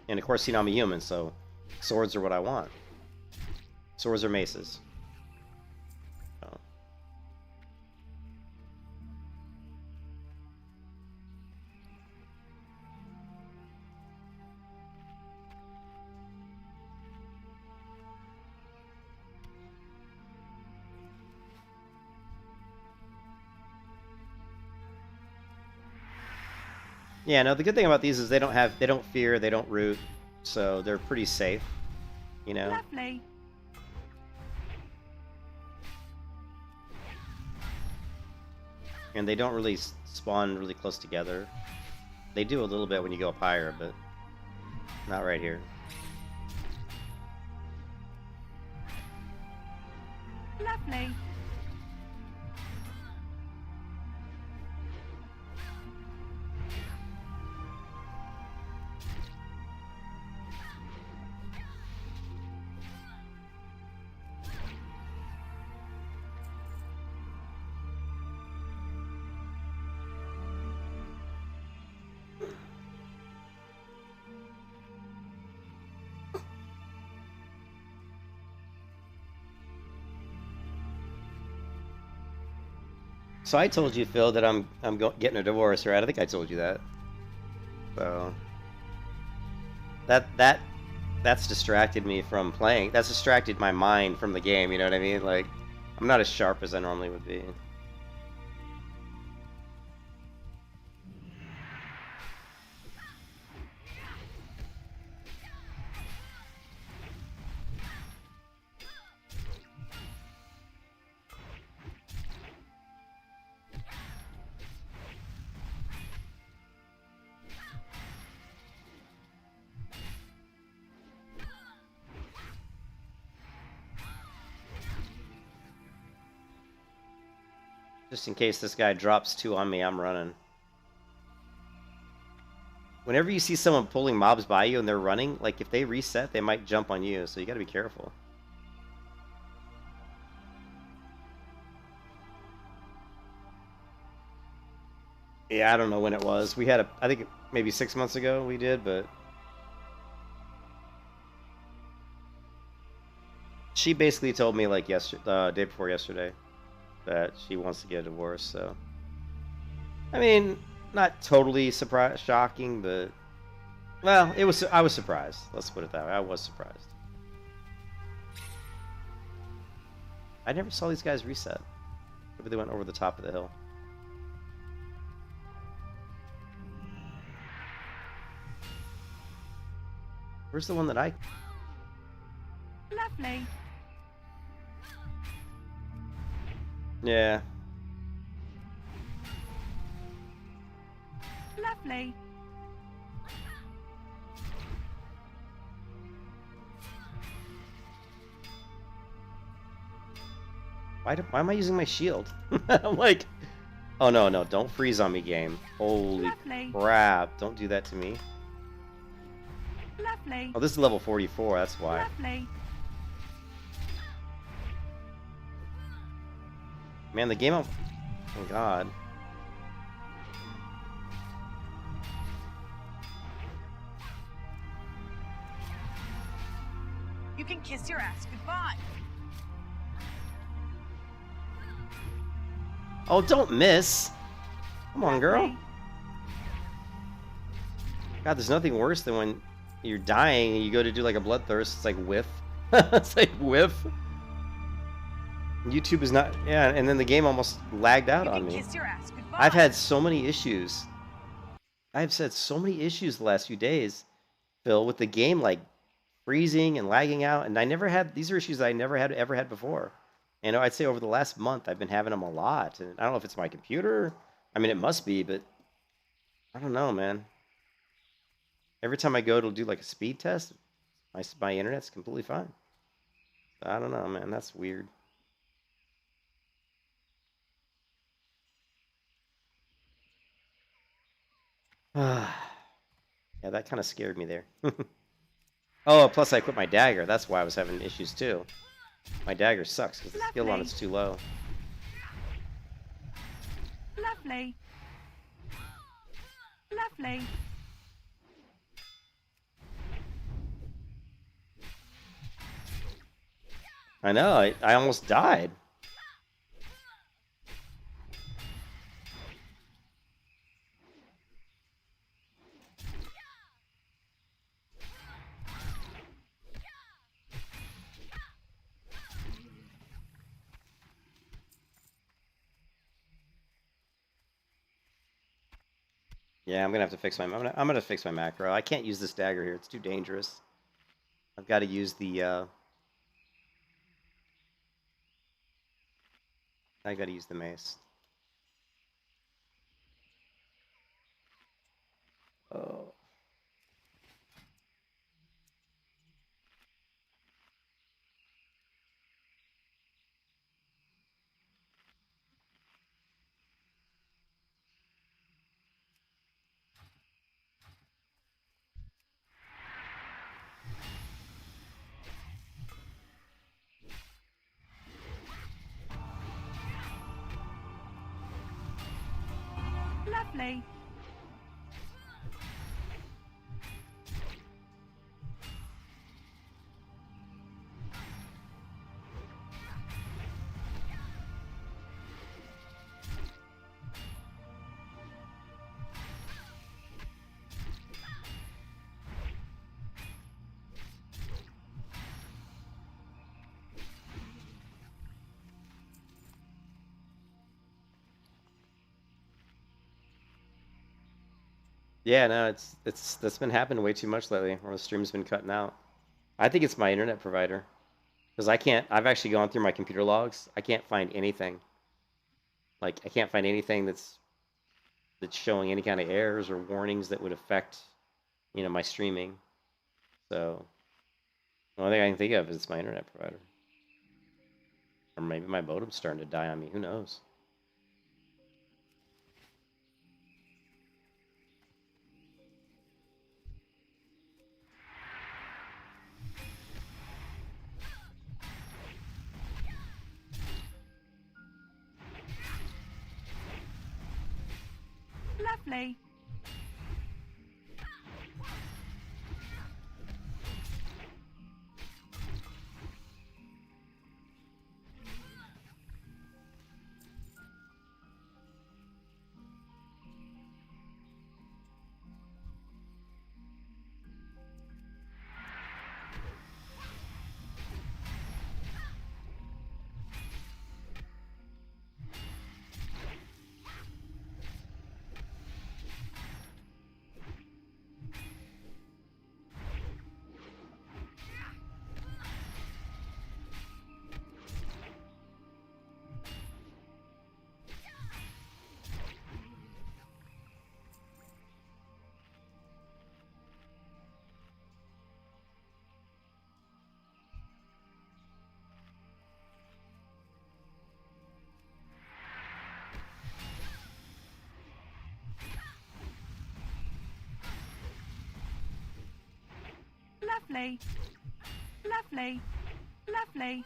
And of course, you know, I'm a human, so swords are what I want. Swords or maces. So. Yeah, no, the good thing about these is they don't fear, they don't root, so they're pretty safe, you know. Lovely. And they don't really spawn really close together. They do a little bit when you go up higher, but not right here. Lovely. So I told you, Phil, that I'm getting a divorce, right? I think I told you that. So that's distracted me from playing. That's distracted my mind from the game. You know what I mean? Like, I'm not as sharp as I normally would be. Just in case this guy drops 2 on me, I'm running. Whenever you see someone pulling mobs by you and they're running, like if they reset, they might jump on you, so you gotta be careful. Yeah, I don't know when it was. We had I think maybe 6 months ago we did, but she basically told me like yesterday, day before yesterday, that she wants to get a divorce. So, I mean, not totally shocking, but well, it was. I was surprised. Let's put it that way. I was surprised. I never saw these guys reset. Maybe they went over the top of the hill. Where's the one that I... Lovely. Yeah. Lovely. Why am I using my shield? I'm like, oh no, don't freeze on me, game. Holy Lovely. crap, don't do that to me. Lovely. Oh, this is level 44, that's why. Lovely. Man, the game... Oh god. You can kiss your ass goodbye. Oh, don't miss! Come on, girl. Lovely. God, there's nothing worse than when you're dying and you go to do like a bloodthirst. It's like whiff. It's like whiff. YouTube is not... Yeah, and then the game almost lagged out on me. Kiss your ass goodbye. I've had so many issues. I've said so many issues the last few days, Phil, with the game like freezing and lagging out, and I never had... These are issues that I never had ever had before. And I'd say over the last month, I've been having them a lot. And I don't know if it's my computer. I mean, it must be, but I don't know, man. Every time I go to do like a speed test, my internet's completely fine. I don't know, man. That's weird. Yeah, that kind of scared me there. Oh, plus I quit my dagger. That's why I was having issues too. My dagger sucks because the skill on it's too low. Lovely. Lovely. I know, I almost died. Yeah, I'm gonna have to fix my. I'm gonna fix my macro. I can't use this dagger here. It's too dangerous. I've got to use the. I got to use the mace. Oh. Lovely. Yeah, no, that's been happening way too much lately. Where the stream's been cutting out. I think it's my internet provider, because I can't. I've actually gone through my computer logs. I can't find anything. Like I can't find anything that's showing any kind of errors or warnings that would affect, my streaming. So the only thing I can think of is my internet provider, or maybe my modem's starting to die on me. Who knows? Lovely. Lovely. Lovely. Lovely.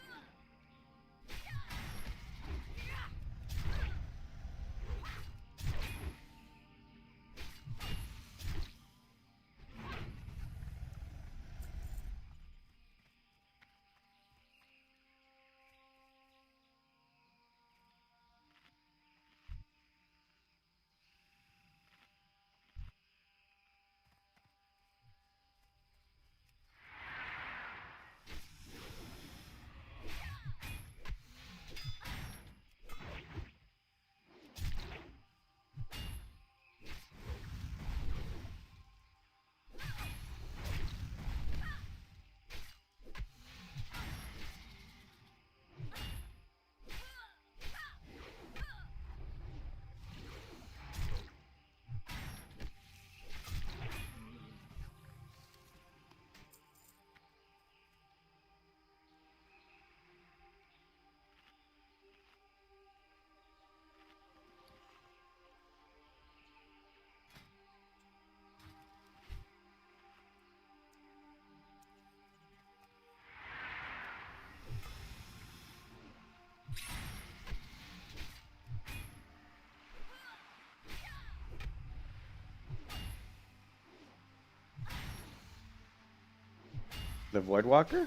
The Voidwalker?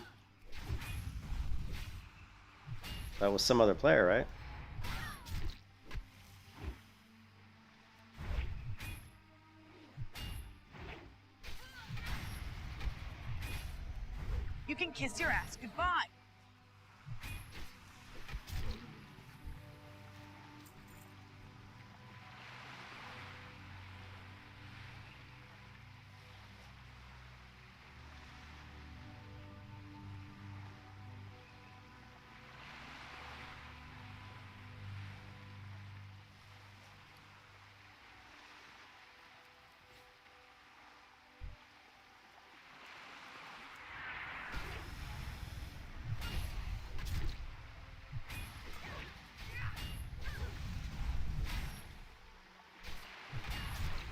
That was some other player, right? You can kiss your ass goodbye.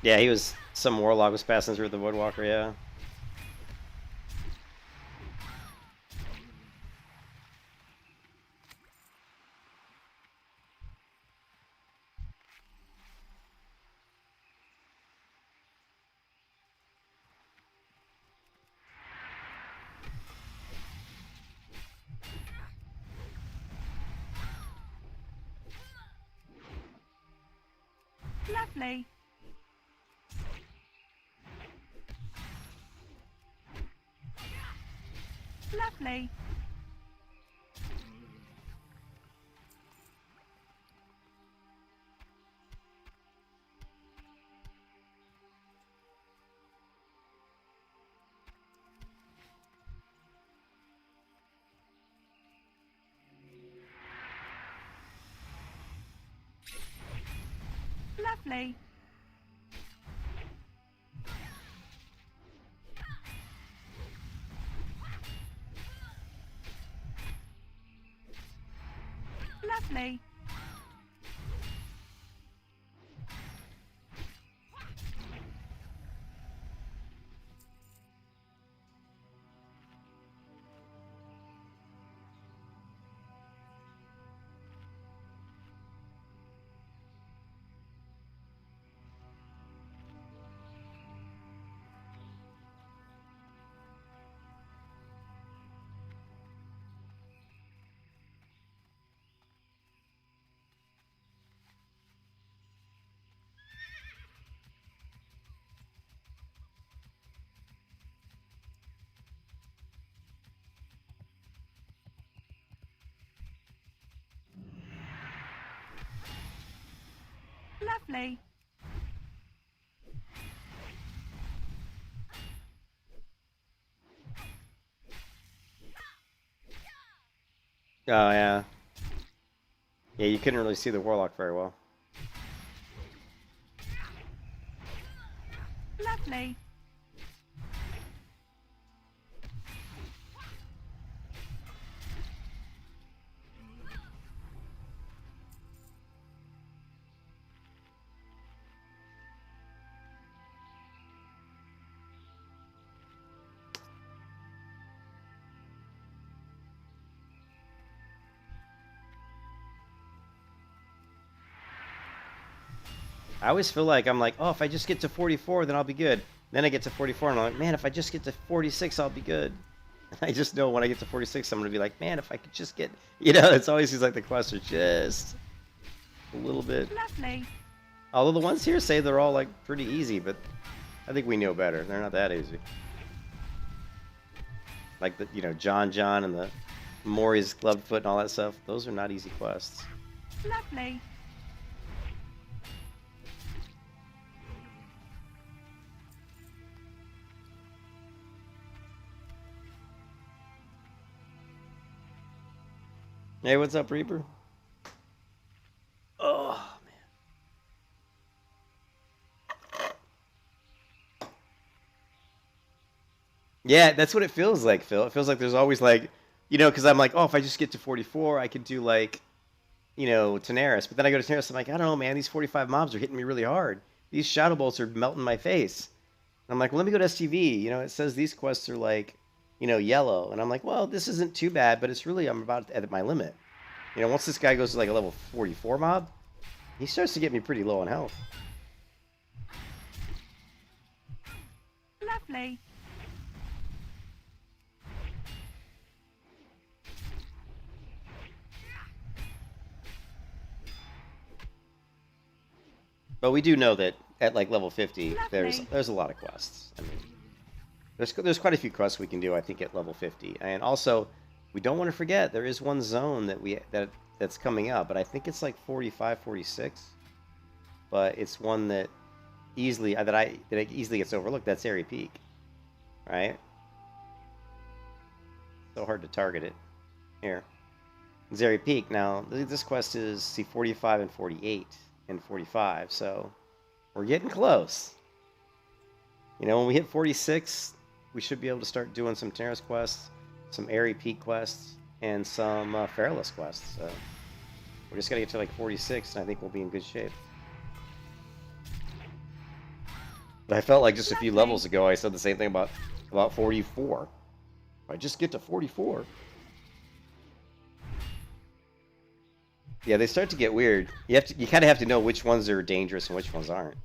Yeah, he was... Some warlock was passing through the Voidwalker, yeah. Lovely. Lovely. Lovely. Lovely. Lovely. Oh, yeah. Yeah, you couldn't really see the warlock very well. Lovely. I always feel like I'm like, oh, if I just get to 44, then I'll be good. Then I get to 44, and I'm like, man, if I just get to 46, I'll be good. And I just know when I get to 46, I'm going to be like, man, if I could just get... You know, it's always seems like the quest are just a little bit... Lovely. Although the ones here say they're all, like, pretty easy, but I think we know better. They're not that easy. Like, the, you know, John and the Maury's Clubfoot and all that stuff. Those are not easy quests. Lovely. Hey, what's up, Reaper? Oh, man. Yeah, that's what it feels like, Phil. It feels like there's always, like, you know, because I'm like, oh, if I just get to 44, I could do, like, you know, Tenaris. But then I go to Tenaris, I'm like, I don't know, man. These 45 mobs are hitting me really hard. These Shadow Bolts are melting my face. And I'm like, well, let me go to STV. You know, it says these quests are, like, you know, yellow. And I'm like, well, this isn't too bad, but it's really, I'm about at my limit. You know, once this guy goes to like a level 44 mob, he starts to get me pretty low on health. Lovely. But we do know that at like level 50, Lovely. there's a lot of quests. I mean, there's quite a few quests we can do, I think, at level 50. And also, we don't want to forget there is one zone that's coming up, but I think it's like 45, 46. But it's one that easily it easily gets overlooked. That's Airy Peak, right? So hard to target it. Here, it's Airy Peak. Now this quest is see 45 and 48 and 45, so we're getting close. You know, when we hit 46, we should be able to start doing some Terrace quests, some Airy Peak quests, and some Fairless quests. So we're just gonna get to like 46, and I think we'll be in good shape. But I felt like just a few levels ago, I said the same thing about 44. If I just get to 44. Yeah, they start to get weird. You kind of have to know which ones are dangerous and which ones aren't.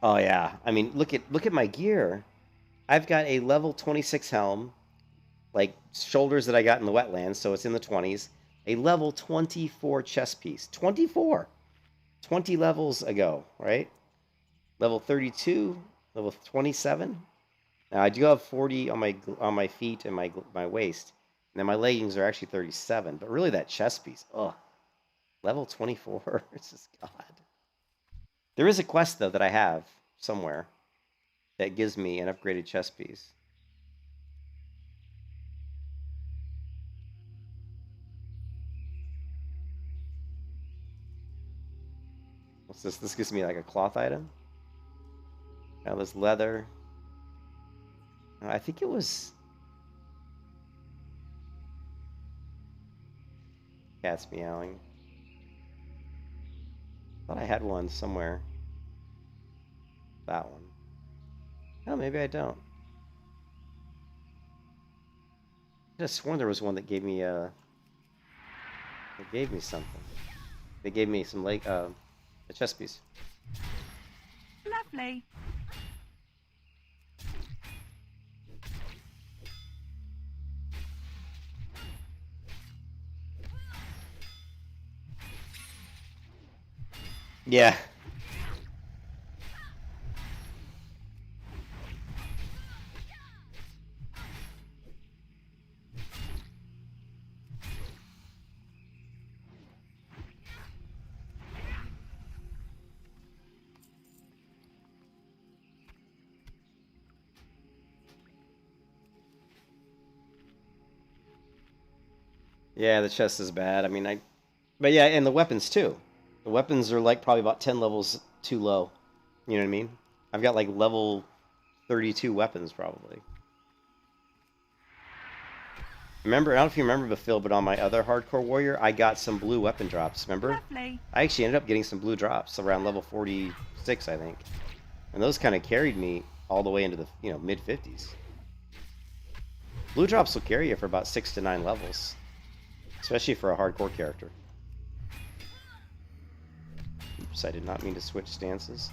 Oh yeah, I mean, look at my gear. I've got a level 26 helm, like shoulders that I got in the wetlands, so it's in the 20s. A level 24 chest piece. 24! 20 levels ago, right? Level 32, level 27. Now I do have 40 on my feet and my waist. And then my leggings are actually 37, but really that chest piece. Ugh. Level 24. It's just God. There is a quest though that I have somewhere that gives me an upgraded chest piece. What's this? This gives me like a cloth item. Now this leather. I think it was cat's meowing. Thought I had one somewhere. That one. Oh, maybe I don't. I could have sworn there was one that gave me something. They gave me some a chest piece. Lovely. Yeah. Yeah, the chest is bad. I mean, but yeah, and the weapons too. The weapons are like probably about 10 levels too low. You know what I mean? I've got like level 32 weapons probably. Remember, I don't know if you remember, Phil, but on my other hardcore warrior, I got some blue weapon drops. Remember? Lovely. I actually ended up getting some blue drops around level 46, I think, and those kind of carried me all the way into the mid 50s. Blue drops will carry you for about 6 to 9 levels, especially for a hardcore character. Oops, I did not mean to switch stances.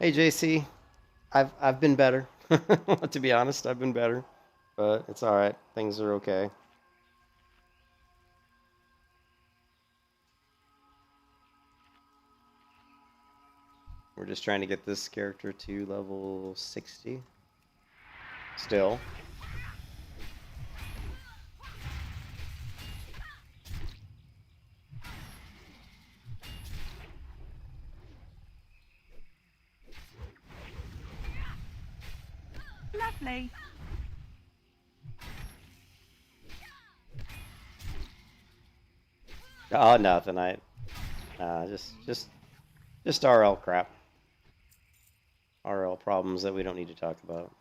Hey JC, I've been better. To be honest, I've been better, but it's all right. Things are okay. We're just trying to get this character to level 60. Still. Lovely. Oh, nothing. Just RL crap. RL problems that we don't need to talk about.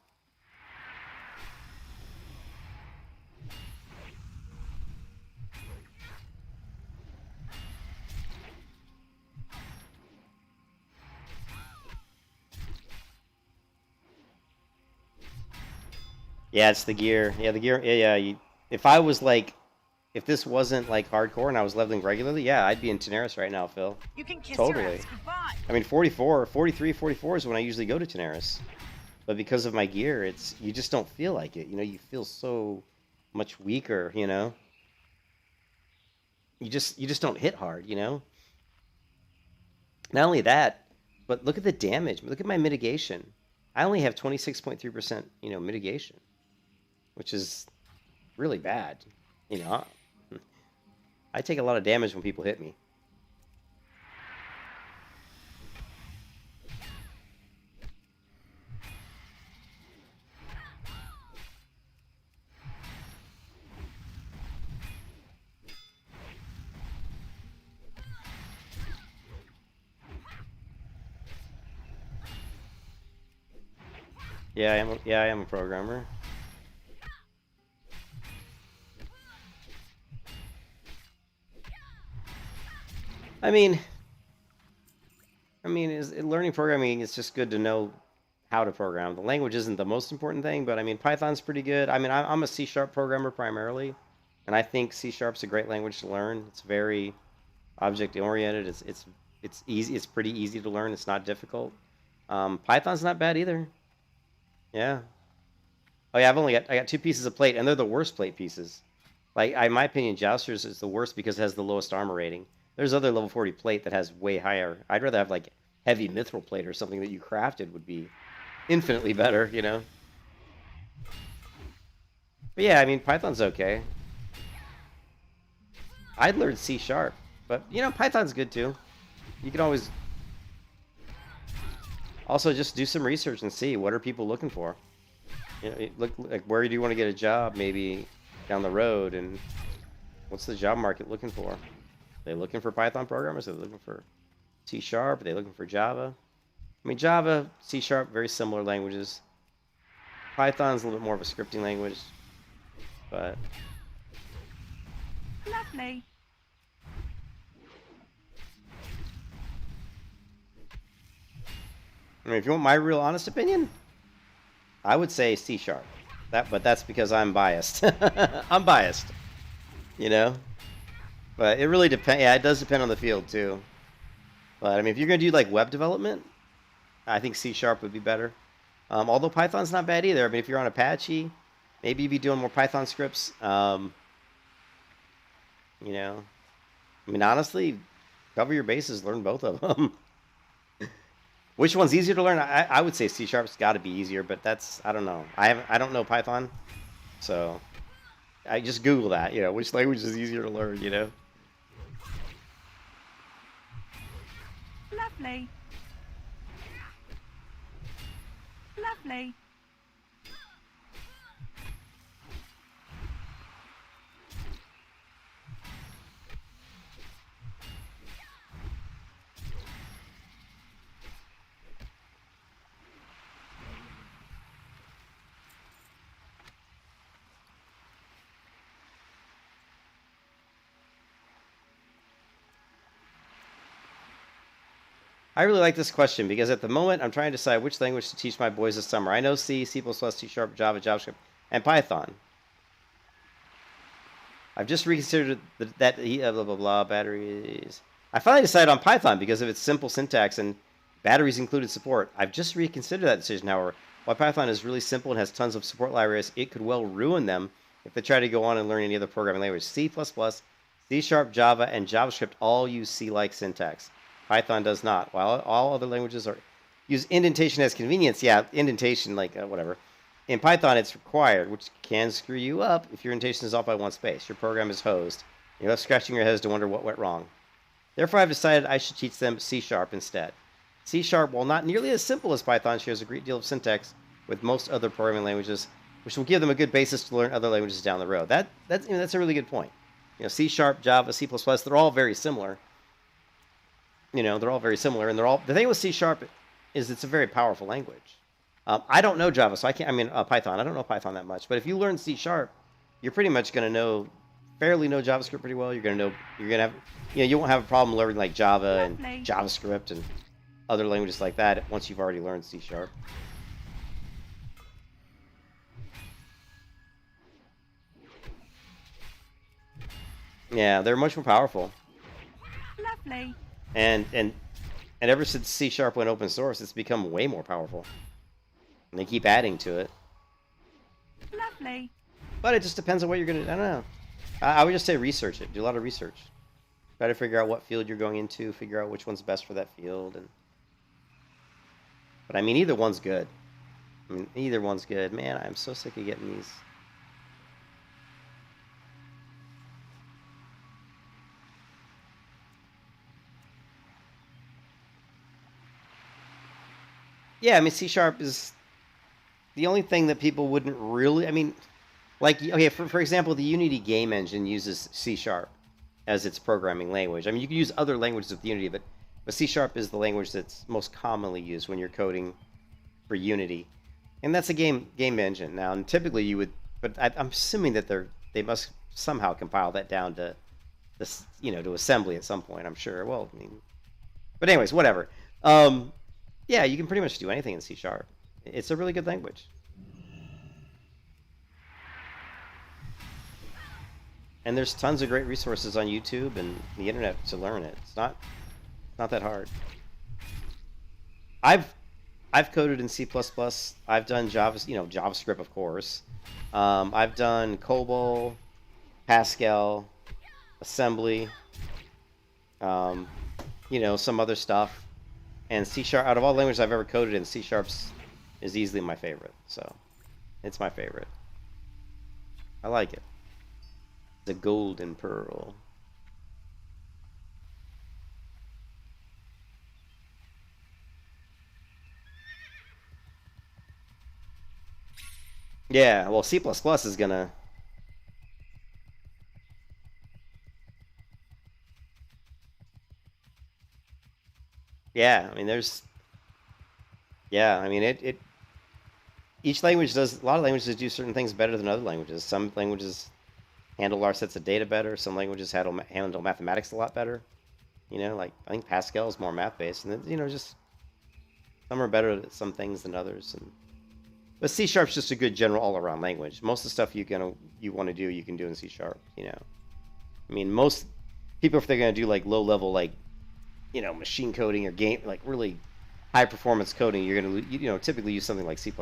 Yeah, it's the gear. Yeah, the gear. Yeah. If I was like, if this wasn't like hardcore and I was leveling regularly, yeah, I'd be in Tenaris right now, Phil. You can kiss Totally. your ass goodbye. I mean, 44, 43, 44 is when I usually go to Tenaris. But because of my gear, you just don't feel like it. You know, you feel so much weaker, you know? You just don't hit hard, you know? Not only that, but look at the damage. Look at my mitigation. I only have 26.3%, you know, mitigation, which is really bad. You know, I take a lot of damage when people hit me. Yeah, I am a programmer. I mean, learning programming is just good to know how to program. The language isn't the most important thing, but I mean, Python's pretty good. I mean, I'm a C# programmer primarily, and I think C# is a great language to learn. It's very object oriented. It's easy. It's pretty easy to learn. It's not difficult. Python's not bad either. Yeah. Oh yeah, I got 2 pieces of plate, and they're the worst plate pieces. Like, in my opinion, Jouster's is the worst because it has the lowest armor rating. There's other level 40 plate that has way higher. I'd rather have like heavy mithril plate or something that you crafted would be infinitely better, you know. But yeah, I mean, Python's okay. I'd learn C#, but you know, Python's good too. You can always also just do some research and see what are people looking for. You know, look like where do you want to get a job maybe down the road, and what's the job market looking for? Are they looking for Python programmers? Are they looking for C#? Are they looking for Java? I mean, Java, C#, very similar languages. Python's a little bit more of a scripting language, but Lovely. I mean, if you want my real honest opinion, I would say C#. But that's because I'm biased. I'm biased, you know. But it really depends. Yeah, it does depend on the field too. But I mean, if you're gonna do like web development, I think C# would be better. Although Python's not bad either. I mean, if you're on Apache, maybe you'd be doing more Python scripts. You know, I mean, honestly, cover your bases, learn both of them. Which one's easier to learn? I would say C#'s got to be easier, but I don't know. I don't know Python, so I just Google that. You know, which language is easier to learn? You know. Lovely. Lovely. I really like this question because at the moment I'm trying to decide which language to teach my boys this summer. I know C, C++, C#, Java, JavaScript, and Python. I've just reconsidered that blah blah blah batteries. I finally decided on Python because of its simple syntax and Batteries included support. I've just reconsidered that decision, however. While Python is really simple and has tons of support libraries, it could well ruin them if they try to go on and learn any other programming language. C++, C#, Java, and JavaScript all use C-like syntax. Python does not. While all other languages use indentation as convenience, yeah, indentation, like whatever. In Python, it's required, which can screw you up if your indentation is off by one space. Your program is hosed. You're left scratching your heads to wonder what went wrong. Therefore, I've decided I should teach them C# instead. C#, while not nearly as simple as Python, shares a great deal of syntax with most other programming languages, which will give them a good basis to learn other languages down the road. That's a really good point. C#, Java, C++, they're all very similar. They're all very similar, and the thing with C# is it's a very powerful language. I don't know Java, so Python. I don't know Python that much, but if you learn C#, you're pretty much going to fairly know JavaScript pretty well. You won't have a problem learning like Java and JavaScript and other languages like that once you've already learned C#. Yeah, they're much more powerful. Lovely. And ever since C# went open source, it's become way more powerful. And they keep adding to it. Lovely. But it just depends on what you're going to... I don't know. I would just say research it. Do a lot of research. Try to figure out what field you're going into. Figure out which one's best for that field. But either one's good. Either one's good. Man, I'm so sick of getting these... Yeah, C# is the only thing that people wouldn't really... for example, the Unity game engine uses C# as its programming language. You can use other languages with Unity, but C# is the language that's most commonly used when you're coding for Unity. And that's a game engine. Now, and typically you would... But I'm assuming that they must somehow compile that down to this, to assembly at some point, I'm sure. Well, but anyways, whatever. Yeah, you can pretty much do anything in C#. It's a really good language. And there's tons of great resources on YouTube and the internet to learn it. It's not that hard. I've coded in C++. I've done Java, JavaScript, of course. I've done COBOL, Pascal, assembly, some other stuff. And C#, out of all the languages I've ever coded in, C# is easily my favorite. So, it's my favorite. I like it. The golden pearl. Yeah, well, C++ is gonna... Yeah, there's... Yeah, each language does... A lot of languages do certain things better than other languages. Some languages handle large sets of data better. Some languages handle mathematics a lot better. I think Pascal is more math-based. And, just... Some are better at some things than others. But C# is just a good general all-around language. Most of the stuff you want to do, you can do in C#, most people, if they're going to do, low-level, machine coding or game, really high performance coding, you're going to, typically use something like C++.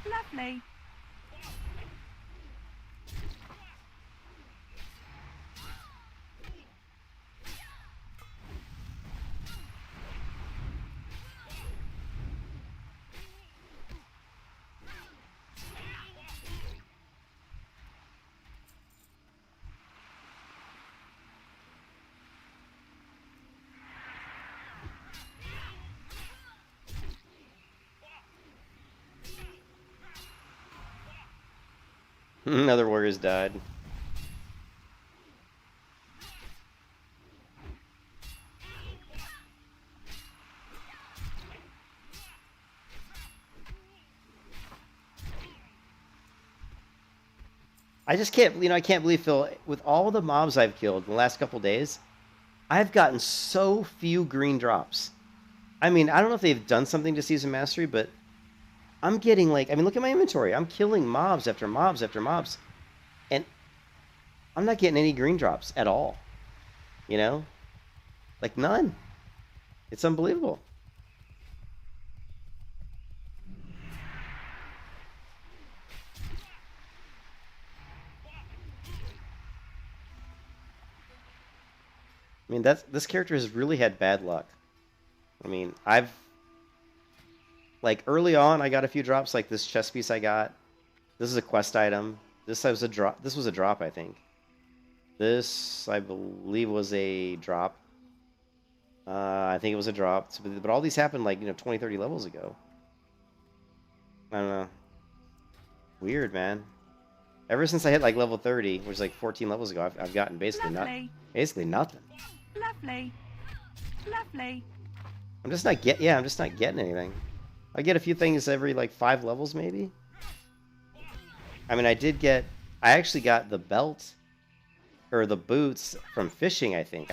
Lovely. Another warrior's died. I just can't, I can't believe, Phil, with all the mobs I've killed in the last couple days, I've gotten so few green drops. I don't know if they've done something to Season Mastery, but I'm getting look at my inventory. I'm killing mobs after mobs after mobs. And I'm not getting any green drops at all. You know? Like none. It's unbelievable. I mean, this character has really had bad luck. I mean, like early on, I got a few drops, like this chest piece I got. This is a quest item. This was a drop. This was a drop, I think. This, I believe, was a drop. I think it was a drop. But all these happened like 20, 30 levels ago. I don't know. Weird, man. Ever since I hit like level 30, which is like 14 levels ago, I've gotten basically Lovely. nothing. Lovely. Lovely. I'm just not getting anything. I get a few things every like 5 levels maybe. I mean, I actually got the belt or the boots from fishing, I think.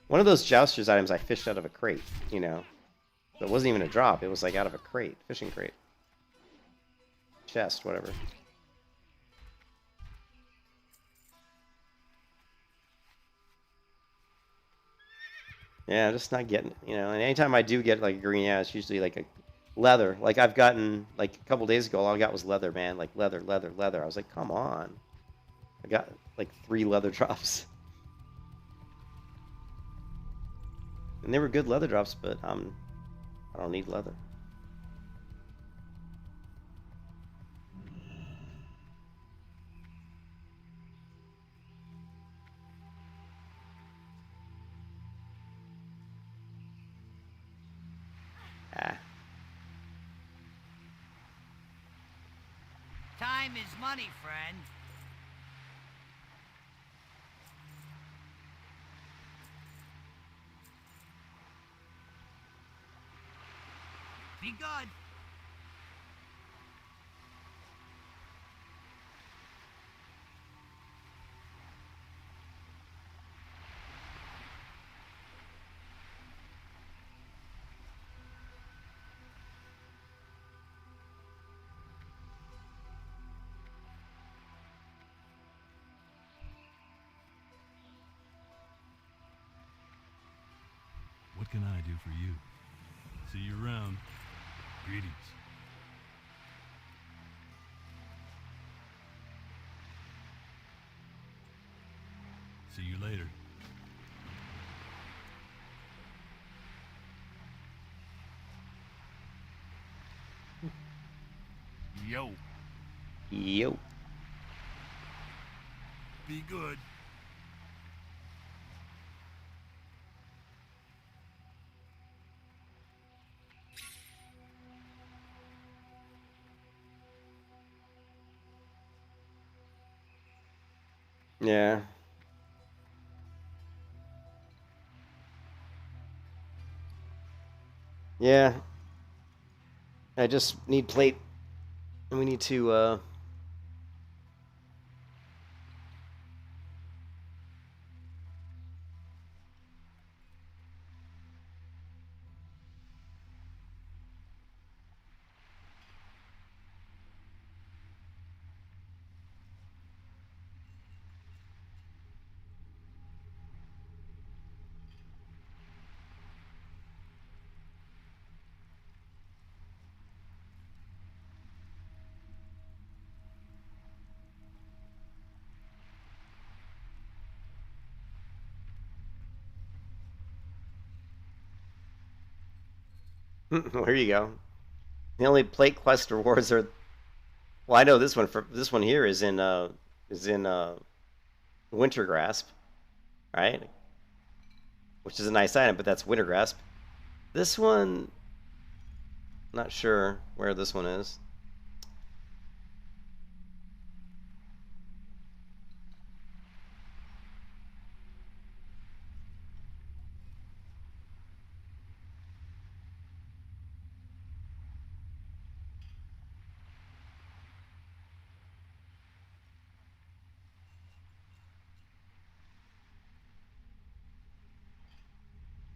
One of those jousters items I fished out of a crate, So it wasn't even a drop. It was like out of a crate, fishing crate. Chest, whatever. Yeah, I'm just not getting it, And anytime I do get like a green, it's usually like a leather. Like I've gotten like a couple days ago, all I got was leather, man. Like leather. I was like, come on. I got like 3 leather drops. And they were good leather drops, but I don't need leather. Time is money, friend. Be good. What can I do for you? See you around. Greetings. See you later. Yo. Yo. Be good. Yeah. Yeah. I just need plate. And we need to, Here you go. The only plate quest rewards are. Well, I know this one. This one here is in Winter Grasp, right? Which is a nice item, but that's Winter Grasp. This one, not sure where this one is.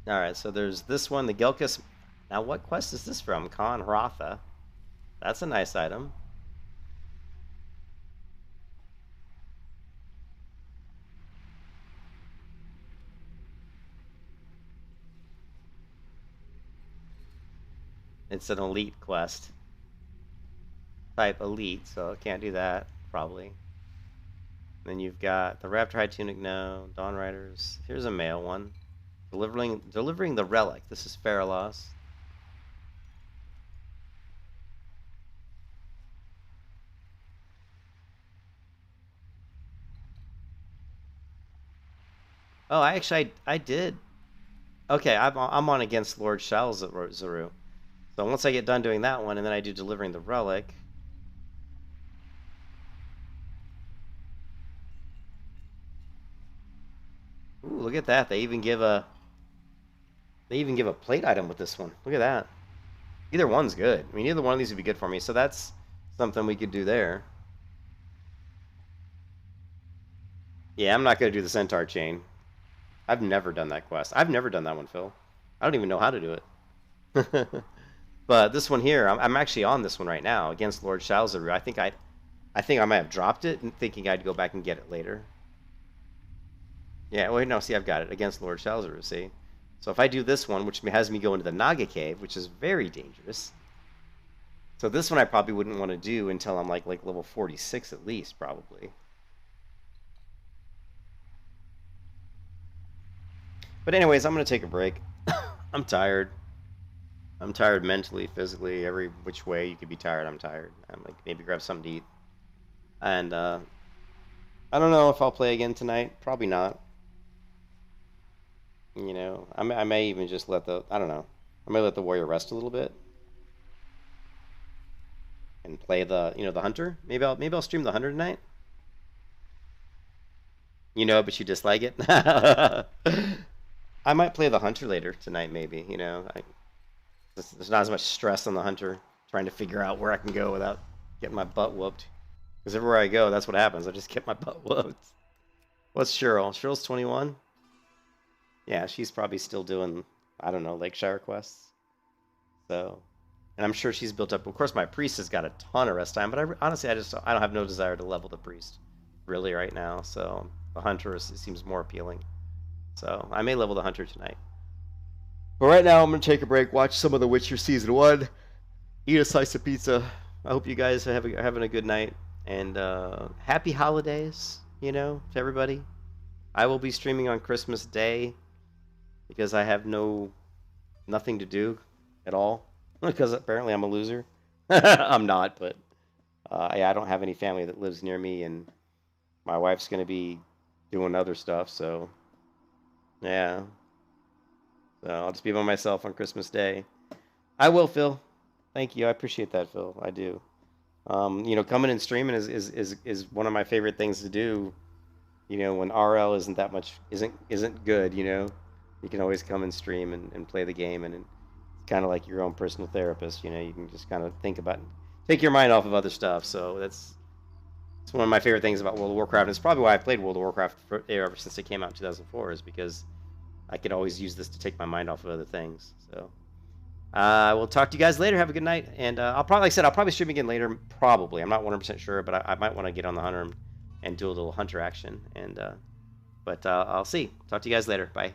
Alright, so there's this one, the Gelkus. Now, what quest is this from? Khan Hratha. That's a nice item. It's an elite quest. Type elite, so I can't do that, probably. Then you've got the Raptor High Tunic, no. Dawn Riders. Here's a male one. Delivering the relic. This is Faralos. Oh, I did. Okay, I'm on against Lord Shalzaru. So once I get done doing that one, and then I do delivering the relic. Ooh, look at that. They even give a plate item with this one. Look at that. Either one's good. I mean, either one of these would be good for me. So that's something we could do there. Yeah, I'm not going to do the Centaur chain. I've never done that quest. I've never done that one, Phil. I don't even know how to do it. But this one here, I'm actually on this one right now against Lord Shalzaru. I think I might have dropped it and thinking I'd go back and get it later. Yeah, wait, no, see, I've got it against Lord Shalzaru, see? So if I do this one, which has me go into the Naga Cave, which is very dangerous. So this one I probably wouldn't want to do until I'm like level 46 at least, probably. But anyways, I'm going to take a break. I'm tired. I'm tired mentally, physically, every which way you could be tired, I'm tired. I'm like, maybe grab something to eat. And, I don't know if I'll play again tonight. Probably not. You know, I may even just let I don't know. I may let the warrior rest a little bit. And play the hunter. Maybe I'll stream the hunter tonight. You know, but you dislike it. I might play the hunter later tonight, maybe. You know, there's not as much stress on the hunter trying to figure out where I can go without getting my butt whooped. Because everywhere I go, that's what happens. I just get my butt whooped. What's Cheryl? Cheryl's 21? Yeah, she's probably still doing, I don't know, Lakeshire quests. So, and I'm sure she's built up. Of course, my priest has got a ton of rest time, but honestly, I don't have no desire to level the priest really right now. So the hunter seems more appealing. So I may level the hunter tonight. But right now, I'm going to take a break, watch some of The Witcher Season 1, eat a slice of pizza. I hope you guys are having a good night. And happy holidays, you know, to everybody. I will be streaming on Christmas Day because I have nothing to do at all. Because apparently I'm a loser. I'm not, but yeah, I don't have any family that lives near me, and my wife's going to be doing other stuff, so yeah. So I'll just be by myself on Christmas Day. I will, Phil. Thank you. I appreciate that, Phil. I do. You know, coming and streaming is one of my favorite things to do. You know, when RL isn't good, you know, you can always come and stream and play the game, and it's kind of like your own personal therapist. You know, you can just kind of take your mind off of other stuff. So it's one of my favorite things about World of Warcraft. And it's probably why I played World of Warcraft ever since it came out in 2004, is because I could always use this to take my mind off of other things. So we'll talk to you guys later. Have a good night. And I'll probably stream again later. Probably. I'm not 100% sure, but I might want to get on the hunter and do a little hunter action. And but I'll see. Talk to you guys later. Bye.